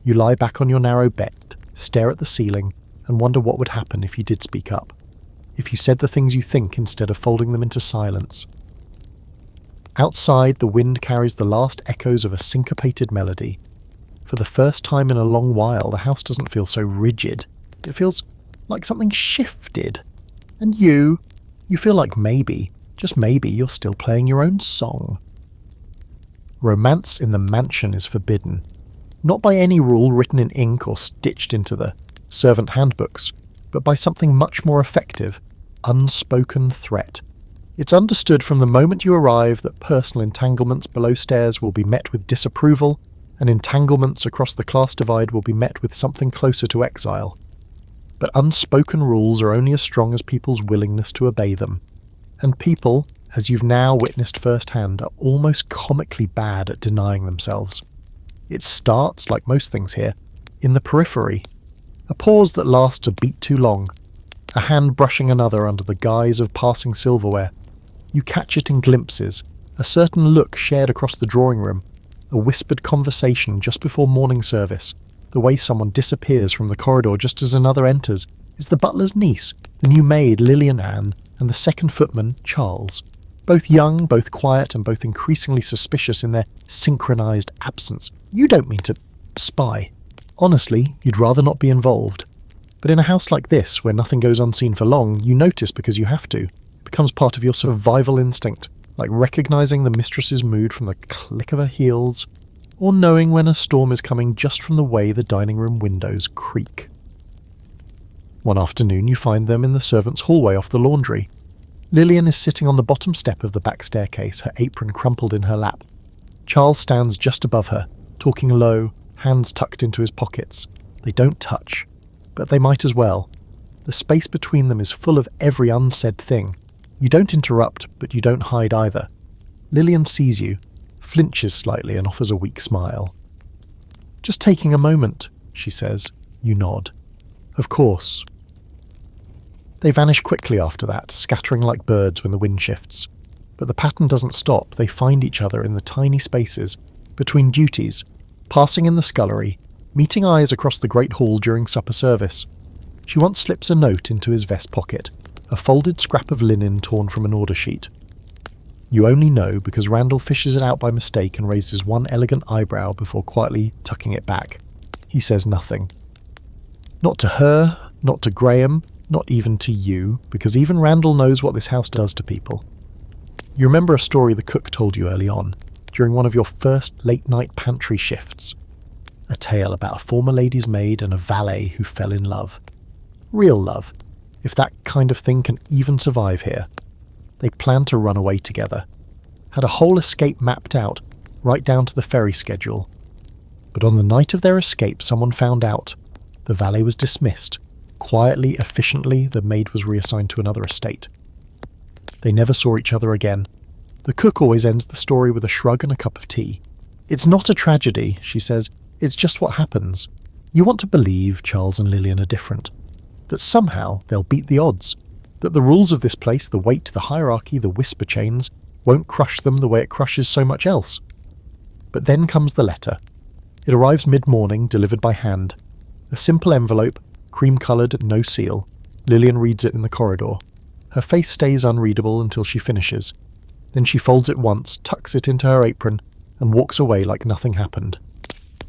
You lie back on your narrow bed, stare at the ceiling, and wonder what would happen if you did speak up. If you said the things you think instead of folding them into silence. Outside, the wind carries the last echoes of a syncopated melody. For the first time in a long while, the house doesn't feel so rigid. It feels like something shifted. And you feel like maybe, just maybe, you're still playing your own song. Romance in the mansion is forbidden. Not by any rule written in ink or stitched into the servant handbooks, but by something much more effective, unspoken threat. It's understood from the moment you arrive that personal entanglements below stairs will be met with disapproval, and entanglements across the class divide will be met with something closer to exile. But unspoken rules are only as strong as people's willingness to obey them. And people, as you've now witnessed firsthand, are almost comically bad at denying themselves. It starts, like most things here, in the periphery. A pause that lasts a beat too long. A hand brushing another under the guise of passing silverware. You catch it in glimpses, a certain look shared across the drawing room, a whispered conversation just before morning service, the way someone disappears from the corridor just as another enters, is the butler's niece, the new maid Lillian Ann, and the second footman Charles. Both young, both quiet, and both increasingly suspicious in their synchronized absence. You don't mean to spy. Honestly, you'd rather not be involved. But in a house like this, where nothing goes unseen for long, you notice because you have to. It becomes part of your survival instinct, like recognizing the mistress's mood from the click of her heels, or knowing when a storm is coming just from the way the dining room windows creak. One afternoon you find them in the servants' hallway off the laundry. Lillian is sitting on the bottom step of the back staircase, her apron crumpled in her lap. Charles stands just above her, talking low, hands tucked into his pockets. They don't touch, but they might as well. The space between them is full of every unsaid thing. You don't interrupt, but you don't hide either. Lillian sees you, flinches slightly and offers a weak smile. "Just taking a moment," she says. You nod. "Of course." They vanish quickly after that, scattering like birds when the wind shifts. But the pattern doesn't stop. They find each other in the tiny spaces, between duties, passing in the scullery, meeting eyes across the great hall during supper service. She once slips a note into his vest pocket, a folded scrap of linen torn from an order sheet. You only know because Randall fishes it out by mistake and raises one elegant eyebrow before quietly tucking it back. He says nothing. Not to her, not to Graham, not even to you, because even Randall knows what this house does to people. You remember a story the cook told you early on, during one of your first late-night pantry shifts. A tale about a former lady's maid and a valet who fell in love. Real love, if that kind of thing can even survive here. They planned to run away together. Had a whole escape mapped out, right down to the ferry schedule. But on the night of their escape, someone found out. The valet was dismissed. Quietly, efficiently, the maid was reassigned to another estate. They never saw each other again. The cook always ends the story with a shrug and a cup of tea. "It's not a tragedy," she says. "It's just what happens. You want to believe Charles and Lillian are different. That somehow they'll beat the odds. That the rules of this place, the weight, the hierarchy, the whisper chains, won't crush them the way it crushes so much else." But then comes the letter. It arrives mid-morning, delivered by hand. A simple envelope, cream-coloured, no seal. Lillian reads it in the corridor. Her face stays unreadable until she finishes. Then she folds it once, tucks it into her apron, and walks away like nothing happened.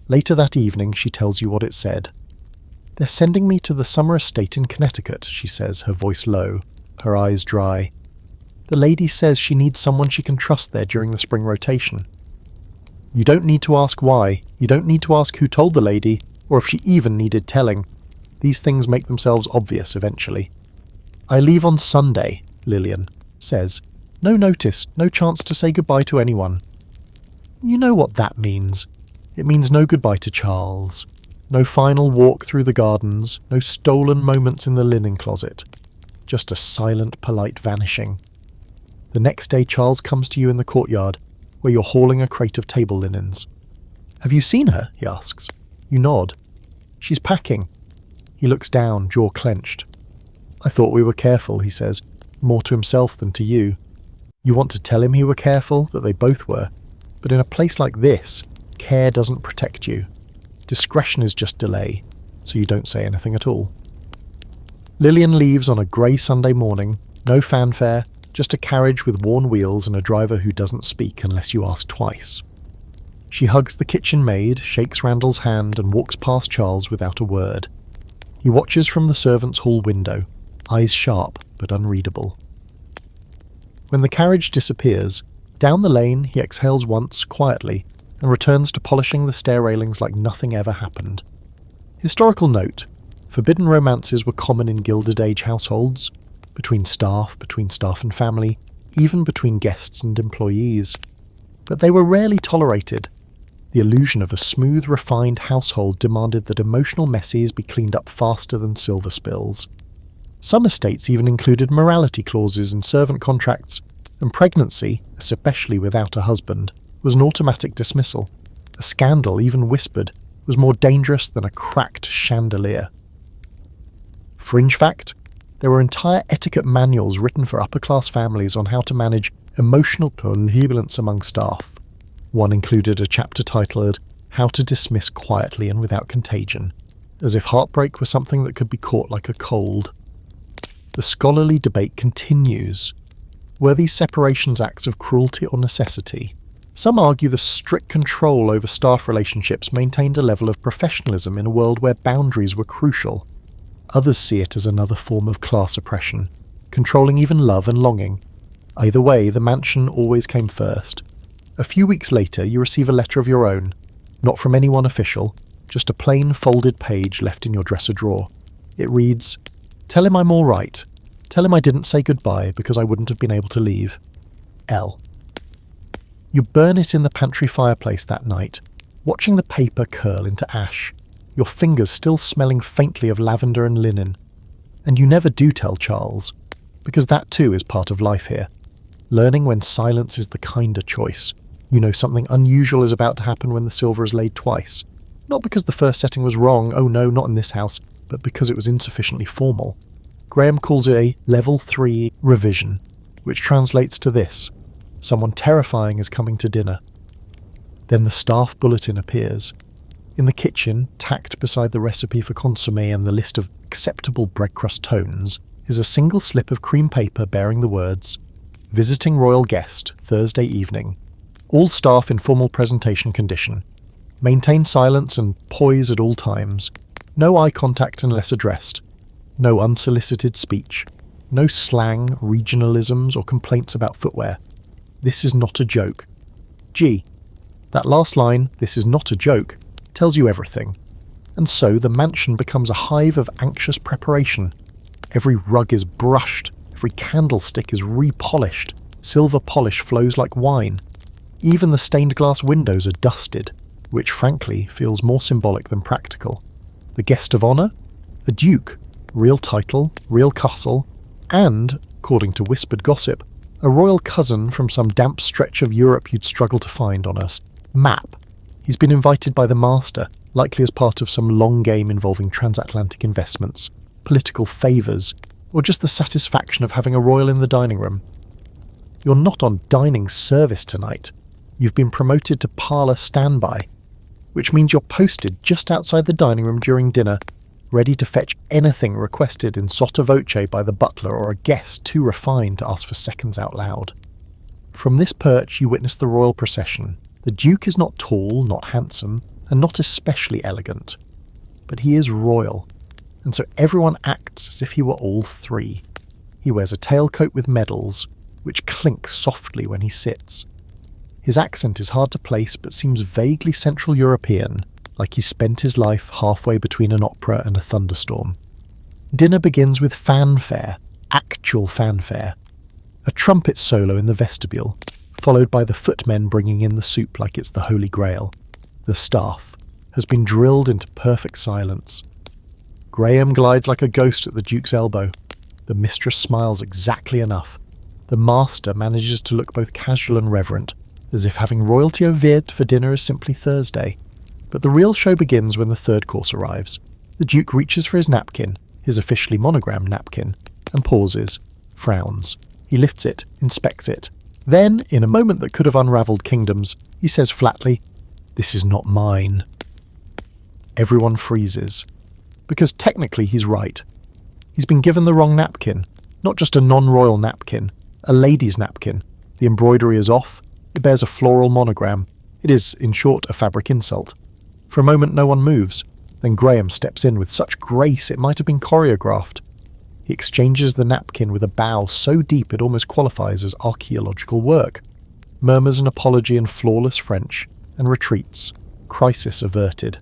Later that evening, she tells you what it said. "They're sending me to the summer estate in Connecticut," she says, her voice low, her eyes dry. "The lady says she needs someone she can trust there during the spring rotation." You don't need to ask why. You don't need to ask who told the lady, or if she even needed telling. These things make themselves obvious eventually. "I leave on Sunday," Lillian says. "No notice, no chance to say goodbye to anyone." You know what that means. It means no goodbye to Charles. No final walk through the gardens, no stolen moments in the linen closet. Just a silent, polite vanishing. The next day Charles comes to you in the courtyard, where you're hauling a crate of table linens. "Have you seen her?" he asks. You nod. "She's packing." He looks down, jaw clenched. "I thought we were careful," he says, more to himself than to you. You want to tell him he were careful, that they both were. But in a place like this, care doesn't protect you. Discretion is just delay, so you don't say anything at all. Lillian leaves on a grey Sunday morning, no fanfare, just a carriage with worn wheels and a driver who doesn't speak unless you ask twice. She hugs the kitchen maid, shakes Randall's hand and walks past Charles without a word. He watches from the servants' hall window, eyes sharp but unreadable. When the carriage disappears, down the lane he exhales once, quietly, and returns to polishing the stair railings like nothing ever happened. Historical note: forbidden romances were common in Gilded Age households, between staff and family, even between guests and employees. But they were rarely tolerated. The illusion of a smooth, refined household demanded that emotional messes be cleaned up faster than silver spills. Some estates even included morality clauses in servant contracts, and pregnancy, especially without a husband, was an automatic dismissal. A scandal, even whispered, was more dangerous than a cracked chandelier. Fringe fact: there were entire etiquette manuals written for upper-class families on how to manage emotional turbulence among staff. One included a chapter titled "How to Dismiss Quietly and Without Contagion," as if heartbreak was something that could be caught like a cold. The scholarly debate continues. Were these separations acts of cruelty or necessity? Some argue the strict control over staff relationships maintained a level of professionalism in a world where boundaries were crucial. Others see it as another form of class oppression, controlling even love and longing. Either way, the mansion always came first. A few weeks later, you receive a letter of your own, not from anyone official, just a plain folded page left in your dresser drawer. It reads, "Tell him I'm all right. Tell him I didn't say goodbye because I wouldn't have been able to leave. L." You burn it in the pantry fireplace that night, watching the paper curl into ash, your fingers still smelling faintly of lavender and linen. And you never do tell Charles, because that too is part of life here. Learning when silence is the kinder choice. You know something unusual is about to happen when the silver is laid twice. Not because the first setting was wrong, oh no, not in this house, but because it was insufficiently formal. Graham calls it a Level 3 revision, which translates to this: someone terrifying is coming to dinner. Then the staff bulletin appears. In the kitchen, tacked beside the recipe for consommé and the list of acceptable bread crust tones, is a single slip of cream paper bearing the words, "Visiting royal guest, Thursday evening. All staff in formal presentation condition. Maintain silence and poise at all times. No eye contact unless addressed. No unsolicited speech. No slang, regionalisms, or complaints about footwear. This is not a joke." Gee, that last line, "this is not a joke," tells you everything. And so the mansion becomes a hive of anxious preparation. Every rug is brushed, every candlestick is repolished, silver polish flows like wine. Even the stained glass windows are dusted, which frankly feels more symbolic than practical. The guest of honour? A duke, real title, real castle, and, according to whispered gossip, a royal cousin from some damp stretch of Europe you'd struggle to find on a map. He's been invited by the master, likely as part of some long game involving transatlantic investments, political favours, or just the satisfaction of having a royal in the dining room. You're not on dining service tonight. You've been promoted to parlour standby, which means you're posted just outside the dining room during dinner, ready to fetch anything requested in sotto voce by the butler or a guest too refined to ask for seconds out loud. From this perch you witness the royal procession. The Duke is not tall, not handsome, and not especially elegant. But he is royal, and so everyone acts as if he were all three. He wears a tailcoat with medals, which clink softly when he sits. His accent is hard to place but seems vaguely Central European, like he spent his life halfway between an opera and a thunderstorm. Dinner begins with fanfare, actual fanfare. A trumpet solo in the vestibule, followed by the footmen bringing in the soup like it's the Holy Grail. The staff has been drilled into perfect silence. Graham glides like a ghost at the Duke's elbow. The mistress smiles exactly enough. The master manages to look both casual and reverent, as if having royalty au vert for dinner is simply Thursday. But the real show begins when the third course arrives. The Duke reaches for his napkin, his officially monogrammed napkin, and pauses, frowns. He lifts it, inspects it. Then, in a moment that could have unravelled kingdoms, he says flatly, "This is not mine." Everyone freezes. Because technically he's right. He's been given the wrong napkin. Not just a non-royal napkin, a lady's napkin. The embroidery is off. It bears a floral monogram. It is, in short, a fabric insult. For a moment no one moves. Then Graham steps in with such grace it might have been choreographed. He exchanges the napkin with a bow so deep it almost qualifies as archaeological work, murmurs an apology in flawless French, and retreats, crisis averted.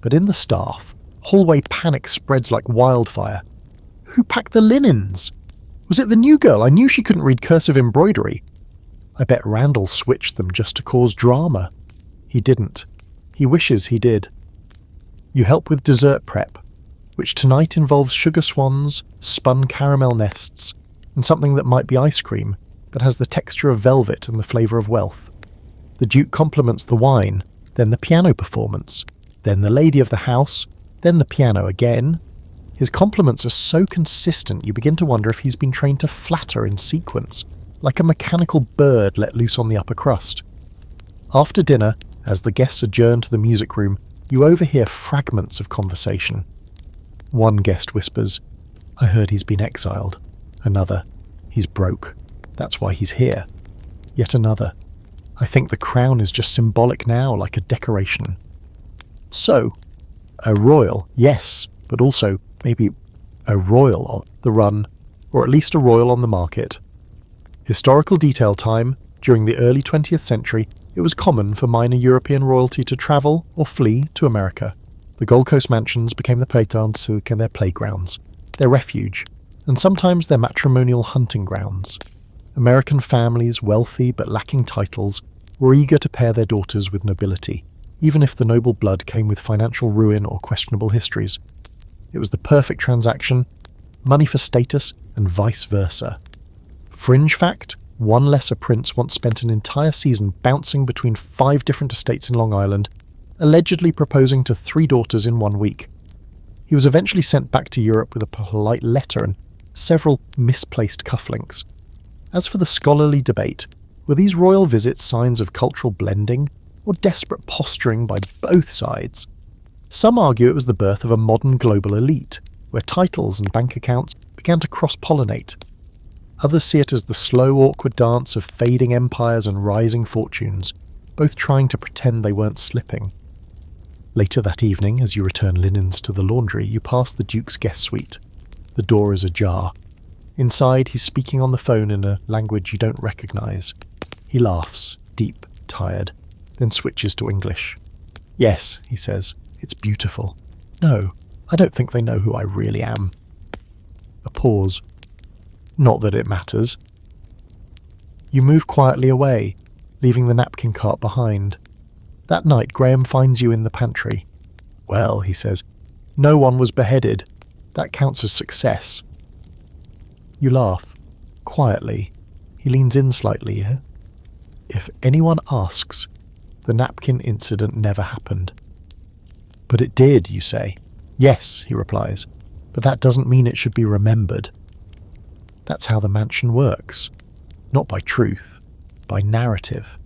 But in the staff, hallway panic spreads like wildfire. Who packed the linens? Was it the new girl? I knew she couldn't read cursive embroidery. I bet Randall switched them just to cause drama. He didn't. He wishes he did. You help with dessert prep, which tonight involves sugar swans, spun caramel nests, and something that might be ice cream, but has the texture of velvet and the flavour of wealth. The Duke compliments the wine, then the piano performance, then the lady of the house, then the piano again. His compliments are so consistent you begin to wonder if he's been trained to flatter in sequence, like a mechanical bird let loose on the upper crust. After dinner, as the guests adjourn to the music room, you overhear fragments of conversation. One guest whispers, "I heard he's been exiled." Another, "He's broke. That's why he's here." Yet another, "I think the crown is just symbolic now, like a decoration." So, a royal, yes, but also maybe a royal on the run, or at least a royal on the market. Historical detail time. During the early 20th century, it was common for minor European royalty to travel or flee to America. The Gold Coast mansions became their pétanque and their playgrounds, their refuge, and sometimes their matrimonial hunting grounds. American families, wealthy but lacking titles, were eager to pair their daughters with nobility, even if the noble blood came with financial ruin or questionable histories. It was the perfect transaction, money for status, and vice versa. Fringe fact, one lesser prince once spent an entire season bouncing between 5 different estates in Long Island, allegedly proposing to 3 daughters in 1 week. He was eventually sent back to Europe with a polite letter and several misplaced cufflinks. As for the scholarly debate, were these royal visits signs of cultural blending or desperate posturing by both sides? Some argue it was the birth of a modern global elite, where titles and bank accounts began to cross-pollinate. Others see it as the slow, awkward dance of fading empires and rising fortunes, both trying to pretend they weren't slipping. Later that evening, as you return linens to the laundry, you pass the Duke's guest suite. The door is ajar. Inside, he's speaking on the phone in a language you don't recognise. He laughs, deep, tired, then switches to English. "Yes," he says, "it's beautiful. No, I don't think they know who I really am." A pause. Not that it matters. You move quietly away, leaving the napkin cart behind. That night, Graham finds you in the pantry. "Well," he says, "no one was beheaded. That counts as success." You laugh, quietly. He leans in slightly. "If anyone asks, the napkin incident never happened." "But it did," you say. "Yes," he replies, "but that doesn't mean it should be remembered." That's how the mansion works. Not by truth, by narrative.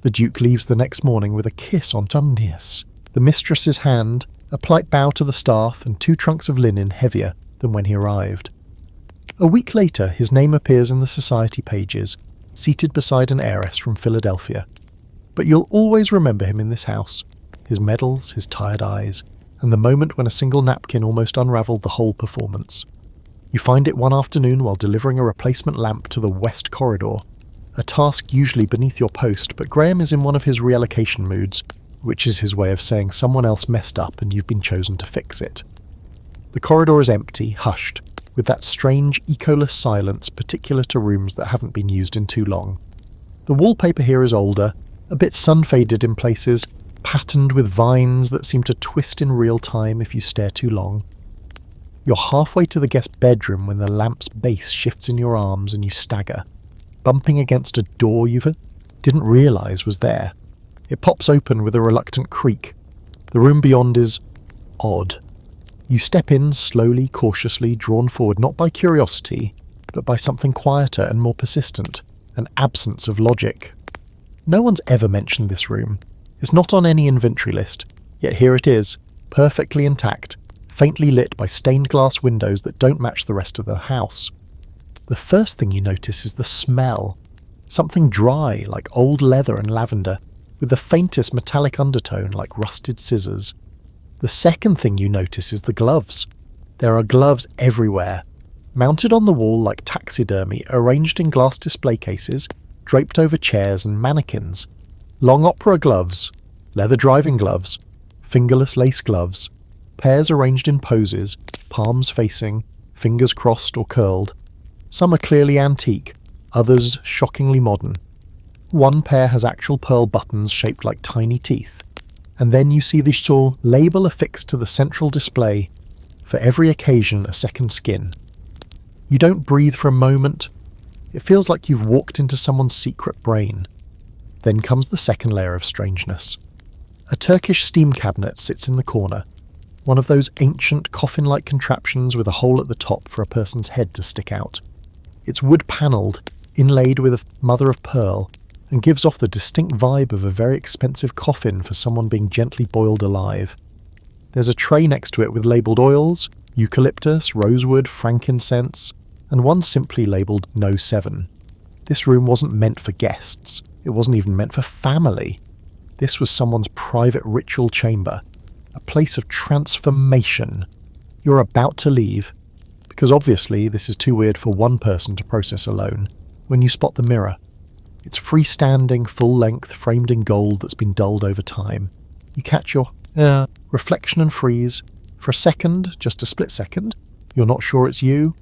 The Duke leaves the next morning with a kiss on Tumnius, the mistress's hand, a polite bow to the staff, and 2 trunks of linen heavier than when he arrived. A week later, his name appears in the society pages, seated beside an heiress from Philadelphia. But you'll always remember him in this house, his medals, his tired eyes, and the moment when a single napkin almost unravelled the whole performance. You find it one afternoon while delivering a replacement lamp to the West Corridor, a task usually beneath your post, but Graham is in one of his reallocation moods, which is his way of saying someone else messed up and you've been chosen to fix it. The corridor is empty, hushed, with that strange, echoless silence particular to rooms that haven't been used in too long. The wallpaper here is older, a bit sun-faded in places, patterned with vines that seem to twist in real time if you stare too long. You're halfway to the guest bedroom when the lamp's base shifts in your arms and you stagger, bumping against a door you didn't realise was there. It pops open with a reluctant creak. The room beyond is odd. You step in slowly, cautiously, drawn forward not by curiosity, but by something quieter and more persistent, an absence of logic. No one's ever mentioned this room. It's not on any inventory list, yet here it is, perfectly intact, faintly lit by stained glass windows that don't match the rest of the house. The first thing you notice is the smell. Something dry, like old leather and lavender, with the faintest metallic undertone like rusted scissors. The second thing you notice is the gloves. There are gloves everywhere, mounted on the wall like taxidermy, arranged in glass display cases, draped over chairs and mannequins. Long opera gloves, leather driving gloves, fingerless lace gloves, pairs arranged in poses, palms facing, fingers crossed or curled. Some are clearly antique, others shockingly modern. One pair has actual pearl buttons shaped like tiny teeth. And then you see the shawl label affixed to the central display, for every occasion a second skin. You don't breathe for a moment. It feels like you've walked into someone's secret brain. Then comes the second layer of strangeness. A Turkish steam cabinet sits in the corner, one of those ancient coffin-like contraptions with a hole at the top for a person's head to stick out. It's wood-panelled, inlaid with a mother of pearl, and gives off the distinct vibe of a very expensive coffin for someone being gently boiled alive. There's a tray next to it with labelled oils, eucalyptus, rosewood, frankincense, and one simply labelled No 7. This room wasn't meant for guests. It wasn't even meant for family. This was someone's private ritual chamber, a place of transformation. You're about to leave, because obviously this is too weird for one person to process alone, when you spot the mirror. It's freestanding, full-length, framed in gold that's been dulled over time. You catch your reflection and freeze. For a second, just a split second, you're not sure it's you.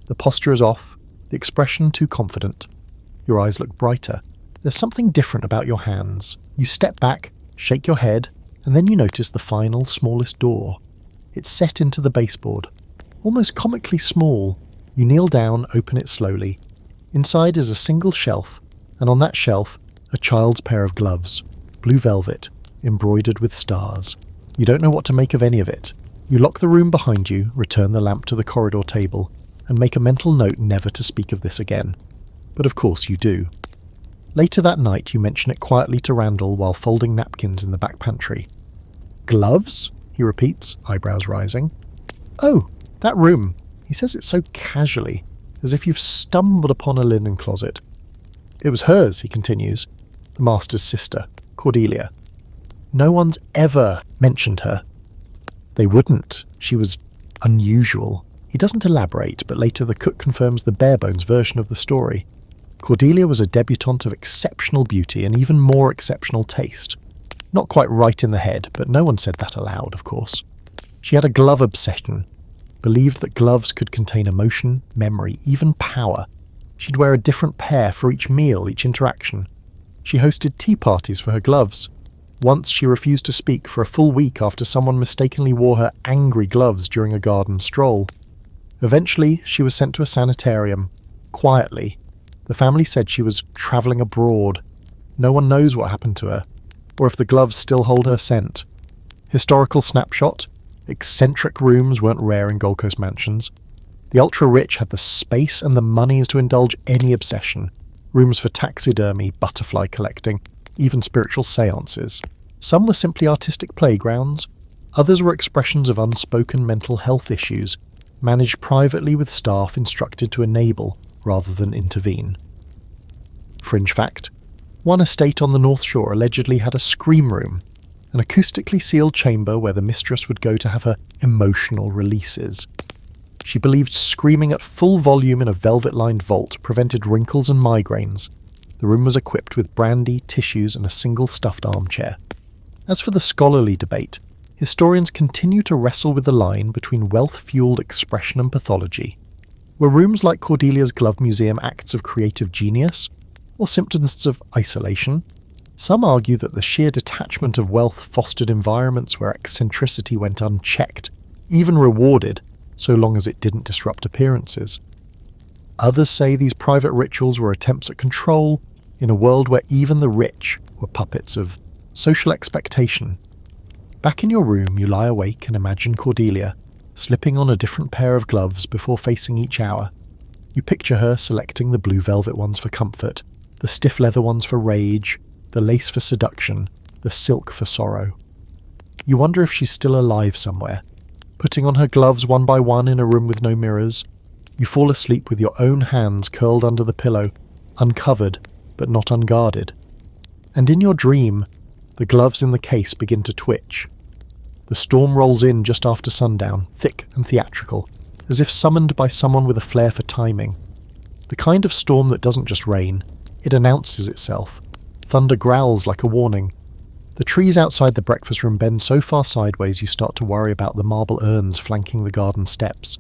The posture is off, the expression too confident. Your eyes look brighter. There's something different about your hands. You step back, shake your head, and then you notice the final, smallest door. It's set into the baseboard. Almost comically small. You kneel down, open it slowly. Inside is a single shelf, and on that shelf, a child's pair of gloves, blue velvet, embroidered with stars. You don't know what to make of any of it. You lock the room behind you, return the lamp to the corridor table, and make a mental note never to speak of this again. But of course you do. Later that night you mention it quietly to Randall while folding napkins in the back pantry. "Gloves?" he repeats, eyebrows rising. "Oh, that room." He says it so casually, as if you've stumbled upon a linen closet. "It was hers," he continues, "the master's sister, Cordelia. No one's ever mentioned her. They wouldn't. She was unusual." He doesn't elaborate, but later the cook confirms the bare-bones version of the story. Cordelia was a debutante of exceptional beauty and even more exceptional taste. Not quite right in the head, but no one said that aloud, of course. She had a glove obsession, believed that gloves could contain emotion, memory, even power. She'd wear a different pair for each meal, each interaction. She hosted tea parties for her gloves. Once she refused to speak for a full week after someone mistakenly wore her angry gloves during a garden stroll. Eventually, she was sent to a sanitarium, quietly. The family said she was travelling abroad. No one knows what happened to her, or if the gloves still hold her scent. Historical snapshot: eccentric rooms weren't rare in Gold Coast mansions. The ultra-rich had the space and the monies to indulge any obsession. Rooms for taxidermy, butterfly collecting, even spiritual seances. Some were simply artistic playgrounds. Others were expressions of unspoken mental health issues, managed privately with staff instructed to enable rather than intervene. Fringe fact: one estate on the North Shore allegedly had a scream room, an acoustically sealed chamber where the mistress would go to have her emotional releases. She believed screaming at full volume in a velvet-lined vault prevented wrinkles and migraines. The room was equipped with brandy, tissues, and a single stuffed armchair. As for the scholarly debate, historians continue to wrestle with the line between wealth-fueled expression and pathology. Were rooms like Cordelia's Glove Museum acts of creative genius, or symptoms of isolation? Some argue that the sheer detachment of wealth fostered environments where eccentricity went unchecked, even rewarded, so long as it didn't disrupt appearances. Others say these private rituals were attempts at control in a world where even the rich were puppets of social expectation. Back in your room, you lie awake and imagine Cordelia, slipping on a different pair of gloves before facing each hour. You picture her selecting the blue velvet ones for comfort, the stiff leather ones for rage, the lace for seduction, the silk for sorrow. You wonder if she's still alive somewhere, putting on her gloves one by one in a room with no mirrors. You fall asleep with your own hands curled under the pillow, uncovered but not unguarded. And in your dream, the gloves in the case begin to twitch. The storm rolls in just after sundown, thick and theatrical, as if summoned by someone with a flair for timing. The kind of storm that doesn't just rain, it announces itself. Thunder growls like a warning. The trees outside the breakfast room bend so far sideways you start to worry about the marble urns flanking the garden steps.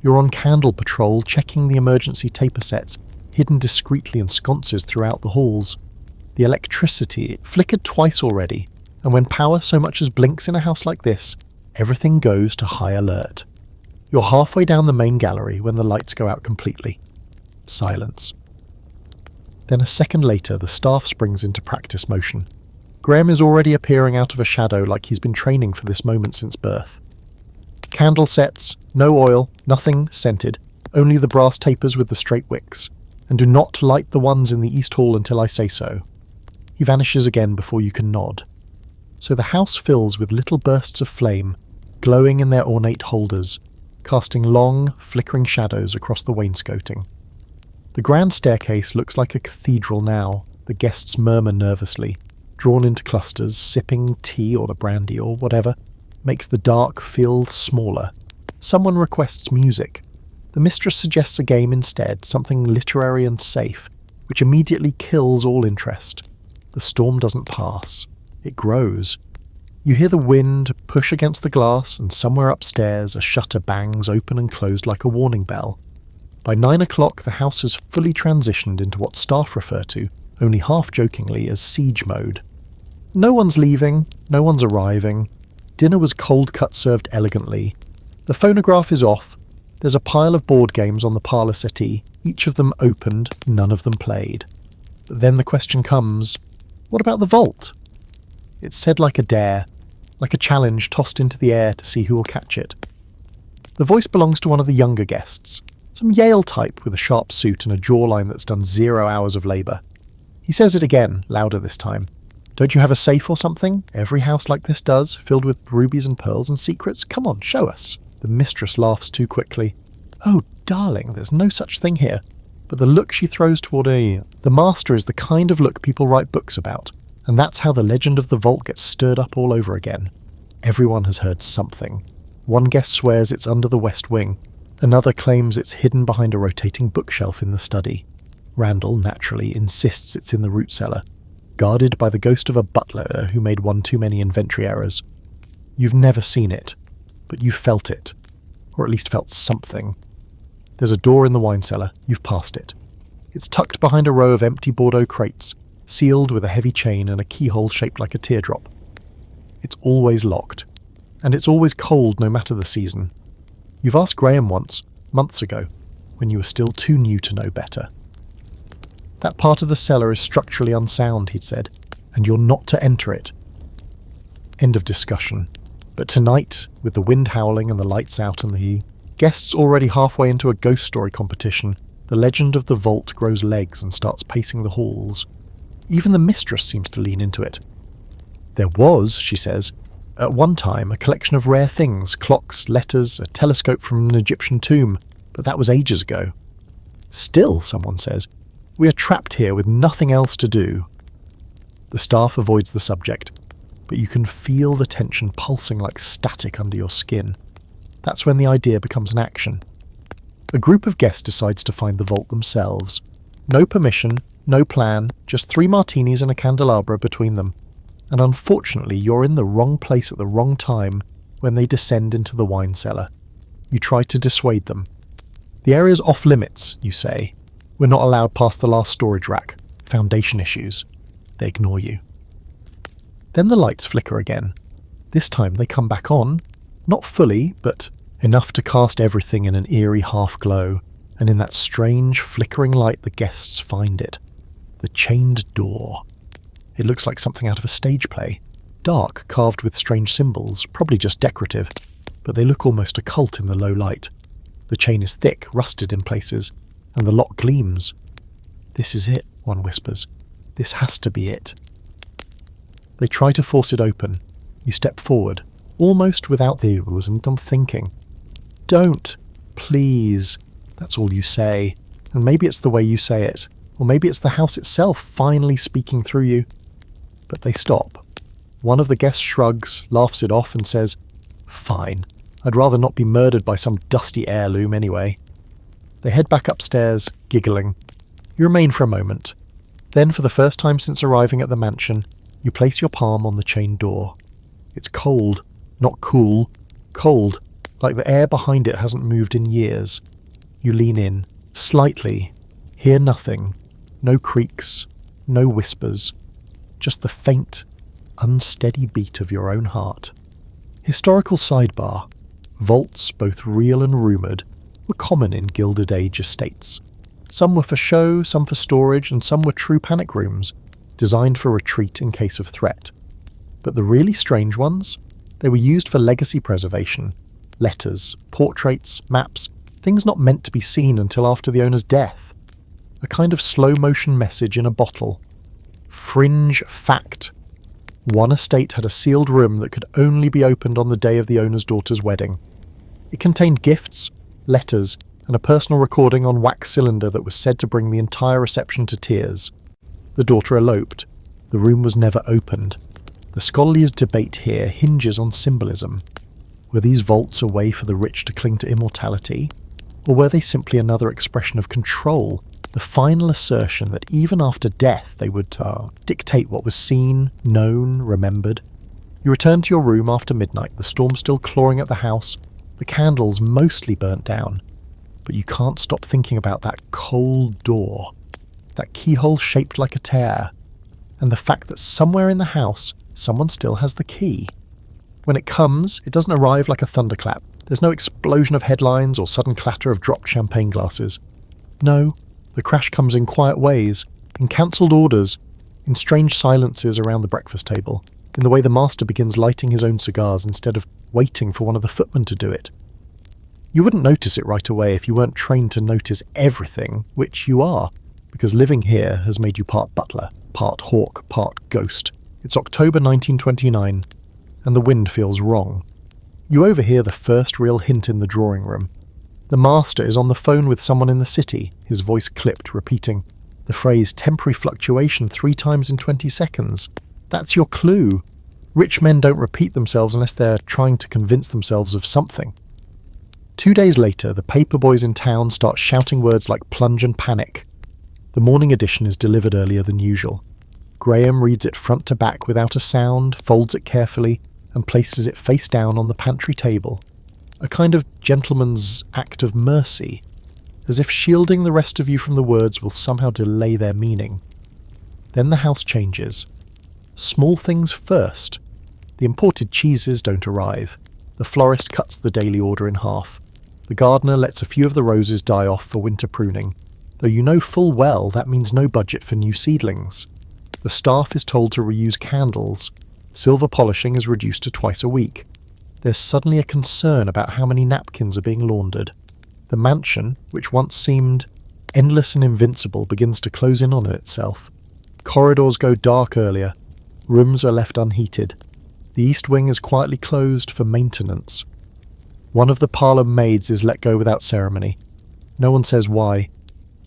You're on candle patrol, checking the emergency taper sets, hidden discreetly in sconces throughout the halls. The electricity flickered twice already, and when power so much as blinks in a house like this, everything goes to high alert. You're halfway down the main gallery when the lights go out completely. Silence. Then a second later, the staff springs into practice motion. Graham is already appearing out of a shadow like he's been training for this moment since birth. Candle sets, no oil, nothing scented, only the brass tapers with the straight wicks, and do not light the ones in the East Hall until I say so. He vanishes again before you can nod. So the house fills with little bursts of flame, glowing in their ornate holders, casting long, flickering shadows across the wainscoting. The grand staircase looks like a cathedral now. The guests murmur nervously, drawn into clusters, sipping tea or the brandy or whatever, makes the dark feel smaller. Someone requests music. The mistress suggests a game instead, something literary and safe, which immediately kills all interest. The storm doesn't pass. It grows. You hear the wind push against the glass, and somewhere upstairs a shutter bangs open and closed like a warning bell. By 9 o'clock, the house has fully transitioned into what staff refer to, only half-jokingly, as siege mode. No one's leaving, no one's arriving. Dinner was cold cut served elegantly. The phonograph is off. There's a pile of board games on the parlour settee, each of them opened, none of them played. But then the question comes, what about the vault? It's said like a dare, like a challenge tossed into the air to see who will catch it. The voice belongs to one of the younger guests, some Yale type with a sharp suit and a jawline that's done 0 hours of labour. He says it again, louder this time. Don't you have a safe or something? Every house like this does, filled with rubies and pearls and secrets. Come on, show us. The mistress laughs too quickly. Oh, darling, there's no such thing here. But the look she throws toward the master is the kind of look people write books about. And that's how the legend of the vault gets stirred up all over again. Everyone has heard something. One guest swears it's under the west wing. Another claims it's hidden behind a rotating bookshelf in the study. Randall, naturally, insists it's in the root cellar, guarded by the ghost of a butler who made one too many inventory errors. You've never seen it, but you've felt it, or at least felt something. There's a door in the wine cellar. You've passed it. It's tucked behind a row of empty Bordeaux crates, sealed with a heavy chain and a keyhole shaped like a teardrop. It's always locked, and it's always cold no matter the season. You've asked Graham once, months ago, when you were still too new to know better. That part of the cellar is structurally unsound, he'd said, and you're not to enter it. End of discussion. But tonight, with the wind howling and the lights out and the guests already halfway into a ghost story competition, the legend of the vault grows legs and starts pacing the halls. Even the mistress seems to lean into it. There was, she says, at one time a collection of rare things, clocks, letters, a telescope from an Egyptian tomb, but that was ages ago. Still, someone says, we are trapped here with nothing else to do. The staff avoids the subject, but you can feel the tension pulsing like static under your skin. That's when the idea becomes an action. A group of guests decides to find the vault themselves. No permission, no plan, just 3 martinis and a candelabra between them. and unfortunately you're in the wrong place at the wrong time when they descend into the wine cellar. You try to dissuade them. The area's off limits, you say. We're not allowed past the last storage rack. Foundation issues. They ignore you. Then the lights flicker again. This time they come back on, not fully, but enough to cast everything in an eerie half-glow, and in that strange, flickering light the guests find it. The chained door. It looks like something out of a stage play. Dark, carved with strange symbols, probably just decorative, but they look almost occult in the low light. The chain is thick, rusted in places, and the lock gleams. "This is it," one whispers. "This has to be it." They try to force it open. You step forward, almost without the thinking. "Don't, please." That's all you say, and maybe it's the way you say it, or maybe it's the house itself finally speaking through you. But they stop. One of the guests shrugs, laughs it off, and says, "Fine, I'd rather not be murdered by some dusty heirloom anyway." They head back upstairs, giggling. You remain for a moment. Then, for the first time since arriving at the mansion, you place your palm on the chained door. It's cold, not cool, cold, like the air behind it hasn't moved in years. You lean in, slightly, hear nothing, no creaks, no whispers, just the faint, unsteady beat of your own heart. Historical sidebar. Vaults, both real and rumoured, were common in Gilded Age estates. Some were for show, some for storage, and some were true panic rooms, designed for retreat in case of threat. But the really strange ones? They were used for legacy preservation. Letters, portraits, maps, things not meant to be seen until after the owner's death. A kind of slow-motion message in a bottle. Fringe fact. One estate had a sealed room that could only be opened on the day of the owner's daughter's wedding. It contained gifts, letters, and a personal recording on wax cylinder that was said to bring the entire reception to tears. The daughter eloped. The room was never opened. The scholarly debate here hinges on symbolism. Were these vaults a way for the rich to cling to immortality? Or were they simply another expression of control, the final assertion that even after death they would dictate what was seen, known, remembered? You return to your room after midnight, the storm still clawing at the house, the candles mostly burnt down, but you can't stop thinking about that cold door, that keyhole shaped like a tear, and the fact that somewhere in the house someone still has the key. When it comes, it doesn't arrive like a thunderclap. There's no explosion of headlines or sudden clatter of dropped champagne glasses. No, the crash comes in quiet ways, in cancelled orders, in strange silences around the breakfast table, in the way the master begins lighting his own cigars instead of waiting for one of the footmen to do it. You wouldn't notice it right away if you weren't trained to notice everything, which you are, because living here has made you part butler, part hawk, part ghost. It's October 1929, and the wind feels wrong. You overhear the first real hint in the drawing room. The master is on the phone with someone in the city, his voice clipped, repeating the phrase temporary fluctuation 3 times in 20 seconds. That's your clue. Rich men don't repeat themselves unless they're trying to convince themselves of something. 2 days later, the paper boys in town start shouting words like plunge and panic. The morning edition is delivered earlier than usual. Graham reads it front to back without a sound, folds it carefully, and places it face down on the pantry table. A kind of gentleman's act of mercy, as if shielding the rest of you from the words will somehow delay their meaning. Then the house changes. Small things first. The imported cheeses don't arrive. The florist cuts the daily order in half. The gardener lets a few of the roses die off for winter pruning, though you know full well that means no budget for new seedlings. The staff is told to reuse candles. Silver polishing is reduced to twice a week. There's suddenly a concern about how many napkins are being laundered. The mansion, which once seemed endless and invincible, begins to close in on itself. Corridors go dark earlier. Rooms are left unheated. The east wing is quietly closed for maintenance. One of the parlour maids is let go without ceremony. No one says why.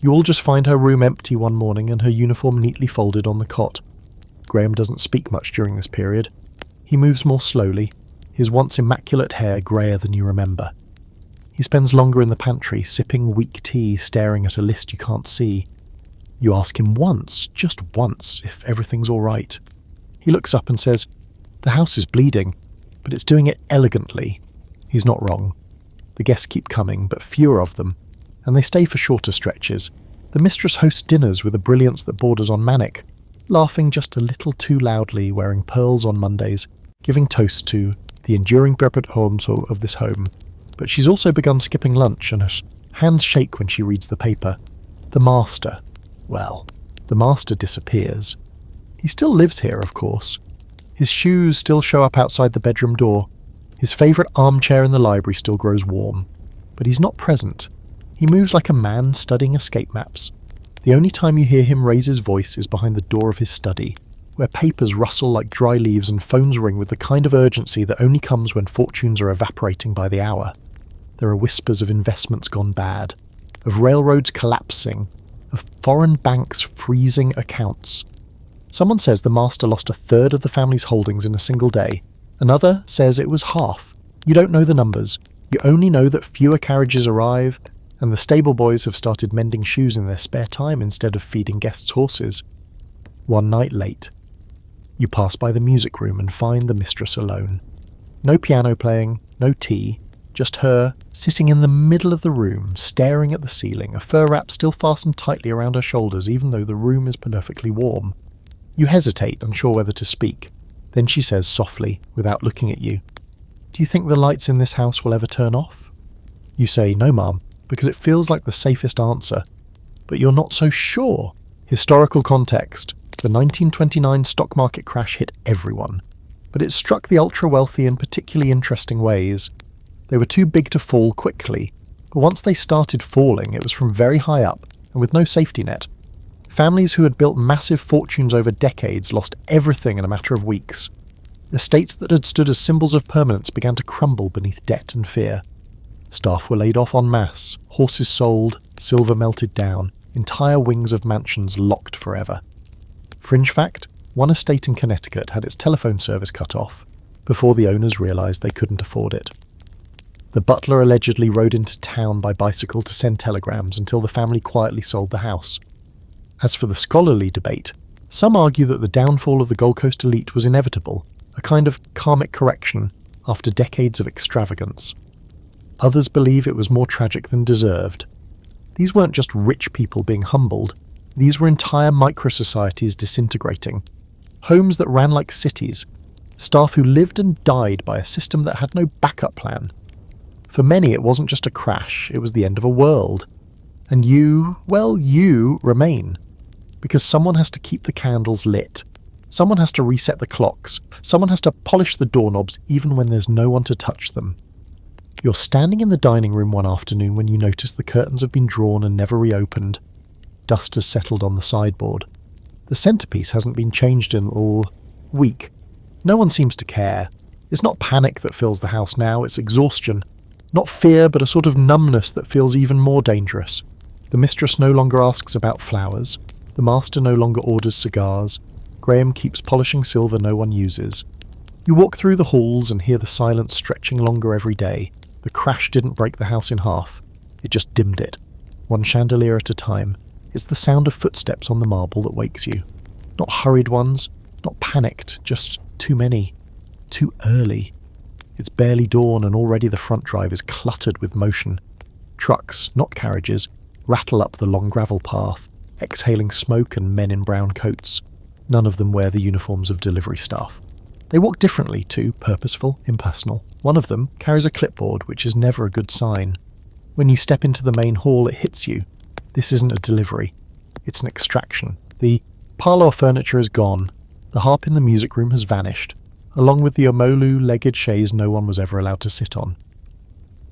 You all just find her room empty one morning and her uniform neatly folded on the cot. Graham doesn't speak much during this period. He moves more slowly, his once immaculate hair greyer than you remember. He spends longer in the pantry, sipping weak tea, staring at a list you can't see. You ask him once, just once, if everything's all right. He looks up and says, "The house is bleeding, but it's doing it elegantly." He's not wrong. The guests keep coming, but fewer of them, and they stay for shorter stretches. The mistress hosts dinners with a brilliance that borders on manic, laughing just a little too loudly, wearing pearls on Mondays, giving toasts to the enduring homes of this home. But she's also begun skipping lunch, and her hands shake when she reads the paper. The master. Well, the master disappears. He still lives here, of course. His shoes still show up outside the bedroom door. His favourite armchair in the library still grows warm. But he's not present. He moves like a man studying escape maps. The only time you hear him raise his voice is behind the door of his study, where papers rustle like dry leaves and phones ring with the kind of urgency that only comes when fortunes are evaporating by the hour. There are whispers of investments gone bad, of railroads collapsing, of foreign banks freezing accounts. Someone says the master lost a third of the family's holdings in a single day. Another says it was half. You don't know the numbers. You only know that fewer carriages arrive, and the stable boys have started mending shoes in their spare time instead of feeding guests' horses. One night late, you pass by the music room and find the mistress alone. No piano playing, no tea, just her, sitting in the middle of the room, staring at the ceiling, a fur wrap still fastened tightly around her shoulders even though the room is perfectly warm. You hesitate, unsure whether to speak. Then she says softly, without looking at you, "Do you think the lights in this house will ever turn off?" You say, "No, ma'am," because it feels like the safest answer. But you're not so sure. Historical context. The 1929 stock market crash hit everyone. But it struck the ultra-wealthy in particularly interesting ways. They were too big to fall quickly, but once they started falling, it was from very high up and with no safety net. Families who had built massive fortunes over decades lost everything in a matter of weeks. Estates that had stood as symbols of permanence began to crumble beneath debt and fear. Staff were laid off en masse, horses sold, silver melted down, entire wings of mansions locked forever. Fringe fact, one estate in Connecticut had its telephone service cut off before the owners realised they couldn't afford it. The butler allegedly rode into town by bicycle to send telegrams until the family quietly sold the house. As for the scholarly debate, some argue that the downfall of the Gold Coast elite was inevitable, a kind of karmic correction after decades of extravagance. Others believe it was more tragic than deserved. These weren't just rich people being humbled, these were entire micro-societies disintegrating. Homes that ran like cities, staff who lived and died by a system that had no backup plan. For many it wasn't just a crash, it was the end of a world. And you remain. Because someone has to keep the candles lit. Someone has to reset the clocks. Someone has to polish the doorknobs even when there's no one to touch them. You're standing in the dining room one afternoon when you notice the curtains have been drawn and never reopened. Dust has settled on the sideboard. The centerpiece hasn't been changed in a week. No one seems to care. It's not panic that fills the house now, it's exhaustion. Not fear, but a sort of numbness that feels even more dangerous. The mistress no longer asks about flowers. The master no longer orders cigars. Graham keeps polishing silver no one uses. You walk through the halls and hear the silence stretching longer every day. The crash didn't break the house in half. It just dimmed it. One chandelier at a time. It's the sound of footsteps on the marble that wakes you. Not hurried ones, not panicked, just too many. Too early. It's barely dawn and already the front drive is cluttered with motion. Trucks, not carriages, rattle up the long gravel path, exhaling smoke and men in brown coats. None of them wear the uniforms of delivery staff. They walk differently too, purposeful, impersonal. One of them carries a clipboard, which is never a good sign. When you step into the main hall, it hits you. This isn't a delivery. It's an extraction. The parlour furniture is gone. The harp in the music room has vanished, along with the Omolu-legged chaise no one was ever allowed to sit on.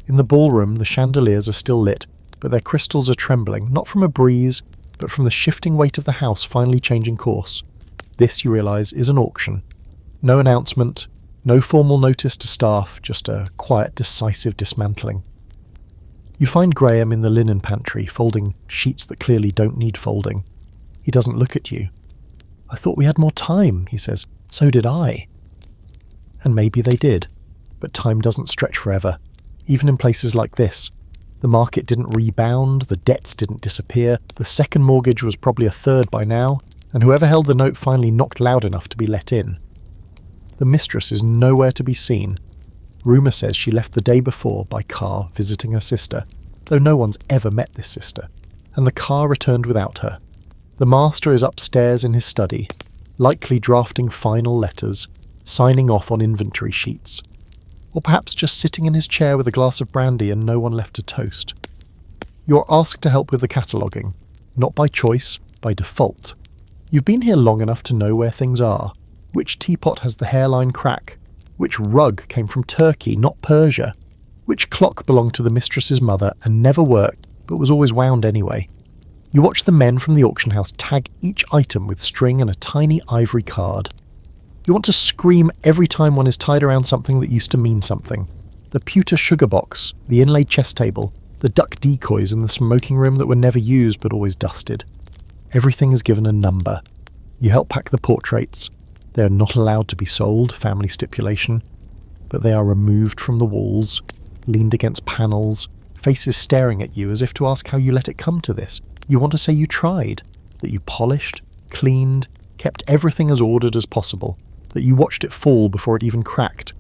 In the ballroom, the chandeliers are still lit, but their crystals are trembling, not from a breeze, but from the shifting weight of the house finally changing course. This, you realise, is an auction. No announcement, no formal notice to staff, just a quiet, decisive dismantling. You find Graham in the linen pantry, folding sheets that clearly don't need folding. He doesn't look at you. "I thought we had more time," he says. "So did I." And maybe they did. But time doesn't stretch forever, even in places like this. The market didn't rebound, the debts didn't disappear, the second mortgage was probably a third by now, and whoever held the note finally knocked loud enough to be let in. The mistress is nowhere to be seen. Rumour says she left the day before by car visiting her sister, though no one's ever met this sister, and the car returned without her. The master is upstairs in his study, likely drafting final letters, signing off on inventory sheets, or perhaps just sitting in his chair with a glass of brandy and no one left to toast. You're asked to help with the cataloguing, not by choice, by default. You've been here long enough to know where things are. Which teapot has the hairline crack? Which rug came from Turkey, not Persia? Which clock belonged to the mistress's mother and never worked, but was always wound anyway? You watch the men from the auction house tag each item with string and a tiny ivory card. You want to scream every time one is tied around something that used to mean something. The pewter sugar box, the inlaid chess table, the duck decoys in the smoking room that were never used but always dusted. Everything is given a number. You help pack the portraits. They are not allowed to be sold, family stipulation, but they are removed from the walls, leaned against panels, faces staring at you as if to ask how you let it come to this. You want to say you tried, that you polished, cleaned, kept everything as ordered as possible, that you watched it fall before it even cracked,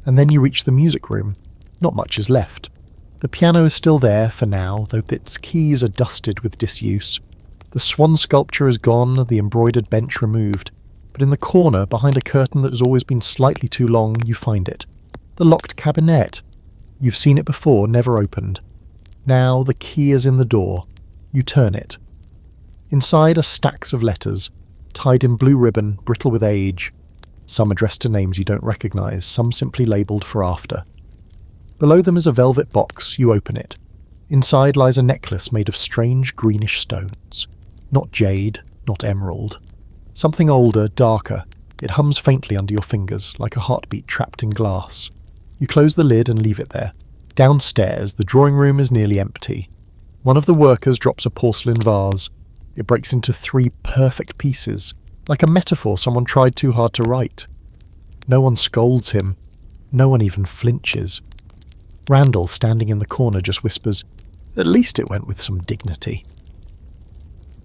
and then you reach the music room. Not much is left. The piano is still there for now, though its keys are dusted with disuse. The swan sculpture is gone, the embroidered bench removed. But in the corner, behind a curtain that has always been slightly too long, you find it. The locked cabinet. You've seen it before, never opened. Now the key is in the door. You turn it. Inside are stacks of letters, tied in blue ribbon, brittle with age. Some addressed to names you don't recognise, some simply labelled for after. Below them is a velvet box. You open it. Inside lies a necklace made of strange greenish stones. Not jade, not emerald. Something older, darker. It hums faintly under your fingers, like a heartbeat trapped in glass. You close the lid and leave it there. Downstairs, the drawing room is nearly empty. One of the workers drops a porcelain vase. It breaks into 3 perfect pieces, like a metaphor someone tried too hard to write. No one scolds him. No one even flinches. Randall, standing in the corner, just whispers, "At least it went with some dignity."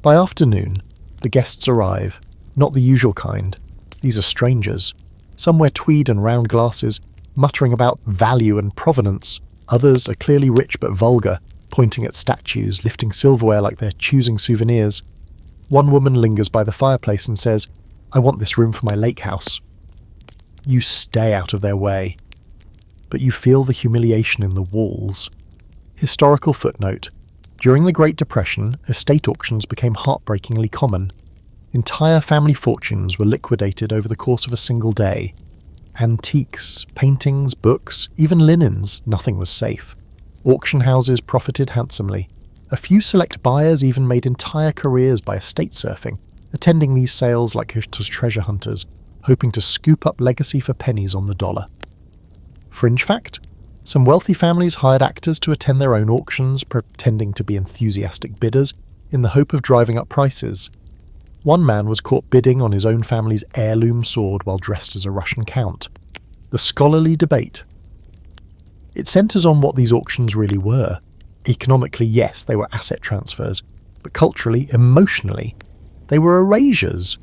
By afternoon, the guests arrive. Not the usual kind. These are strangers. Some wear tweed and round glasses, muttering about value and provenance. Others are clearly rich but vulgar, pointing at statues, lifting silverware like they're choosing souvenirs. One woman lingers by the fireplace and says, "I want this room for my lake house." You stay out of their way. But you feel the humiliation in the walls. Historical footnote. During the Great Depression, estate auctions became heartbreakingly common. Entire family fortunes were liquidated over the course of a single day. Antiques, paintings, books, even linens, nothing was safe. Auction houses profited handsomely. A few select buyers even made entire careers by estate surfing, attending these sales like it was treasure hunters, hoping to scoop up legacy for pennies on the dollar. Fringe fact? Some wealthy families hired actors to attend their own auctions, pretending to be enthusiastic bidders, in the hope of driving up prices. One man was caught bidding on his own family's heirloom sword while dressed as a Russian count. The scholarly debate. It centres on what these auctions really were. Economically, yes, they were asset transfers, but culturally, emotionally, they were erasures.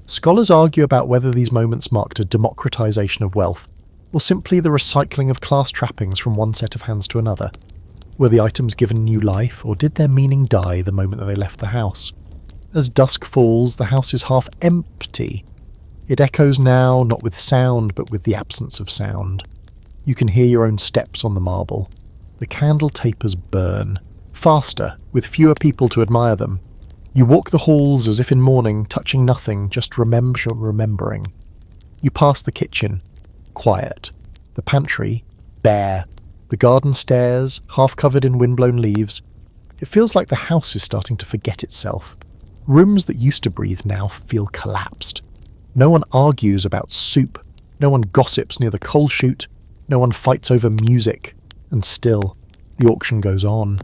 Scholars argue about whether these moments marked a democratisation of wealth, or simply the recycling of class trappings from one set of hands to another. Were the items given new life, or did their meaning die the moment that they left the house? As dusk falls, the house is half empty. It echoes now, not with sound, but with the absence of sound. You can hear your own steps on the marble. The candle tapers burn, faster, with fewer people to admire them. You walk the halls as if in mourning, touching nothing, just remembering. You pass the kitchen, quiet. The pantry, bare. The garden stairs, half covered in windblown leaves. It feels like the house is starting to forget itself. Rooms that used to breathe now feel collapsed. No one argues about soup. No one gossips near the coal chute. No one fights over music. And still, the auction goes on.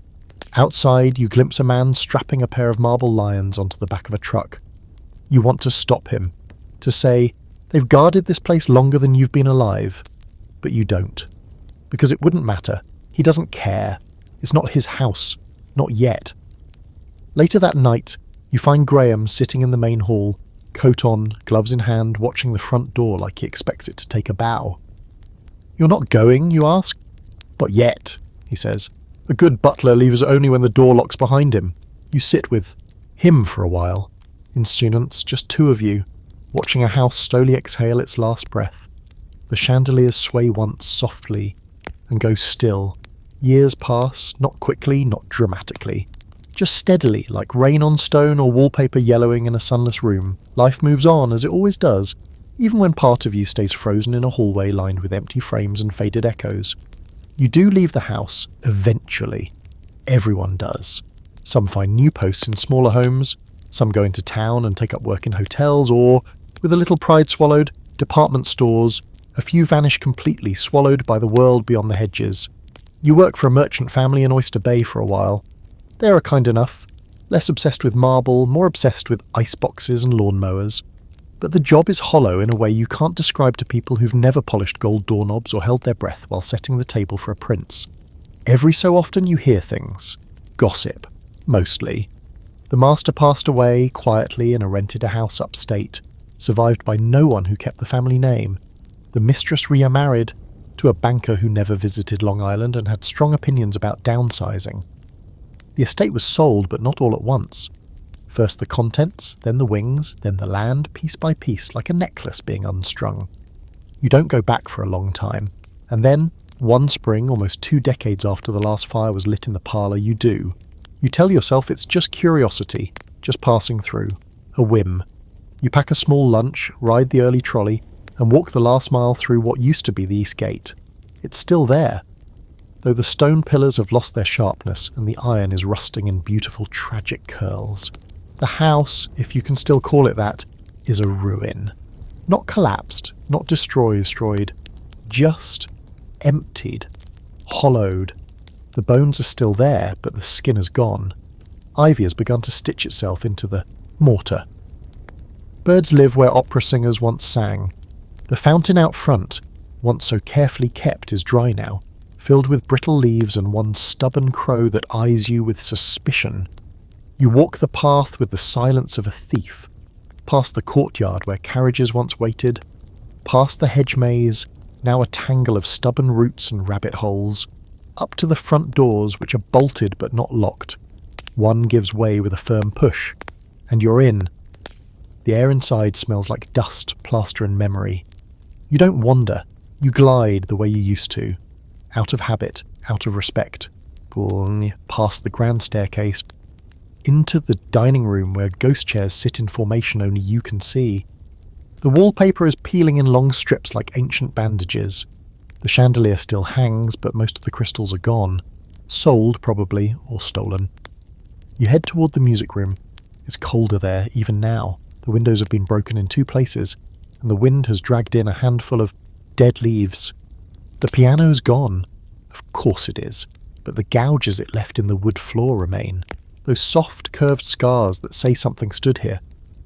Outside, you glimpse a man strapping a pair of marble lions onto the back of a truck. You want to stop him. To say, "They've guarded this place longer than you've been alive." But you don't. Because it wouldn't matter. He doesn't care. It's not his house. Not yet. Later that night, you find Graham sitting in the main hall, coat on, gloves in hand, watching the front door like he expects it to take a bow. "You're not going?" you ask. "Not yet," he says. "A good butler leaves only when the door locks behind him." You sit with him for a while. In Sunance, just two of you, watching a house slowly exhale its last breath. The chandeliers sway once softly and go still. Years pass, not quickly, not dramatically. Just steadily, like rain on stone or wallpaper yellowing in a sunless room. Life moves on, as it always does, even when part of you stays frozen in a hallway lined with empty frames and faded echoes. You do leave the house, eventually. Everyone does. Some find new posts in smaller homes, some go into town and take up work in hotels, or, with a little pride swallowed, department stores. A few vanish completely, swallowed by the world beyond the hedges. You work for a merchant family in Oyster Bay for a while. They are kind enough, less obsessed with marble, more obsessed with iceboxes and lawnmowers. But the job is hollow in a way you can't describe to people who've never polished gold doorknobs or held their breath while setting the table for a prince. Every so often you hear things. Gossip. Mostly. The master passed away quietly in a rented house upstate, survived by no one who kept the family name. The mistress remarried to a banker who never visited Long Island and had strong opinions about downsizing. The estate was sold, but not all at once. First the contents, then the wings, then the land, piece by piece, like a necklace being unstrung. You don't go back for a long time. And then, one spring, almost 2 decades after the last fire was lit in the parlour, you do. You tell yourself it's just curiosity, just passing through. A whim. You pack a small lunch, ride the early trolley, and walk the last mile through what used to be the East Gate. It's still there, though the stone pillars have lost their sharpness and the iron is rusting in beautiful tragic curls. The house, if you can still call it that, is a ruin. Not collapsed, not destroyed, just emptied, hollowed. The bones are still there, but the skin is gone. Ivy has begun to stitch itself into the mortar. Birds live where opera singers once sang. The fountain out front, once so carefully kept, is dry now, filled with brittle leaves and one stubborn crow that eyes you with suspicion. You walk the path with the silence of a thief, past the courtyard where carriages once waited, past the hedge maze, now a tangle of stubborn roots and rabbit holes, up to the front doors which are bolted but not locked. One gives way with a firm push, and you're in. The air inside smells like dust, plaster and memory. You don't wander, you glide the way you used to, out of habit, out of respect, past the grand staircase, into the dining room where ghost chairs sit in formation only you can see. The wallpaper is peeling in long strips like ancient bandages. The chandelier still hangs, but most of the crystals are gone. Sold, probably, or stolen. You head toward the music room. It's colder there, even now. The windows have been broken in 2 places, and the wind has dragged in a handful of dead leaves. The piano's gone. Of course it is, but the gouges it left in the wood floor remain. Those soft, curved scars that say something stood here.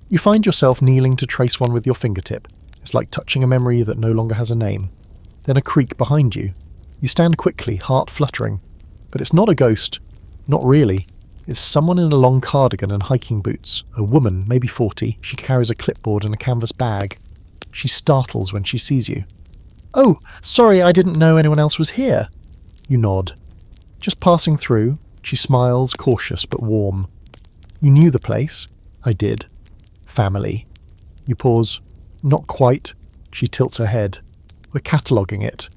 You find yourself kneeling to trace one with your fingertip. It's like touching a memory that no longer has a name. Then a creak behind you. You stand quickly, heart fluttering. But it's not a ghost. Not really. It's someone in a long cardigan and hiking boots. A woman, maybe 40. She carries a clipboard and a canvas bag. She startles when she sees you. "Oh, sorry, I didn't know anyone else was here." You nod. "Just passing through." She smiles, cautious but warm. "You knew the place?" "I did." "Family." You pause. "Not quite." She tilts her head. "We're cataloguing it.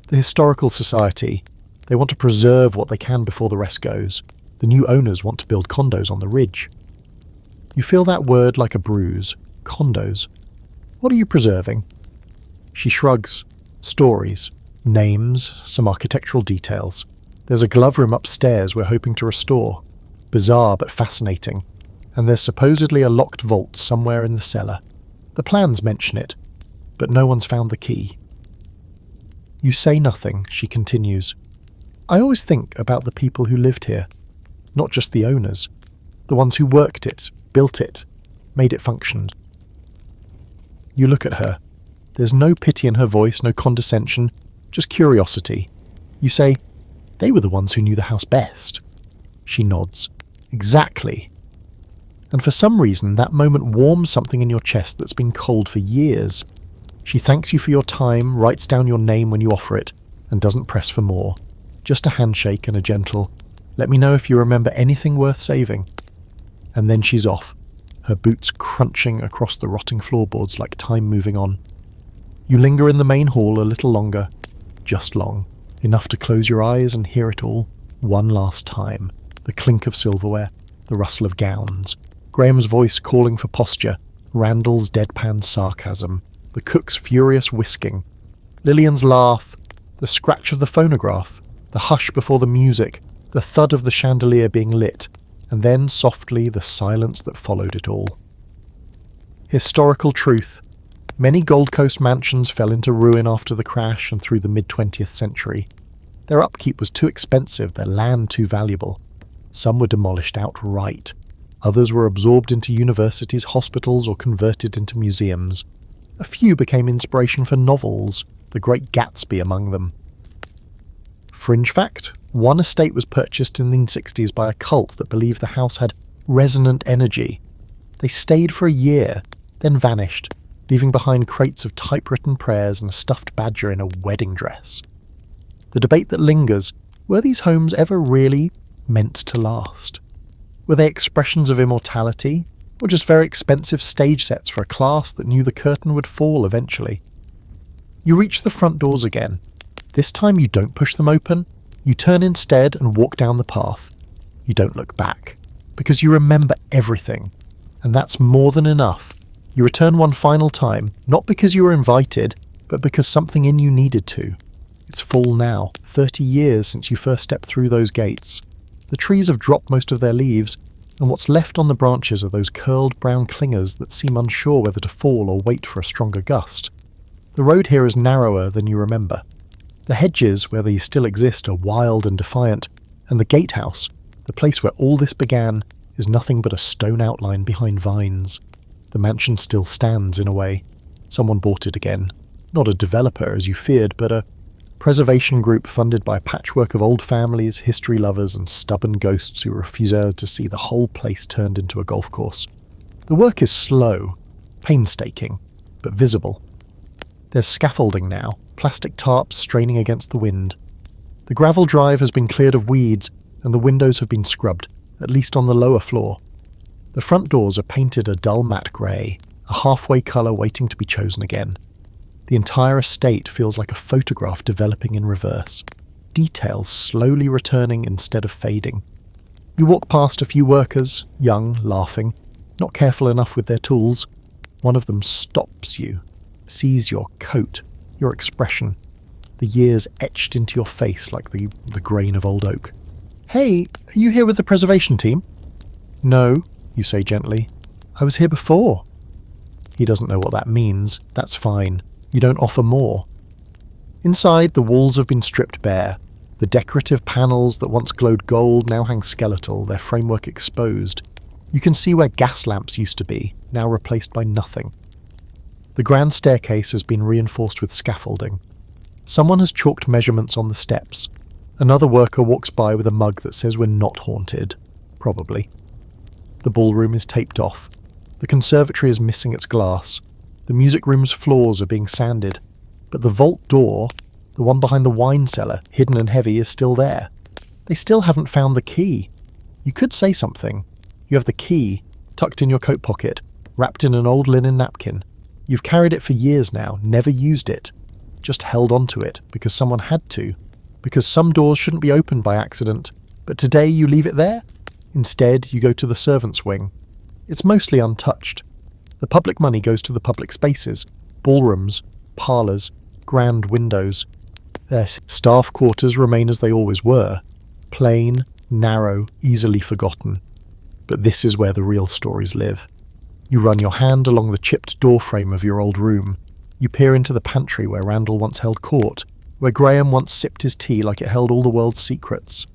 The Historical Society. They want to preserve what they can before the rest goes. The new owners want to build condos on the ridge." You feel that word like a bruise. Condos. What are you preserving? She shrugs. Stories. Names. Some architectural details. There's a glove room upstairs we're hoping to restore. Bizarre but fascinating. And there's supposedly a locked vault somewhere in the cellar. The plans mention it, but no one's found the key. You say nothing, she continues. "I always think about the people who lived here. Not just the owners. The ones who worked it, built it, made it function." You look at her. There's no pity in her voice, no condescension, just curiosity. You say, "They were the ones who knew the house best." She nods. "Exactly." And for some reason, that moment warms something in your chest that's been cold for years. She thanks you for your time, writes down your name when you offer it, and doesn't press for more. Just a handshake and a gentle, "Let me know if you remember anything worth saving." And then she's off, her boots crunching across the rotting floorboards like time moving on. You linger in the main hall a little longer, just long, enough to close your eyes and hear it all, one last time. The clink of silverware, the rustle of gowns, Graham's voice calling for posture, Randall's deadpan sarcasm, the cook's furious whisking, Lillian's laugh, the scratch of the phonograph, the hush before the music, the thud of the chandelier being lit, and then softly the silence that followed it all. Historical truth. Many Gold Coast mansions fell into ruin after the crash and through the mid-20th century. Their upkeep was too expensive, their land too valuable. Some were demolished outright. Others were absorbed into universities, hospitals, or converted into museums. A few became inspiration for novels, The Great Gatsby among them. Fringe fact: one estate was purchased in the 1960s by a cult that believed the house had resonant energy. They stayed for a year, then vanished, leaving behind crates of typewritten prayers and a stuffed badger in a wedding dress. The debate that lingers: were these homes ever really meant to last? Were they expressions of immortality, or just very expensive stage sets for a class that knew the curtain would fall eventually? You reach the front doors again. This time you don't push them open. You turn instead and walk down the path. You don't look back, because you remember everything, and that's more than enough. You return one final time, not because you were invited, but because something in you needed to. It's fall now, 30 years since you first stepped through those gates. The trees have dropped most of their leaves, and what's left on the branches are those curled brown clingers that seem unsure whether to fall or wait for a stronger gust. The road here is narrower than you remember. The hedges, where they still exist, are wild and defiant, and the gatehouse, the place where all this began, is nothing but a stone outline behind vines. The mansion still stands in a way. Someone bought it again. Not a developer, as you feared, but a preservation group funded by a patchwork of old families, history lovers, and stubborn ghosts who refuse to see the whole place turned into a golf course. The work is slow, painstaking, but visible. There's scaffolding now, plastic tarps straining against the wind. The gravel drive has been cleared of weeds, and the windows have been scrubbed, at least on the lower floor. The front doors are painted a dull matte grey, a halfway colour waiting to be chosen again. The entire estate feels like a photograph developing in reverse, details slowly returning instead of fading. You walk past a few workers, young, laughing, not careful enough with their tools. One of them stops you, sees your coat, your expression, the years etched into your face like the grain of old oak. "Hey, are you here with the preservation team?" "No," you say gently. "I was here before." He doesn't know what that means. That's fine. You don't offer more. Inside, the walls have been stripped bare. The decorative panels that once glowed gold now hang skeletal, their framework exposed. You can see where gas lamps used to be, now replaced by nothing. The grand staircase has been reinforced with scaffolding. Someone has chalked measurements on the steps. Another worker walks by with a mug that says we're not haunted. Probably. The ballroom is taped off. The conservatory is missing its glass. The music room's floors are being sanded. But the vault door, the one behind the wine cellar, hidden and heavy, is still there. They still haven't found the key. You could say something. You have the key, tucked in your coat pocket, wrapped in an old linen napkin. You've carried it for years now, never used it. Just held onto it, because someone had to. Because some doors shouldn't be opened by accident. But today you leave it there? Instead, you go to the servants' wing. It's mostly untouched. The public money goes to the public spaces, ballrooms, parlours, grand windows. Their staff quarters remain as they always were, plain, narrow, easily forgotten. But this is where the real stories live. You run your hand along the chipped doorframe of your old room. You peer into the pantry where Randall once held court, where Graham once sipped his tea like it held all the world's secrets.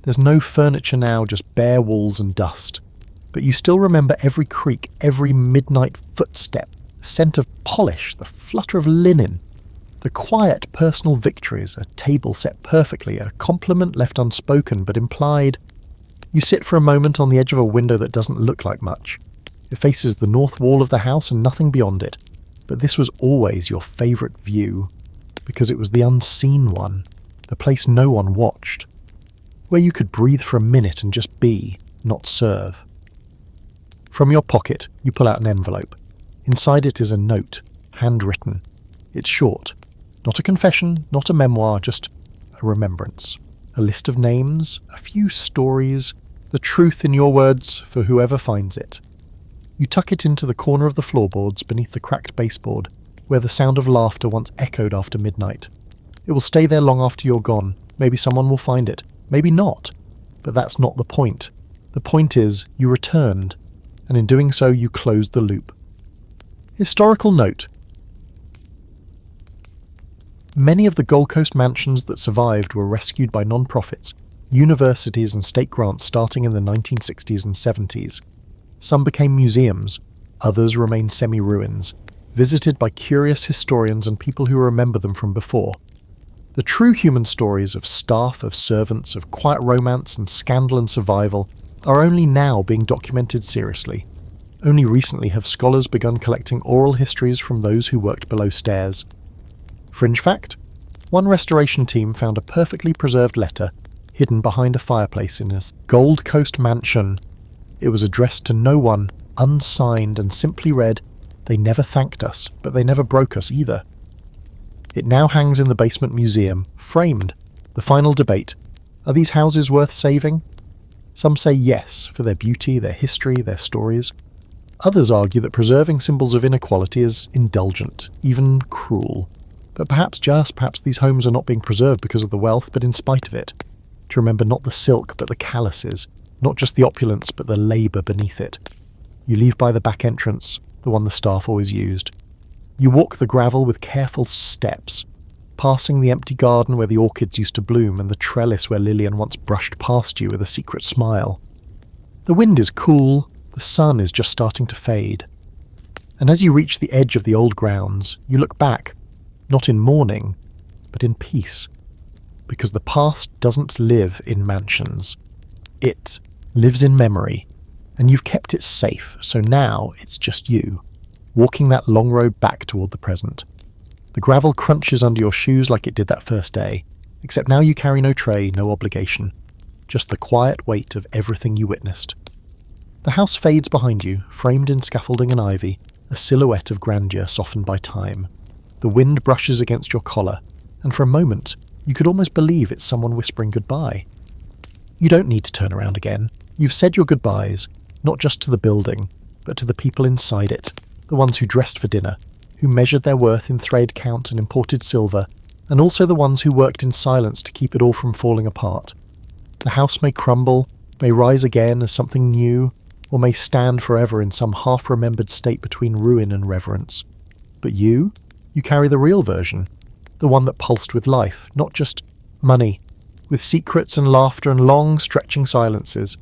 There's no furniture now, just bare walls and dust. But you still remember every creak, every midnight footstep, the scent of polish, the flutter of linen, the quiet personal victories, a table set perfectly, a compliment left unspoken but implied. You sit for a moment on the edge of a window that doesn't look like much. It faces the north wall of the house and nothing beyond it. But this was always your favourite view, because it was the unseen one, the place no one watched, where you could breathe for a minute and just be, not serve. From your pocket, you pull out an envelope. Inside it is a note, handwritten. It's short. Not a confession, not a memoir, just a remembrance. A list of names, a few stories, the truth in your words for whoever finds it. You tuck it into the corner of the floorboards beneath the cracked baseboard, where the sound of laughter once echoed after midnight. It will stay there long after you're gone. Maybe someone will find it. Maybe not. But that's not the point. The point is, you returned, and in doing so you closed the loop. Historical note. Many of the Gold Coast mansions that survived were rescued by non-profits, universities and state grants starting in the 1960s and 70s. Some became museums, others remain semi-ruins, visited by curious historians and people who remember them from before. The true human stories of staff, of servants, of quiet romance and scandal and survival are only now being documented seriously. Only recently have scholars begun collecting oral histories from those who worked below stairs. Fringe fact: one restoration team found a perfectly preserved letter hidden behind a fireplace in a Gold Coast mansion. It was addressed to no one, unsigned, and simply read, "They never thanked us, but they never broke us either." It now hangs in the basement museum, framed. The final debate: are these houses worth saving? Some say yes, for their beauty, their history, their stories. Others argue that preserving symbols of inequality is indulgent, even cruel. But perhaps these homes are not being preserved because of the wealth, but in spite of it. To remember not the silk, but the calluses, not just the opulence, but the labour beneath it. You leave by the back entrance, the one the staff always used. You walk the gravel with careful steps, passing the empty garden where the orchids used to bloom and the trellis where Lillian once brushed past you with a secret smile. The wind is cool, the sun is just starting to fade. And as you reach the edge of the old grounds, you look back, not in mourning, but in peace. Because the past doesn't live in mansions. It lives in memory, and you've kept it safe, so now it's just you, walking that long road back toward the present. The gravel crunches under your shoes like it did that first day, except now you carry no tray, no obligation, just the quiet weight of everything you witnessed. The house fades behind you, framed in scaffolding and ivy, a silhouette of grandeur softened by time. The wind brushes against your collar, and for a moment, you could almost believe it's someone whispering goodbye. You don't need to turn around again. You've said your goodbyes, not just to the building, but to the people inside it, the ones who dressed for dinner, who measured their worth in thread count and imported silver, and also the ones who worked in silence to keep it all from falling apart. The house may crumble, may rise again as something new, or may stand forever in some half-remembered state between ruin and reverence. But you carry the real version, the one that pulsed with life, not just money, with secrets and laughter and long, stretching silences.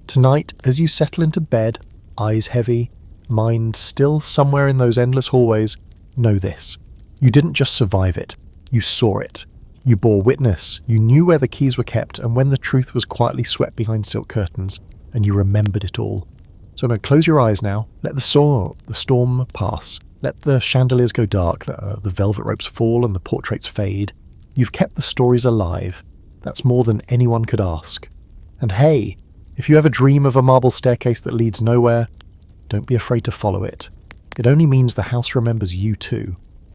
Tonight, as you settle into bed, eyes heavy, mind still somewhere in those endless hallways, know this. You didn't just survive it. You saw it. You bore witness. You knew where the keys were kept and when the truth was quietly swept behind silk curtains, and you remembered it all. So now close your eyes now. Let the storm pass. Let the chandeliers go dark, the velvet ropes fall and the portraits fade. You've kept the stories alive. That's more than anyone could ask. And hey, if you ever dream of a marble staircase that leads nowhere, don't be afraid to follow it. It only means the house remembers you too.